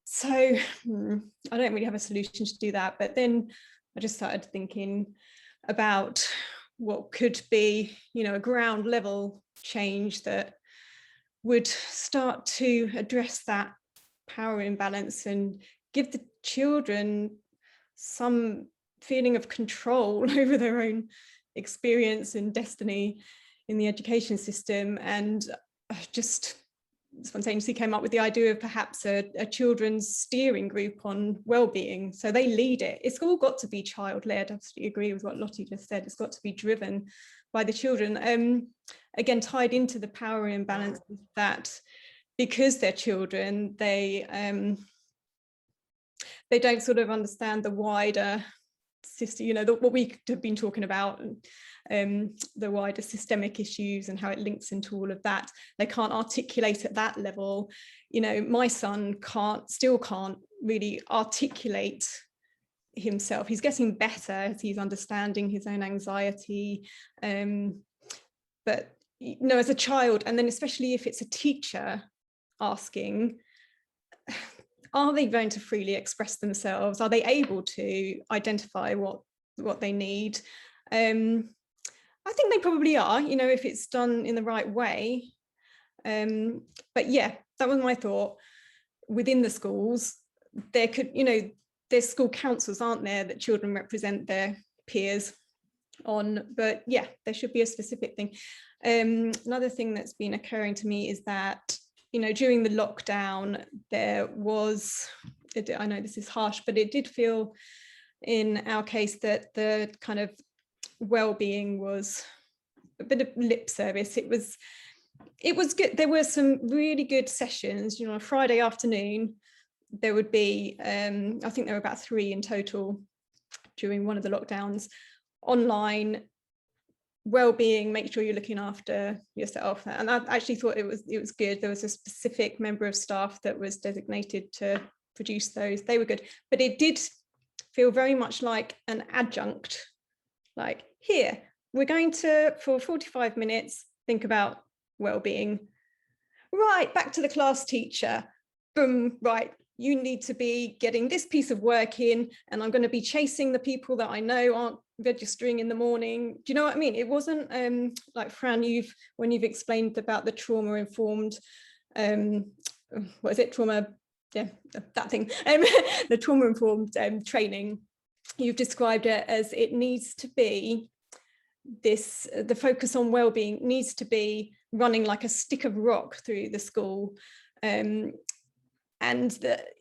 So I don't really have a solution to do that. But then I just started thinking about what could be, a ground level change that would start to address that power imbalance and give the children some feeling of control over their own experience and destiny in the education system. And just spontaneously came up with the idea of perhaps a children's steering group on well-being. So they lead it. It's all got to be child-led. I absolutely agree with what Lottie just said. It's got to be driven by the children. Again, tied into the power imbalance is that because they're children, they don't sort of understand the wider system, what we have been talking about, the wider systemic issues and how it links into all of that. They can't articulate at that level. My son still can't really articulate himself. He's getting better as he's understanding his own anxiety, but as a child, and then especially if it's a teacher asking, are they going to freely express themselves? Are they able to identify what they need? I think they probably are, if it's done in the right way. But yeah, that was my thought. Within the schools, there could, there's school councils, aren't there, that children represent their peers on, but yeah, there should be a specific thing. Another thing that's been occurring to me is that, during the lockdown, there was, I know this is harsh, but it did feel in our case that the kind of well-being was a bit of lip service. It was good. There were some really good sessions, on a Friday afternoon. There would be, I think there were about 3 in total during one of the lockdowns, online well-being, make sure you're looking after yourself. And I actually thought it was good. There was a specific member of staff that was designated to produce those. They were good, but it did feel very much like an adjunct. Like, here, we're going to, for 45 minutes, think about well-being. Right, back to the class teacher. Boom, right, you need to be getting this piece of work in, and I'm going to be chasing the people that I know aren't registering in the morning. Do you know what I mean? It wasn't like Fran, when you've explained about the trauma-informed, what is it, trauma, yeah, that thing, the trauma-informed training, you've described it as it needs to be the focus on well-being needs to be running like a stick of rock through the school. And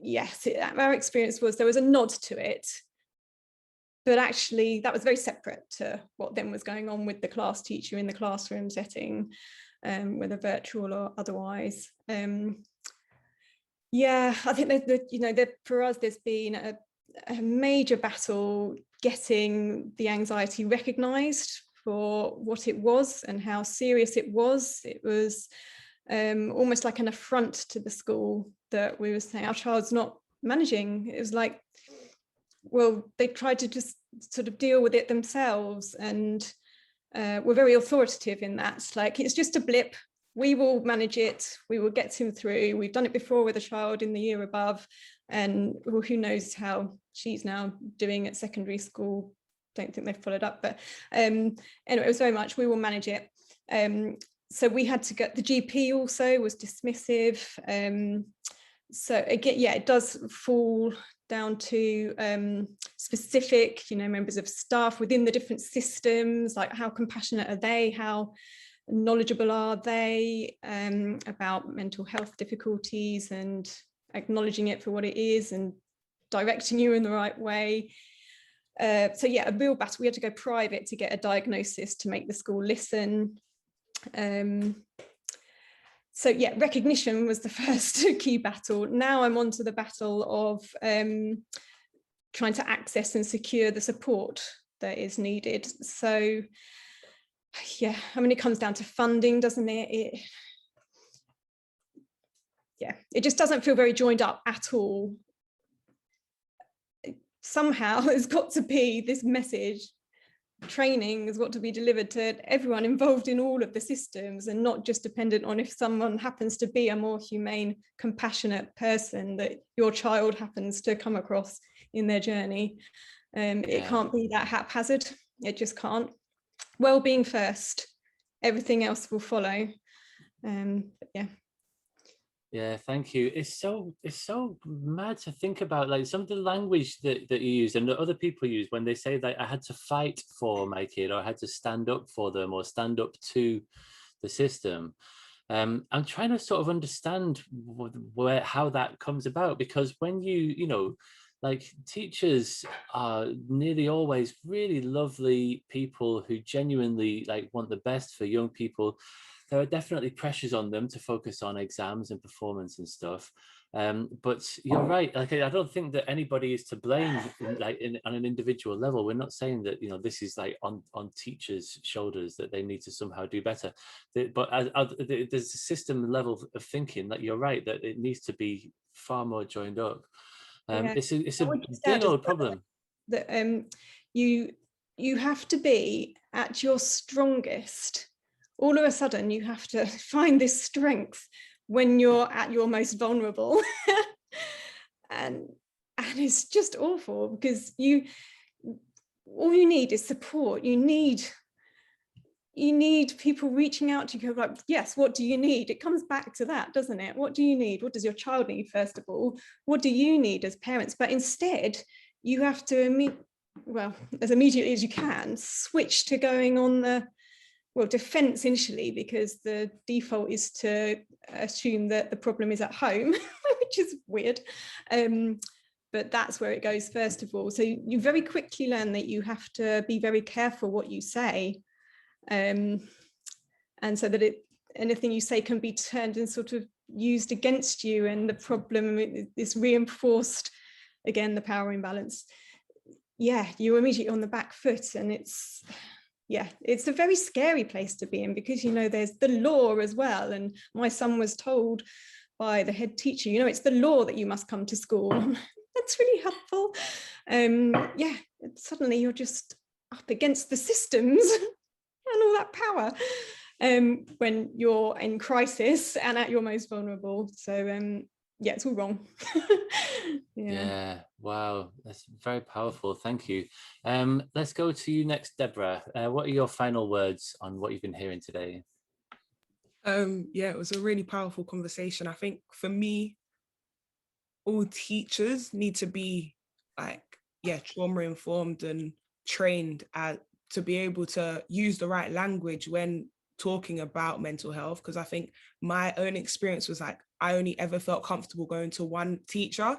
yes, our experience was there was a nod to it, but actually that was very separate to what then was going on with the class teacher in the classroom setting, whether virtual or otherwise. Yeah, I think that for us there's been a major battle getting the anxiety recognised for what it was and how serious it was. It was almost like an affront to the school that we were saying our child's not managing. It was like, well, they tried to just sort of deal with it themselves, and were very authoritative in that. Like, it's just a blip, we will manage it, we will get him through. We've done it before with a child in the year above, and well, who knows how she's now doing at secondary school. Don't think they've followed up, but anyway, it was very much we will manage it. So we had to get the GP also was dismissive. So again, yeah, it does fall down to specific, members of staff within the different systems, like how compassionate are they, how knowledgeable are they about mental health difficulties, and acknowledging it for what it is and directing you in the right way. So yeah, a real battle. We had to go private to get a diagnosis to make the school listen. So yeah, recognition was the first key battle. Now I'm on to the battle of trying to access and secure the support that is needed. So yeah, I mean, it comes down to funding, doesn't it? It just doesn't feel very joined up at all. Somehow there's got to be this message. Training has got to be delivered to everyone involved in all of the systems, and not just dependent on if someone happens to be a more humane, compassionate person that your child happens to come across in their journey. It can't be that haphazard. It just can't. Well-being first, everything else will follow. Yeah, thank you. It's so mad to think about, like, some of the language that you use and that other people use when they say that I had to fight for my kid, or I had to stand up for them, or stand up to the system. I'm trying to sort of understand how that comes about, because when like, teachers are nearly always really lovely people who genuinely want the best for young people. There are definitely pressures on them to focus on exams and performance and stuff. But you're right. Like, I don't think that anybody is to blame, on an individual level. We're not saying that, this is on teachers' shoulders, that they need to somehow do better. But there's a system level of thinking that you're right, that it needs to be far more joined up. It's a big old problem. That you have to be at your strongest. All of a sudden, you have to find this strength when you're at your most vulnerable, and it's just awful, because all you need is support. You need people reaching out to you, like, yes, what do you need? It comes back to that, doesn't it? What do you need? What does your child need, first of all? What do you need as parents? But instead, you have to, as immediately as you can, switch to going on the defense initially, because the default is to assume that the problem is at home, which is weird. But that's where it goes, first of all. So you very quickly learn that you have to be very careful what you say. And so that anything you say can be turned and sort of used against you, and the problem is reinforced. Again, the power imbalance. Yeah, you're immediately on the back foot, and it's a very scary place to be in, because there's the law as well. And my son was told by the head teacher, it's the law that you must come to school. That's really helpful. Suddenly you're just up against the systems and all that power when you're in crisis and at your most vulnerable. So it's all wrong. Wow, that's very powerful. Thank you. Let's go to you next, Deborah. What are your final words on what you've been hearing today? It was a really powerful conversation. I think for me, all teachers need to be trauma informed and trained to be able to use the right language when talking about mental health, because I think my own experience was like, I only ever felt comfortable going to one teacher,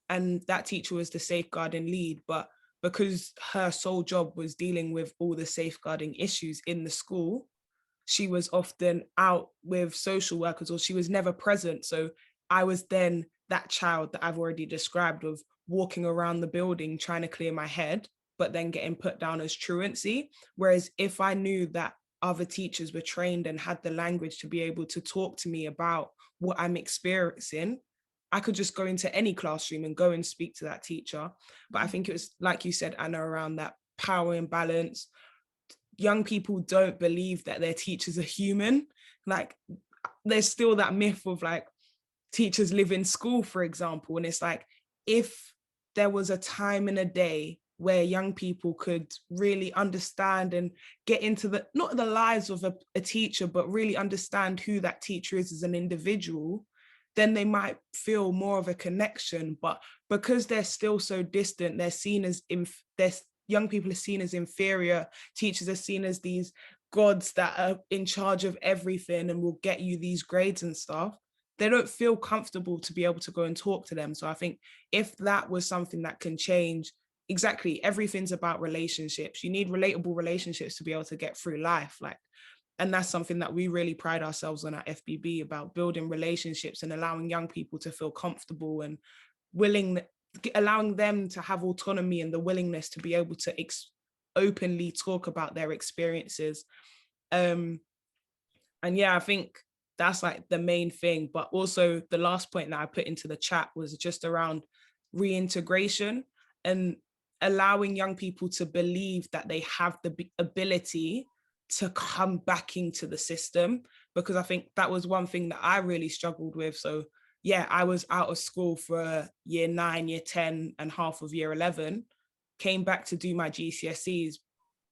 and that teacher was the safeguarding lead. But because her sole job was dealing with all the safeguarding issues in the school, she was often out with social workers, or she was never present. So I was then that child that I've already described, of walking around the building trying to clear my head, but then getting put down as truancy. Whereas if I knew that other teachers were trained and had the language to be able to talk to me about what I'm experiencing, I could just go into any classroom and go and speak to that teacher. But I think it was, like you said, Anna, around that power imbalance. Young people don't believe that their teachers are human. Like, there's still that myth of like, teachers live in school, for example. And it's like, if there was a time in a day where young people could really understand and get into the, not the lives of a teacher, but really understand who that teacher is as an individual, then they might feel more of a connection. But because they're still so distant, they're seen as, young people are seen as inferior, teachers are seen as these gods that are in charge of everything and will get you these grades and stuff. They don't feel comfortable to be able to go and talk to them. So I think if that was something that can change, exactly, everything's about relationships. You need relatable relationships to be able to get through life. Like, and that's something that we really pride ourselves on at FBB, about building relationships and allowing young people to feel comfortable and willing, allowing them to have autonomy and the willingness to be able to openly talk about their experiences. And yeah, I think that's like the main thing. But also the last point that I put into the chat was just around reintegration and allowing young people to believe that they have the ability to come back into the system, because I think that was one thing that I really struggled with. So yeah, I was out of school for year 9, year 10 and half of year 11, came back to do my GCSEs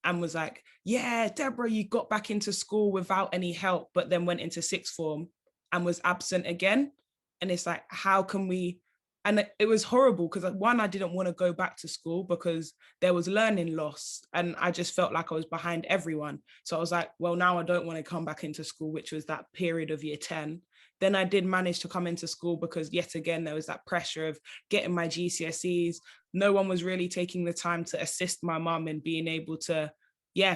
and was like, yeah, Deborah, you got back into school without any help, but then went into sixth form and was absent again. And it's like, how can we? And it was horrible because, one, I didn't want to go back to school because there was learning loss and I just felt like I was behind everyone. So I was like, well, now I don't want to come back into school, which was that period of year 10. Then I did manage to come into school because yet again, there was that pressure of getting my GCSEs. No one was really taking the time to assist my mum in being able to,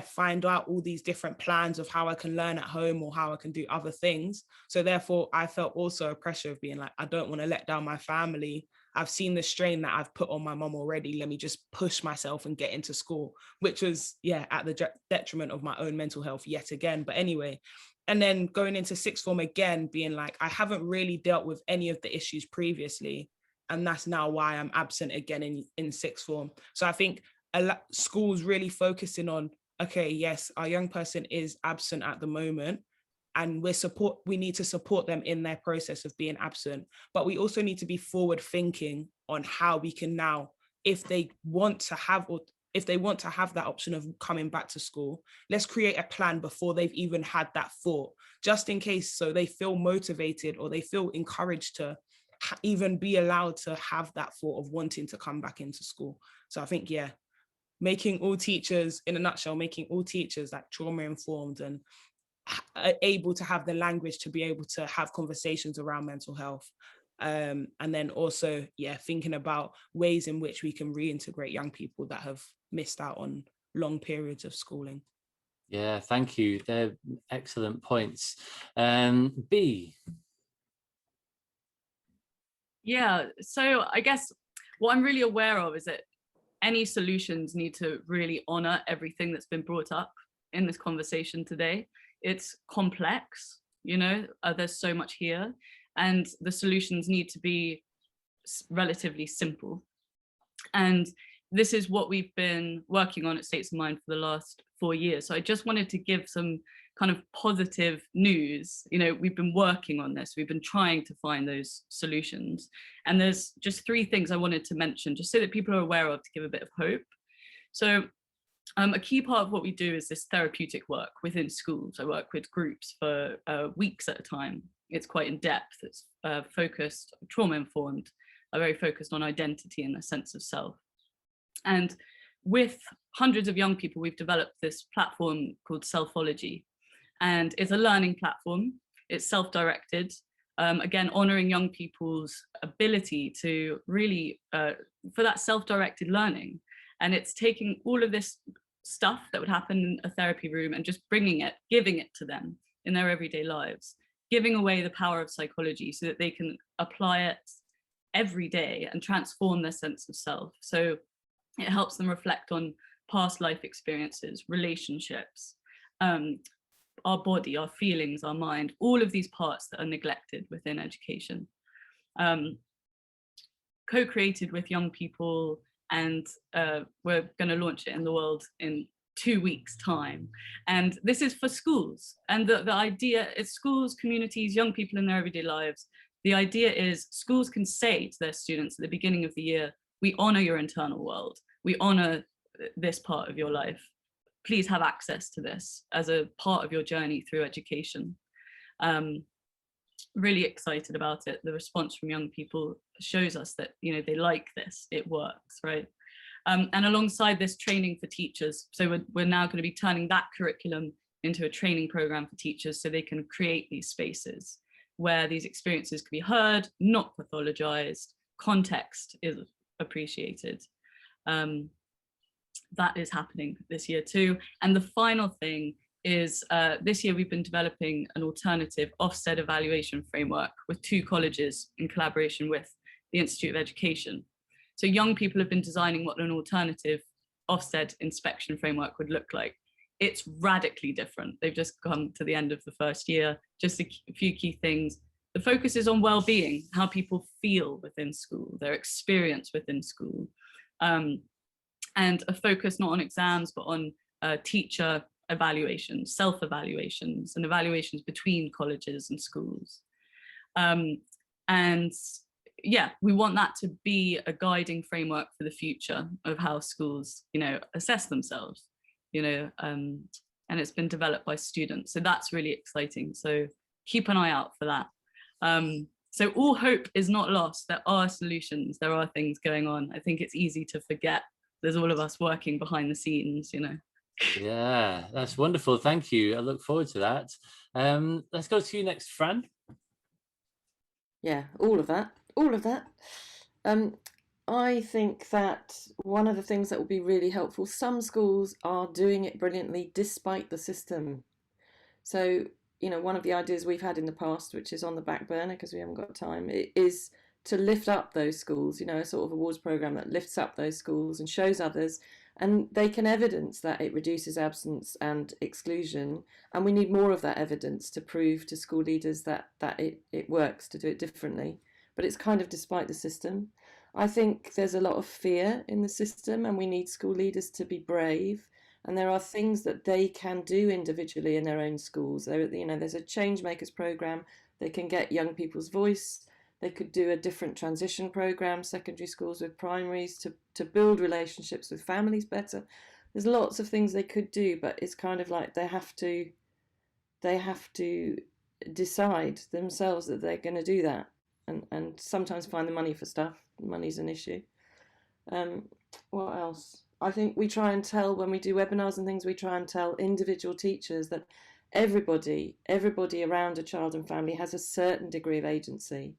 find out all these different plans of how I can learn at home or how I can do other things. So therefore, I felt also a pressure of being like, I don't want to let down my family. I've seen the strain that I've put on my mum already. Let me just push myself and get into school, which was, at the detriment of my own mental health yet again. But anyway, and then going into sixth form again, being like, I haven't really dealt with any of the issues previously. And that's now why I'm absent again in sixth form. So I think schools really focusing on, okay, yes, our young person is absent at the moment, and we need to support them in their process of being absent. But we also need to be forward thinking on how we can now, if they want to have that option of coming back to school, let's create a plan before they've even had that thought, just in case, so they feel motivated or they feel encouraged to even be allowed to have that thought of wanting to come back into school. So I think, making all teachers, in a nutshell, making all teachers like trauma informed and able to have the language to be able to have conversations around mental health. And then also, thinking about ways in which we can reintegrate young people that have missed out on long periods of schooling. Yeah, thank you. They're excellent points. B. Yeah, so I guess what I'm really aware of is that any solutions need to really honor everything that's been brought up in this conversation today. It's complex, there's so much here, and the solutions need to be relatively simple. And this is what we've been working on at States of Mind for the last 4 years. So I just wanted to give some kind of positive news. We've been working on this. We've been trying to find those solutions. And there's just 3 things I wanted to mention, just so that people are aware of, to give a bit of hope. So a key part of what we do is this therapeutic work within schools. I work with groups for weeks at a time. It's quite in depth. It's focused, trauma informed, very focused on identity and a sense of self. And with hundreds of young people, we've developed this platform called Selfology, and it's a learning platform. It's self-directed, again, honouring young people's ability to really, for that self-directed learning. And it's taking all of this stuff that would happen in a therapy room and just bringing it, giving it to them in their everyday lives, giving away the power of psychology so that they can apply it every day and transform their sense of self. So it helps them reflect on past life experiences, relationships, our body, our feelings, our mind, all of these parts that are neglected within education. Co-created with young people, and we're going to launch it in the world in 2 weeks' time. And this is for schools. And the idea is schools, communities, young people in their everyday lives. The idea is schools can say to their students at the beginning of the year, we honour your internal world. We honour this part of your life. Please have access to this as a part of your journey through education. Really excited about it. The response from young people shows us that, you know, they like this, it works, right? And alongside this, training for teachers. So we're now going to be turning that curriculum into a training program for teachers so they can create these spaces where these experiences can be heard, not pathologized, context is appreciated. That is happening this year too. And the final thing is this year we've been developing an alternative Ofsted evaluation framework with 2 colleges in collaboration with the Institute of Education. So young people have been designing what an alternative Ofsted inspection framework would look like. It's radically different. They've just come to the end of the first year. Just a few key things. The focus is on well-being, how people feel within school, their experience within school. And a focus not on exams, but on teacher evaluations, self-evaluations, and evaluations between colleges and schools. And yeah, we want that to be a guiding framework for the future of how schools, you know, assess themselves, you know, and it's been developed by students. So that's really exciting. So keep an eye out for that. So all hope is not lost. There are solutions, there are things going on. I think it's easy to forget there's all of us working behind the scenes, you know. Yeah, that's wonderful. Thank you. I look forward to that. Let's go to you next, Fran. Yeah, all of that. I think that one of the things that will be really helpful, some schools are doing it brilliantly despite the system. So, you know, one of the ideas we've had in the past, which is on the back burner because we haven't got time, it is to lift up those schools, you know, a sort of awards program that lifts up those schools and shows others, and they can evidence that it reduces absence and exclusion. And we need more of that evidence to prove to school leaders that it works to do it differently. But it's kind of despite the system. I think there's a lot of fear in the system, and we need school leaders to be brave. And there are things that they can do individually in their own schools. You know, there's a change makers program. They can get young people's voice. They could do a different transition program, secondary schools with primaries, to build relationships with families better. There's lots of things they could do, but it's kind of like they have to decide themselves that they're going to do that, and sometimes find the money for stuff. Money's an issue. What else? I think we try and tell, when we do webinars and things, we try and tell individual teachers that everybody around a child and family has a certain degree of agency.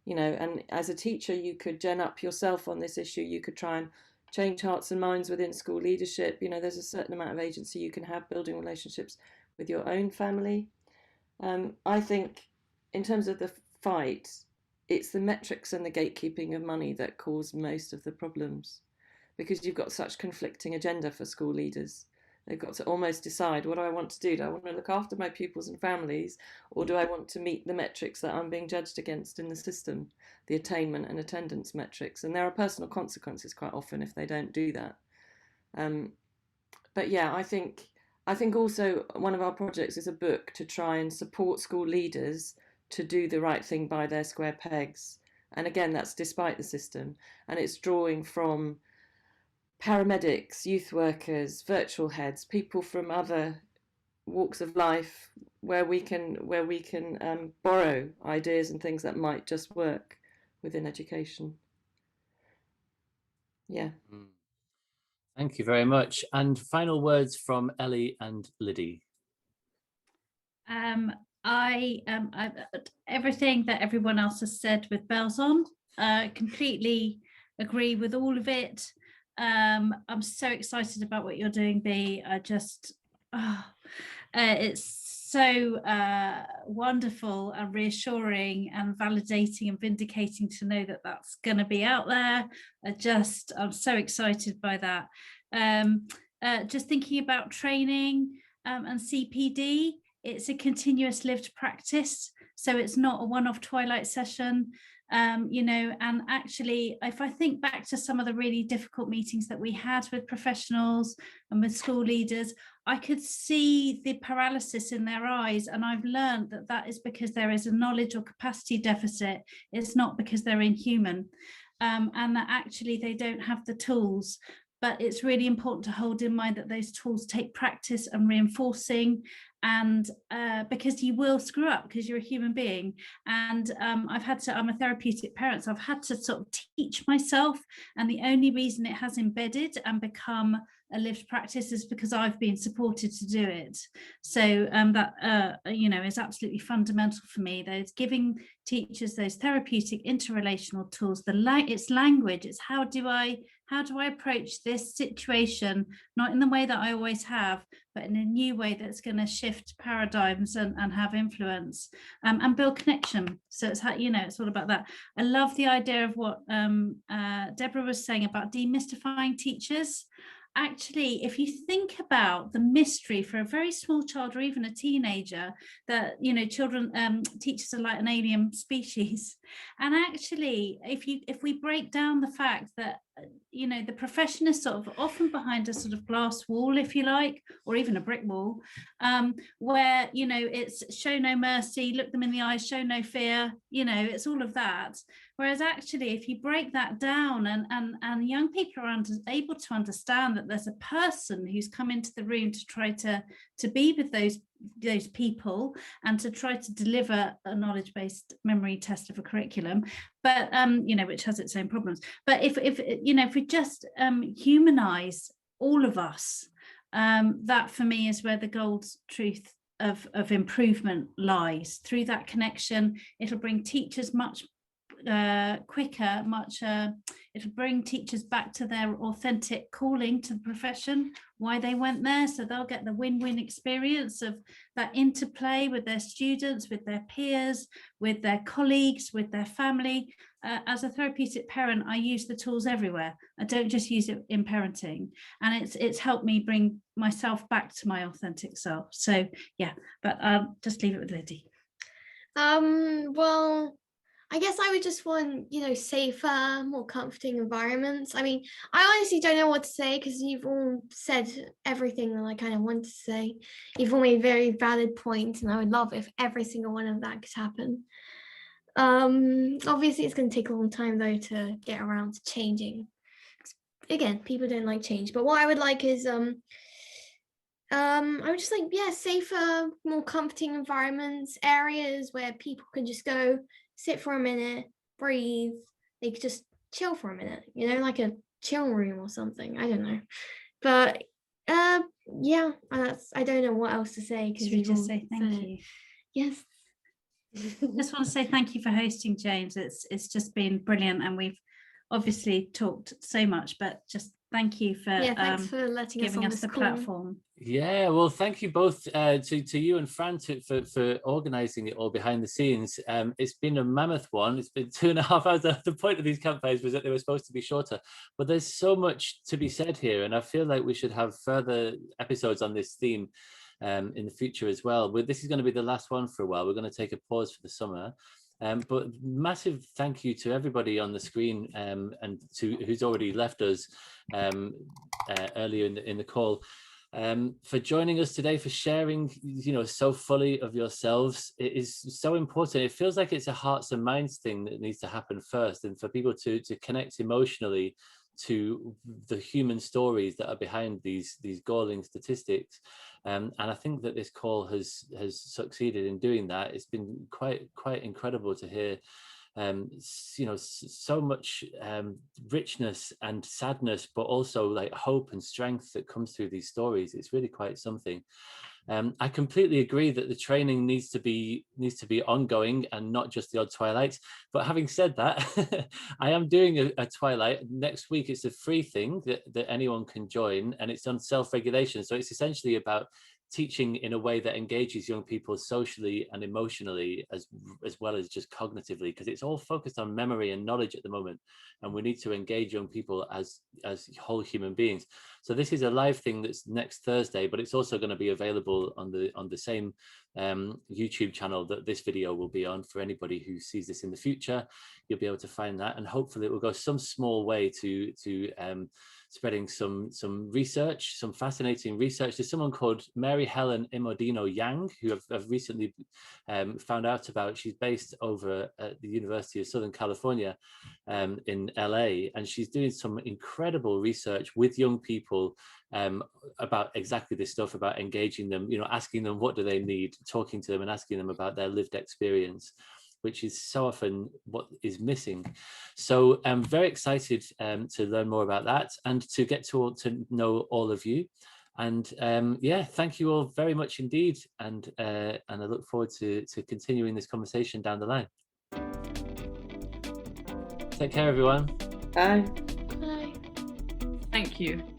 You know, and as a teacher, you could gen up yourself on this issue. You could try and change hearts and minds within school leadership. You know, there's a certain amount of agency you can have building relationships with your own family. I think in terms of the fight, it's the metrics and the gatekeeping of money that cause most of the problems, because you've got such conflicting agenda for school leaders. They've got to almost decide, what do I want to do? Do I want to look after my pupils and families, or do I want to meet the metrics that I'm being judged against in the system, the attainment and attendance metrics? And there are personal consequences quite often if they don't do that. But yeah, I think also one of our projects is a book to try and support school leaders to do the right thing by their square pegs. And again, that's despite the system. And it's drawing from paramedics, youth workers, virtual heads, people from other walks of life, where we can borrow ideas and things that might just work within education. Yeah. Thank you very much. And final words from Ellie and Lydie. I everything that everyone else has said with bells on, completely agree with all of it. I'm so excited about what you're doing, B. It's so wonderful and reassuring and validating and vindicating to know that that's going to be out there. I'm so excited by that. Just thinking about training and CPD, it's a continuous lived practice, so it's not a one-off twilight session. And actually, if I think back to some of the really difficult meetings that we had with professionals and with school leaders, I could see the paralysis in their eyes, and I've learned that that is because there is a knowledge or capacity deficit. It's not because they're inhuman, and that actually they don't have the tools. But it's really important to hold in mind that those tools take practice and reinforcing, and because you will screw up because you're a human being. And I'm a therapeutic parent, so I've had to sort of teach myself, and the only reason it has embedded and become a lived practice is because I've been supported to do it. So that is absolutely fundamental for me. Those giving teachers those therapeutic interrelational tools, it's language, it's how do I approach this situation, not in the way that I always have, but in a new way that's going to shift paradigms and have influence, and build connection. So it's how, it's all about that. I love the idea of what Deborah was saying about demystifying teachers. Actually, if you think about the mystery for a very small child or even a teenager, that teachers are like an alien species, and actually if we break down the fact that the profession is sort of often behind a sort of glass wall, if you like, or even a brick wall, where it's show no mercy, look them in the eyes, show no fear, it's all of that. Whereas actually, if you break that down and young people are able to understand that there's a person who's come into the room to try to be with those people and to try to deliver a knowledge-based memory test of a curriculum, but which has its own problems. But if we just humanize all of us, that for me is where the gold truth of improvement lies. Through that connection, it'll bring teachers much quicker, it'll bring teachers back to their authentic calling to the profession, why they went there, so they'll get the win-win experience of that interplay with their students, with their peers, with their colleagues, with their family. As a therapeutic parent, I use the tools everywhere. I don't just use it in parenting, and it's helped me bring myself back to my authentic self. So yeah, but I'll just leave it with Lydie. Well, I guess I would just want, safer, more comforting environments. I mean, I honestly don't know what to say because you've all said everything that I kind of want to say. You've all made very valid points, and I would love if every single one of that could happen. Obviously, it's going to take a long time, though, to get around to changing. Again, people don't like change, but what I would like is I would just like, safer, more comforting environments, areas where people can just go sit for a minute, breathe. They could just chill for a minute, like a chill room or something. I don't know, but I don't know what else to say. Should we just say thank you? Yes. Just want to say thank you for hosting, James. It's just been brilliant, and we've obviously talked so much, but just thank you for thanks for letting giving us the platform. Yeah, well, thank you both to you and Fran for organising it all behind the scenes. It's been a mammoth one. It's been 2.5 hours. The point of these campfires was that they were supposed to be shorter, but there's so much to be said here, and I feel like we should have further episodes on this theme in the future as well. But this is going to be the last one for a while. We're going to take a pause for the summer. But massive thank you to everybody on the screen and to who's already left us earlier in the call. For joining us today, for sharing, so fully of yourselves. It is so important. It feels like it's a hearts and minds thing that needs to happen first, and for people to connect emotionally to the human stories that are behind these galling statistics. And I think that this call has succeeded in doing that. It's been quite incredible to hear so much richness and sadness, but also like hope and strength that comes through these stories. It's really quite something. I completely agree that the training needs to be ongoing and not just the odd twilight. But having said that, I am doing a twilight next week. It's a free thing that anyone can join, and it's on self-regulation. So it's essentially about teaching in a way that engages young people socially and emotionally as well as just cognitively, because it's all focused on memory and knowledge at the moment, and we need to engage young people as whole human beings. So this is a live thing that's next Thursday, but it's also going to be available on the same YouTube channel that this video will be on. For anybody who sees this in the future, you'll be able to find that, and hopefully it will go some small way to spreading some research, some fascinating research. There's someone called Mary Helen Imodino Yang, who I've recently found out about. She's based over at the University of Southern California in LA, and she's doing some incredible research with young people about exactly this stuff, about engaging them, asking them what do they need, talking to them and asking them about their lived experience, which is so often what is missing. So I'm very excited to learn more about that and to get to know all of you. And thank you all very much indeed. And I look forward to continuing this conversation down the line. Take care, everyone. Bye. Bye. Thank you.